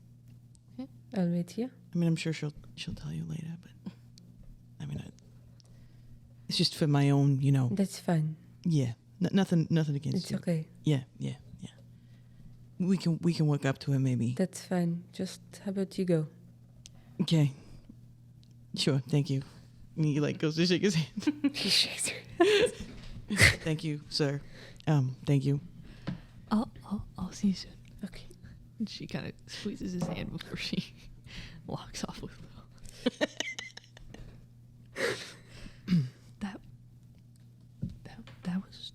Okay. I'll wait here. I mean, I'm sure she'll tell you later, but I mean, it's just for my own, you know. That's fine. Yeah, nothing against It's you. okay. Yeah. We can work up to it maybe. That's fine. Just how about you go? Okay. Sure. Thank you. And he like goes to shake his hand. He shakes her. Thank you, sir. Thank you. I'll see you soon. Okay. And she kind of squeezes his hand before she walks off with Will.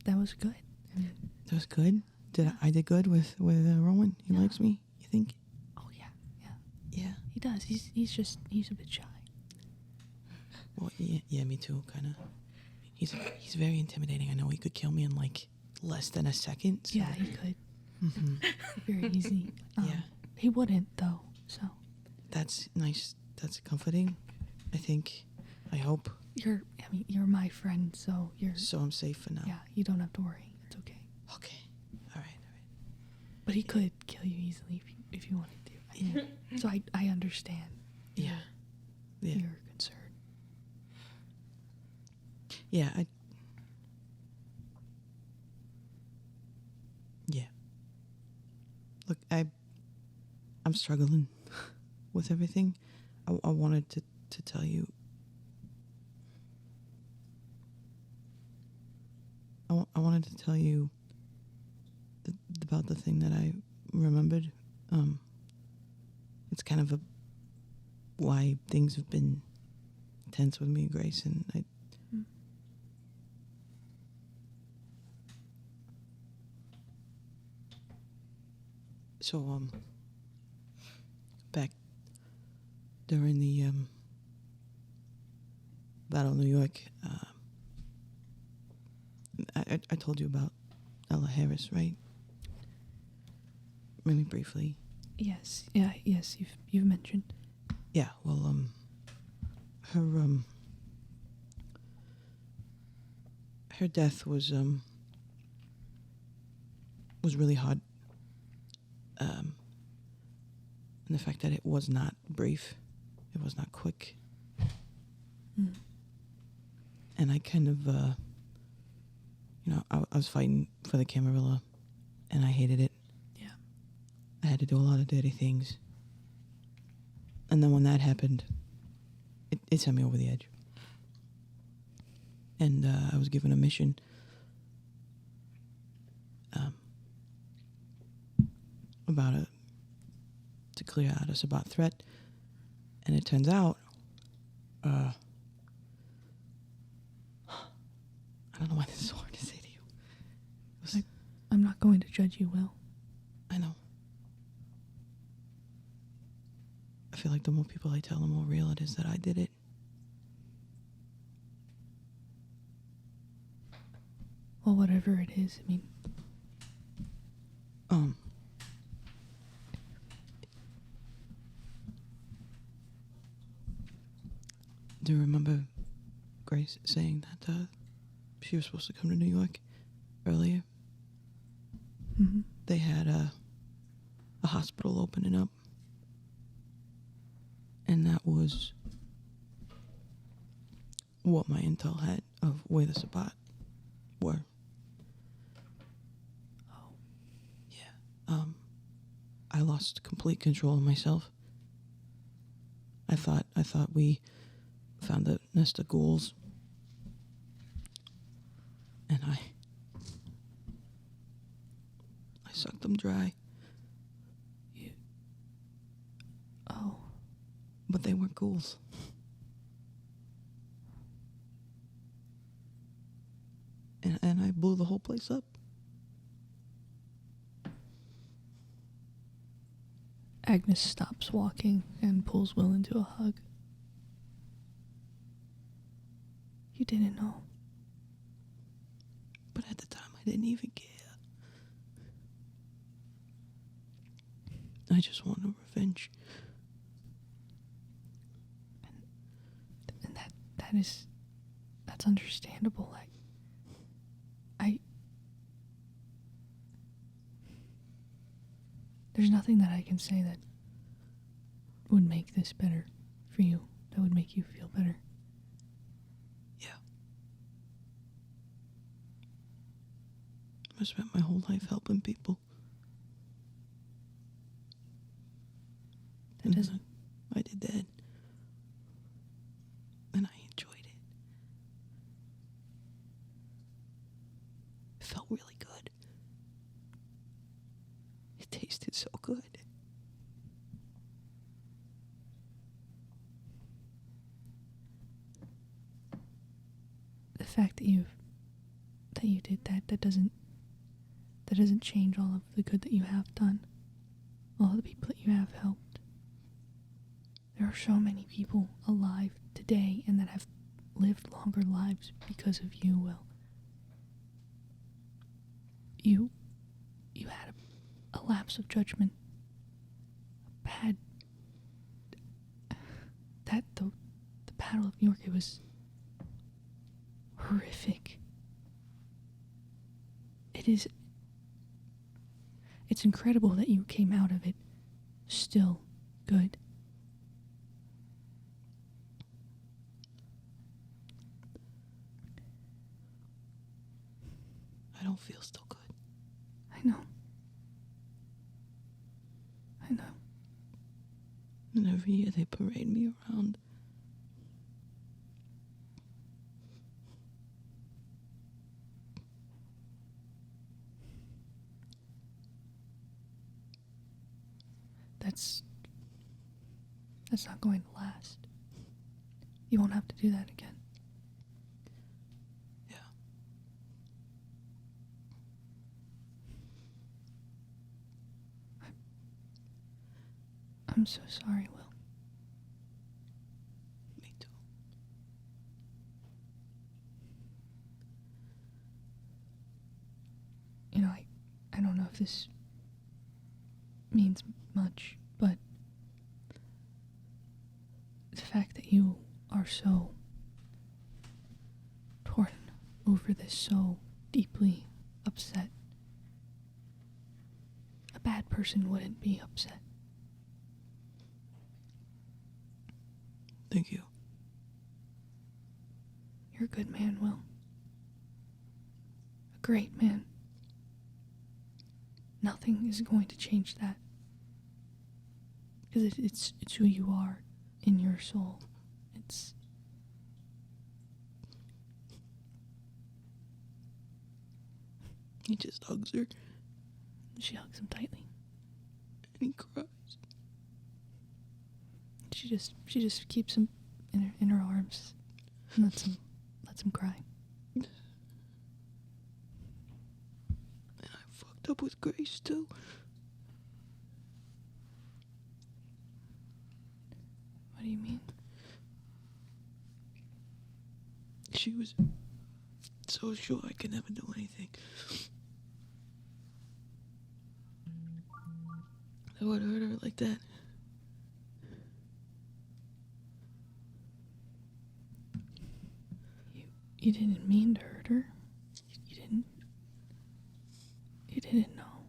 that was good. I mean, That was good. I did good with Rowan? He Yeah. likes me, you think? oh yeah, Yeah. he does. He's a bit shy. Well, yeah, me too, kind of. He's very intimidating. I know he could kill me in like less than a second. So. Yeah, he could. Mm-hmm. Very easy. Yeah. He wouldn't though. So That's nice. That's comforting. I think. I hope. you're my friend. So So I'm safe for now. yeah. You don't have to worry. It's okay. Okay. All right. But he could kill you easily if you wanted to. Yeah. So I understand. Yeah. Yeah. Your concern. Yeah. Yeah. Look, I'm struggling with everything. I wanted to tell you. I wanted to tell you about the thing that I remembered. It's kind of why things have been tense with me and Grace, and I. So back during the Battle of New York, I told you about Ella Harris, right? Maybe briefly. Yes. Yeah. Yes. You've mentioned. Yeah. Well, her death was really hard. And the fact that it was not brief, it was not quick. Mm. And I kind of, I was fighting for the Camarilla, and I hated it. Yeah. I had to do a lot of dirty things. And then when that happened, it sent me over the edge. And I was given a mission. To clear out a Sabbat threat. And it turns out, I don't know why this is hard to say to you. I'm not going to judge you, Will. I know. I feel like the more people I tell, the more real it is that I did it. Well, whatever it is, I mean. Do you remember Grace saying that she was supposed to come to New York earlier? Mm-hmm. They had a hospital opening up. And that was what my intel had of where the Sabbat were. I lost complete control of myself. I thought we found a nest of ghouls. And I sucked them dry. Oh. But they weren't ghouls. And I blew the whole place up. Agnes stops walking and pulls Will into a hug. You didn't know. But at the time, I didn't even care. I just wanted revenge. And that's understandable. There's nothing that I can say that would make this better for you, that would make you feel better. Yeah. I spent my whole life helping people. That doesn't... I did that. And I enjoyed it. It felt really good. It tasted so good. The fact that you did that doesn't change all of the good that you have done. All the people that you have helped. There are so many people alive today and that have lived longer lives because of you, Will. You had a lapse of judgment. The Battle of New York, it was horrific. It's incredible that you came out of it still good. I don't feel still good. I know. And every year they parade me around. That's not going to last. You won't have to do that again. Yeah. I'm so sorry, Will. Me too. You know, I don't know if this means much, but the fact that you are so torn over this, so deeply upset. A bad person wouldn't be upset. Thank you. You're a good man, Will. A great man. Nothing is going to change that. Because it's who you are in your soul. He just hugs her. She hugs him tightly. And he cries. She just keeps him in her arms and lets him cry. And I fucked up with Grace too. What do you mean? She was so sure I could never do anything. That would hurt her like that. You didn't mean to hurt her. You didn't know.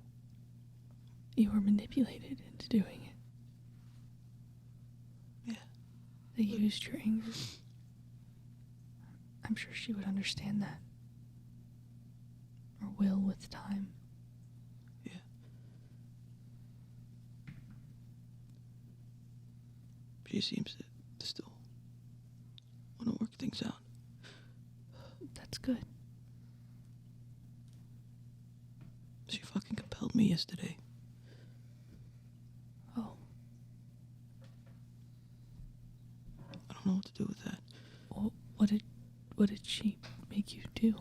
You were manipulated into doing it. Yeah. They used your anger. I'm sure she would understand that. Or will with time. Yeah. she seems to still want to work things out. That's good. She fucking compelled me yesterday. Oh, I don't know what to do with that. well, what did she make you do?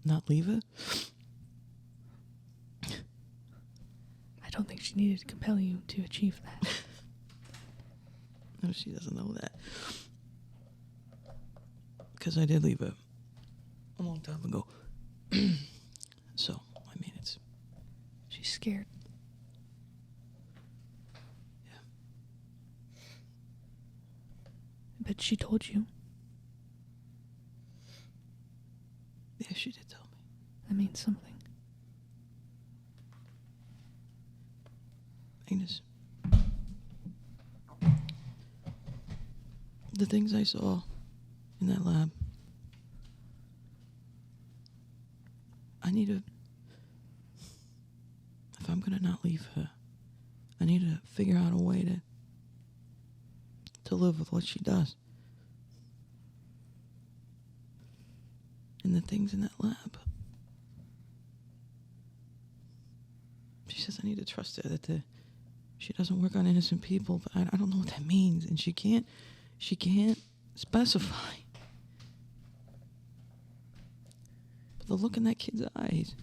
Not leave her? I don't think she needed to compel you to achieve that. No, she doesn't know that. Because I did leave her a long time ago. So, I mean, it's... She's scared. Yeah. But she told you. Yeah, she did tell me. That means something. Agnes. The things I saw in that lab, I need to... If I'm gonna not leave her, I need to figure out a way to live with what she does. And the things in that lab. She says I need to trust her, that she doesn't work on innocent people, but I don't know what that means, and she can't specify. But the look in that kid's eyes.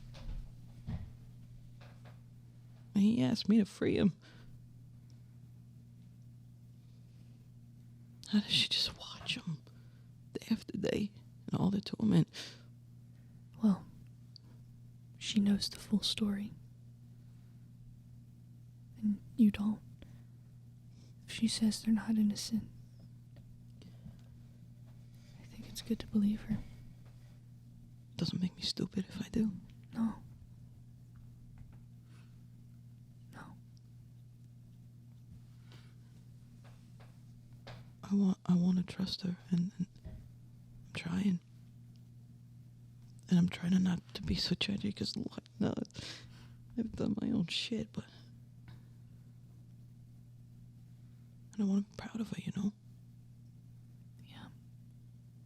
When he asked me to free him. How does she just watch him day after day and all the torment? Well, she knows the full story. And you don't. If she says they're not innocent, I think it's good to believe her. Doesn't make me stupid if I do. No. No. I want to trust her, and I'm trying. And I'm trying not to be so judgy, because no, I've done my own shit, but I want to be proud of her, you know? Yeah.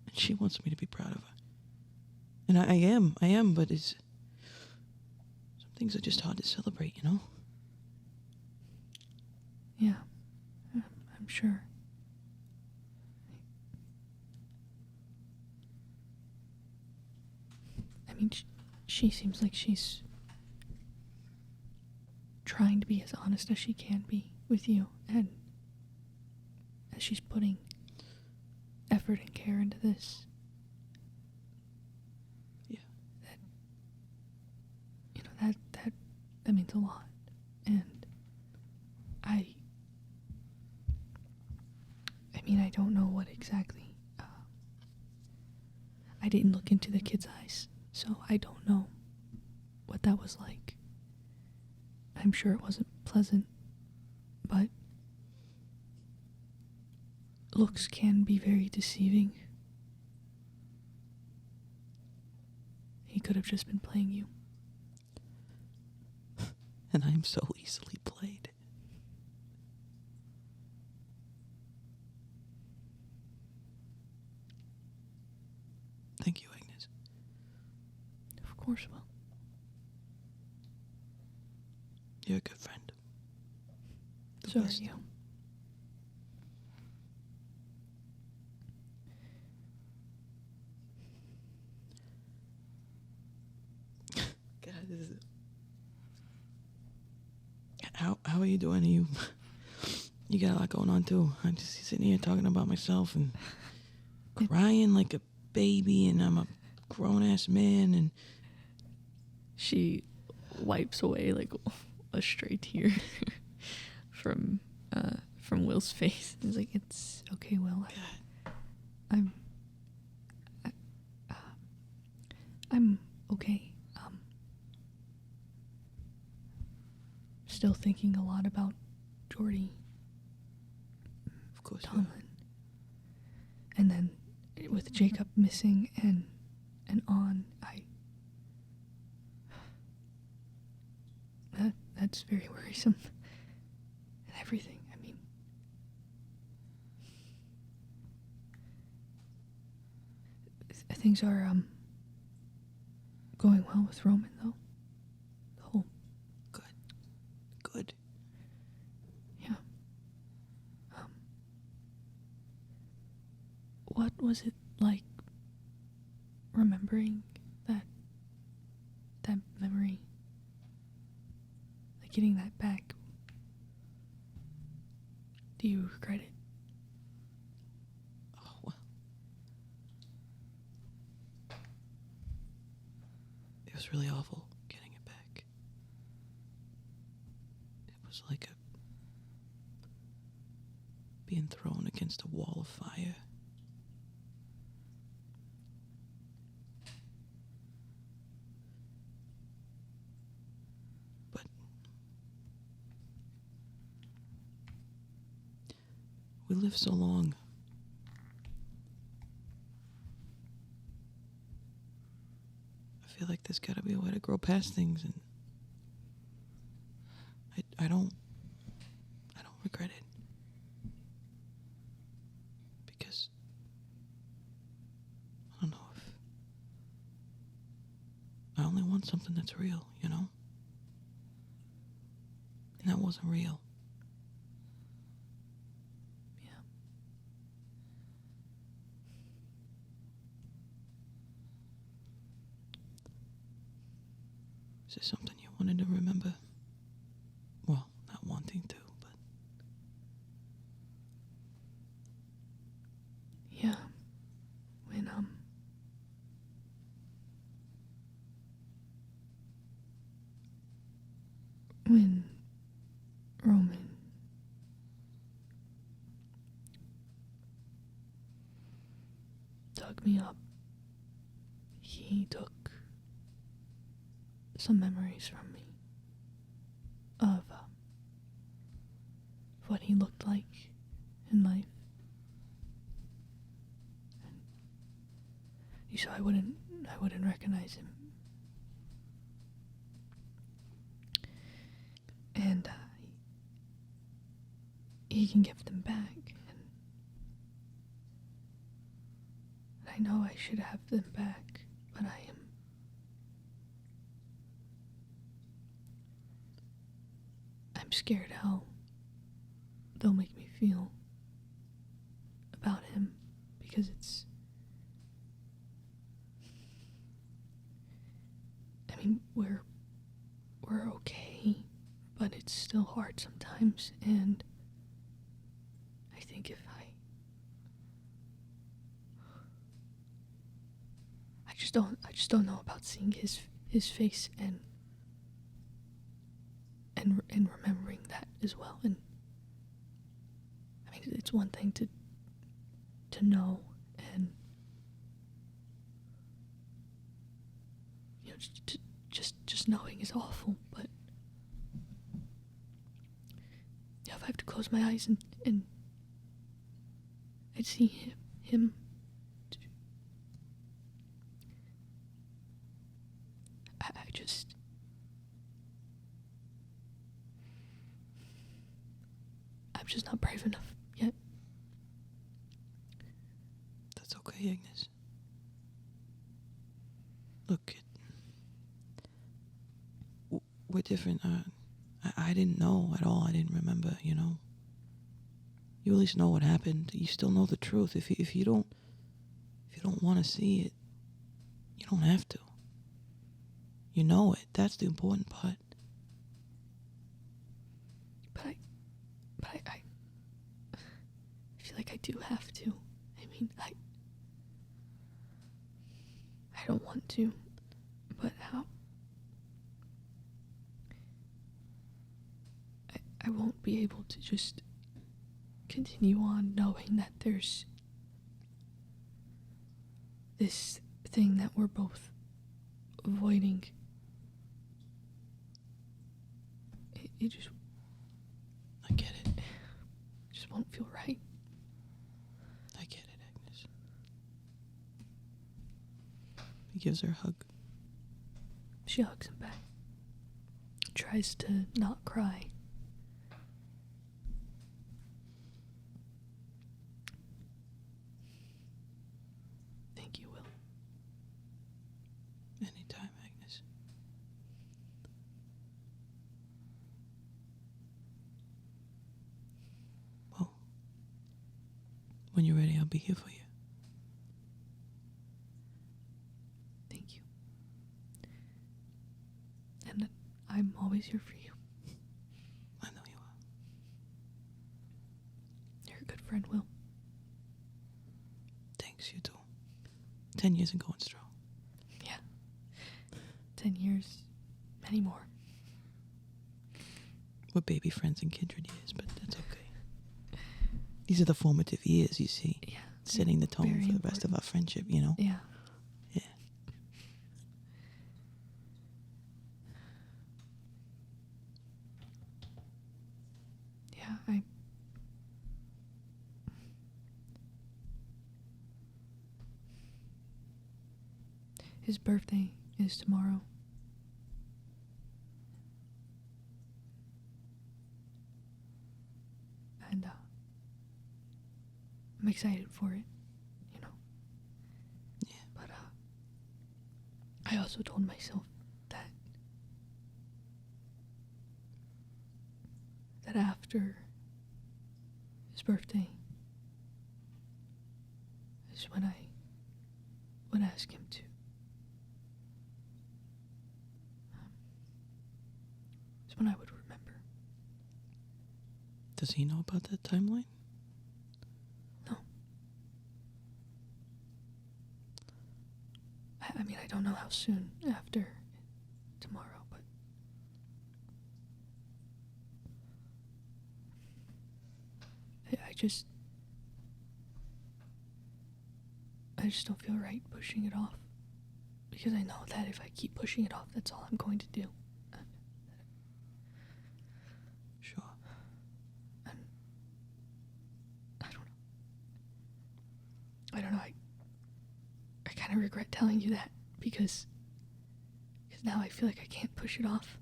And she wants me to be proud of her. And I am, but some things are just hard to celebrate, you know? Yeah. I'm sure. I mean, she seems like she's trying to be as honest as she can be with you, and as she's putting effort and care into this. Yeah. That means a lot. And I mean, I don't know what exactly. I didn't look into the kid's eyes, so I don't know what that was like. I'm sure it wasn't pleasant, but looks can be very deceiving. He could have just been playing you. And I'm so easily played. Thank you, Agnes. Of course, well. You're a good friend. The So are best. you. God, this is... How are you doing? You got a lot going on too. I'm just sitting here talking about myself and crying like a baby, and I'm a grown-ass man, and She wipes away like a stray tear from Will's face. He's like, "It's okay, Will. I'm okay. Still thinking a lot about Jordy of course you are. Tomlin, and then with Jacob missing and that's very worrisome. And everything. I mean, things are going well with Roman, though. The whole Good. yeah. What was it like remembering that memory? Like getting that back? Do you regret it? Oh, well. It was really awful getting it back. It was like being thrown against a wall of fire. But we live so long. I feel like there's gotta be a way to grow past things, and I don't regret it. Because I don't know if I only want something that's real, you know? And that wasn't real. Yeah. Is there something you wanted to remember? Well, not wanting to, but Yeah. When Roman dug me up, he took some memories from me of what he looked like in life. And so I wouldn't recognize him. And he can give them back. And I know I should have them back, but I'm scared how they'll make me feel about him, because I mean, we're okay, but it's still hard sometimes, and I think if I just don't know about seeing his face and remembering that as well. And I mean, it's one thing to know, and you know, just knowing is awful, but yeah, if I have to close my eyes and I'd see him I'm just not brave enough yet. that's okay, Agnes. Look, we're different. I didn't know at all. I didn't remember, you know. You at least know what happened. You still know the truth. If you don't want to see it, you don't have to. You know it. That's the important part. But I feel like I do have to. I mean, I don't want to, but how? I won't be able to just continue on knowing that there's this thing that we're both avoiding. It just... I get it. just won't feel right. I get it, Agnes. He gives her a hug. She hugs him back. Try tries to not cry. Thank you, Will. Anytime, Agnes. Well, when you're ready, I'll be here for you. Thank you. And I'm always here for you. I know you are. You're a good friend, Will. Thanks, you too. 10 years and going strong. Yeah. 10 years, many more. We're baby friends in Kindred years, but that's okay. These are the formative years, you see. Yeah. Setting the tone Very for the rest of our friendship, you know? Yeah. Yeah. Yeah, His birthday is tomorrow. And I'm excited for it, you know. Yeah. But I also told myself that after his birthday is when I would ask him to is when I would remember. Does he know about that timeline? No. I mean, I don't know how soon after tomorrow, but I just don't feel right pushing it off, because I know that if I keep pushing it off, that's all I'm going to do. Sure. And I don't know. I kind of regret telling you that because now I feel like I can't push it off.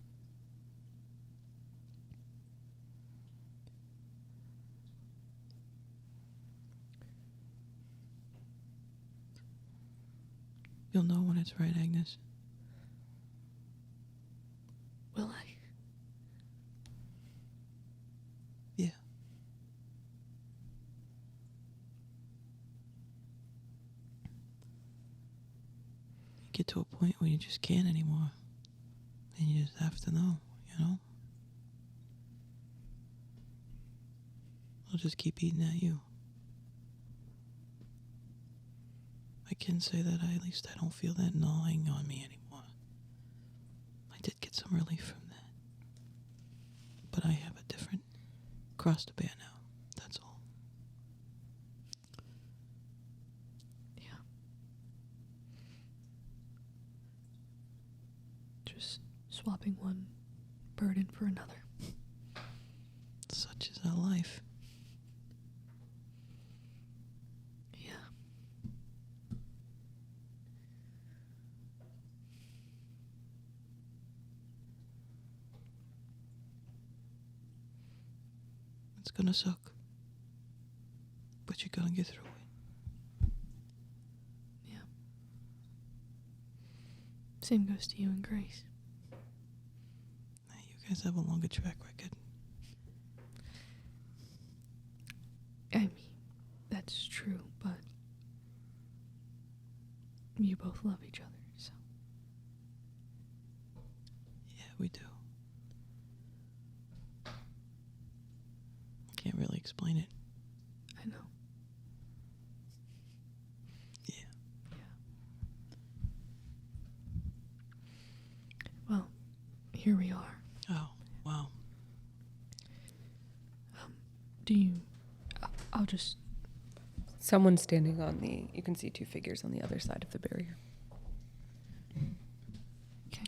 You'll know when it's right, Agnes. Will I? Yeah. You get to a point where you just can't anymore. And you just have to know, you know? I'll just keep eating at you. I can say that at least I don't feel that gnawing on me anymore. I did get some relief from that. But I have a different cross to bear now. That's all. Yeah. Just swapping one burden for another. Such is our life. Yeah. It's gonna suck. But you're gonna get through it. Yeah. Same goes to you and Grace. You guys have a longer track record. I mean, that's true, but you both love each other, so. Yeah, we do. Can't really explain it. I know. Yeah. Well, here we are. Oh, wow. Do you... I'll just... Someone's standing on you can see two figures on the other side of the barrier. Okay.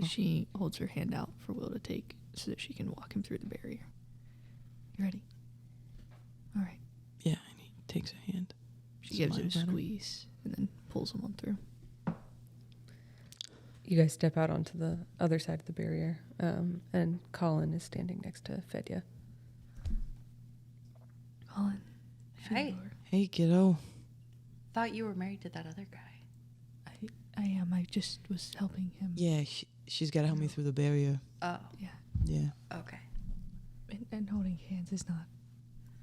She holds her hand out for Will to take so that she can walk him through the barrier. You ready? All right. Yeah, and he takes a hand. She gives it a Smiles at her. squeeze and then pulls him on through. You guys step out onto the other side of the barrier, and Collin is standing next to Fedya. Collin. Hey. Fyodor. Hey, kiddo. Thought you were married to that other guy. I am. I just was helping him. Yeah, she's got to help me through the barrier. Oh, Yeah. Yeah. okay. And holding hands is not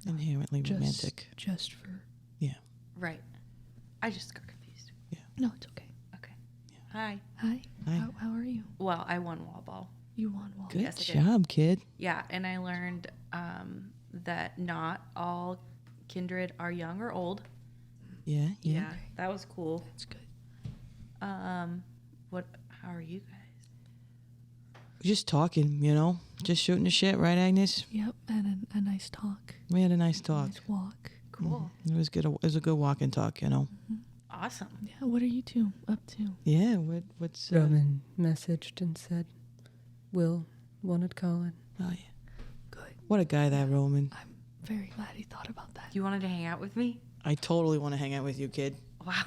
Inherently romantic. just for. Yeah. Right. I just got confused. No, it's okay. Okay. Yeah. Hi. Hi. Hi. How are you? Well, I won wall ball. You won well. Good Yes, I did. job, kid. Yeah, and I learned that not all kindred are young or old. Yeah. Yeah, that was cool. That's good. What? How are you guys? Just talking, just shooting the shit, right, Agnes? Yep. And a nice talk. We had a nice talk. Nice walk. Cool. It was good. It was a good walk and talk, Awesome. Yeah. What are you two up to? Yeah. What's? Roman messaged and said, Will wanted Collin. Oh yeah. Good. What a guy, that Roman. I'm very glad he thought about that. You wanted to hang out with me? I totally want to hang out with you, kid. Wow.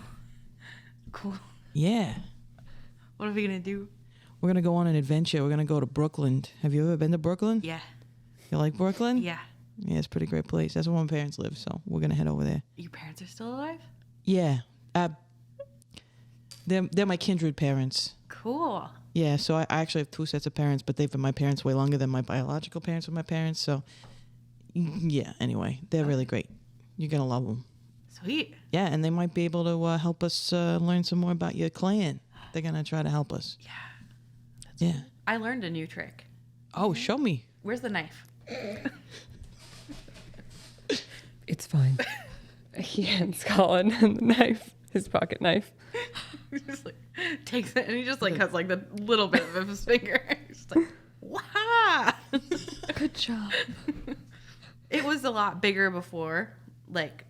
Cool. Yeah. What are we gonna do? We're gonna go on an adventure. We're gonna go to Brooklyn. Have you ever been to Brooklyn? Yeah. You like Brooklyn? Yeah. Yeah, it's a pretty great place. That's where my parents live, so we're gonna head over there. Your parents are still alive? Yeah. They're my kindred parents. Cool. Yeah, so I actually have two sets of parents, but they've been my parents way longer than my biological parents were my parents. So, yeah. Anyway, they're really great. You're gonna love them. Sweet. Yeah, and they might be able to help us learn some more about your clan. They're gonna try to help us. Yeah. Yeah. I learned a new trick. Oh, show me. Where's the knife? It's fine. He hands Collin the knife, his pocket knife. He just like takes it and he just like has like the little bit of his finger. He's like, wow. Good job. It was a lot bigger before, like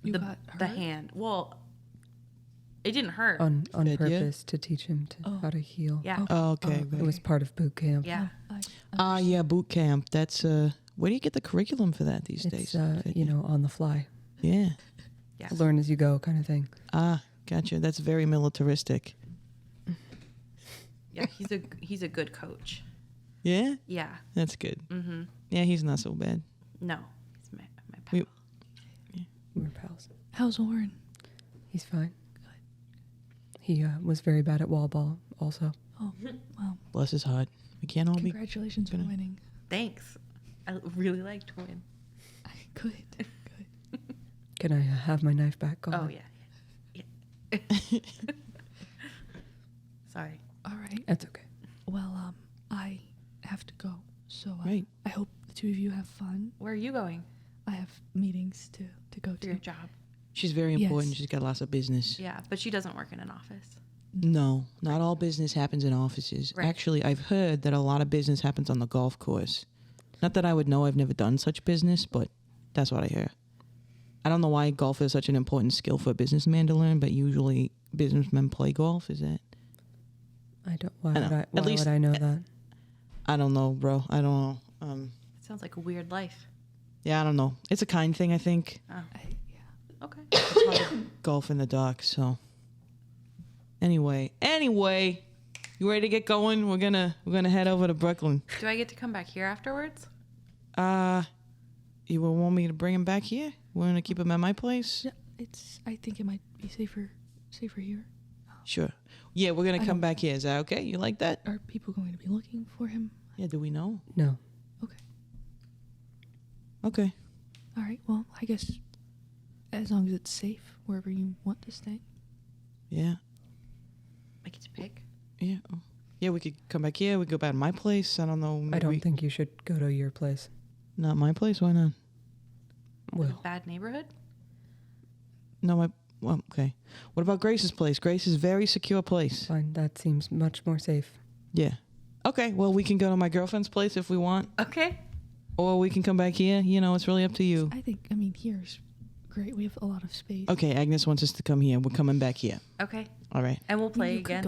You the got the hurt? hand. Well, it didn't hurt. On Fedya? purpose to teach him how to heal. Yeah. Oh, okay. It was part of boot camp. Yeah. Yeah, boot camp. That's where do you get the curriculum for that these It's days? on the fly. Yeah. Yes. Learn as you go kind of thing. Gotcha. That's very militaristic. Yeah. He's a good coach. Yeah, Yeah. that's good. Mm-hmm. Yeah, he's not so bad. No. He's my pal. We're pals. How's Oren? He's fine. He was very bad at wall ball also. Oh, wow. Bless his heart. We can't all be. Congratulations on winning. Thanks. I really like to win. Good. Can I have my knife back, Collin? Oh yeah. Sorry. All right. That's okay. Well, I have to go. So Right. I hope the two of you have fun. Where are you going I have meetings to go for to. your job? She's very important. Yes. She's got lots of business. Yeah, but she doesn't work in an office. No, not all business happens in offices. Right. Actually, I've heard that a lot of business happens on the golf course. Not that I would know. I've never done such business, but that's what I hear. I don't know why golf is such an important skill for a businessman to learn, but usually businessmen play golf. Is that? I don't. Why I know. would I? At Why least- would I know that? I don't know, bro. I don't know. It sounds like a weird life. Yeah, I don't know. It's a kind thing, I think. Yeah. Okay. It's hard to golf in the dark, so. Anyway, you ready to get going? We're gonna head over to Brooklyn. Do I get to come back here afterwards? You will want me to bring him back here? We're gonna keep him at my place? Yeah, I think it might be safer here. Sure. Yeah, we're gonna I come don't- back here. Is that okay? You like that? Are people going to be looking for him? Yeah, do we know? No. Okay. All right. Well, I guess as long as it's safe wherever you want to stay. Yeah. I get to pick. Yeah. Oh. Yeah, we could come back here. We could go back to my place. I don't know. I maybe don't think you should go to your place. Not my place? Why not? Well, Bad neighborhood? No, well, okay. What about Grace's place? Grace is a very secure place. fine. That seems much more safe. Yeah. Okay, well, we can go to my girlfriend's place if we want. Okay. Or we can come back here. It's really up to you. I think. Here's great. We have a lot of space. Okay, Agnes wants us to come here. We're coming back here. Okay. All right. And we'll play You could again. go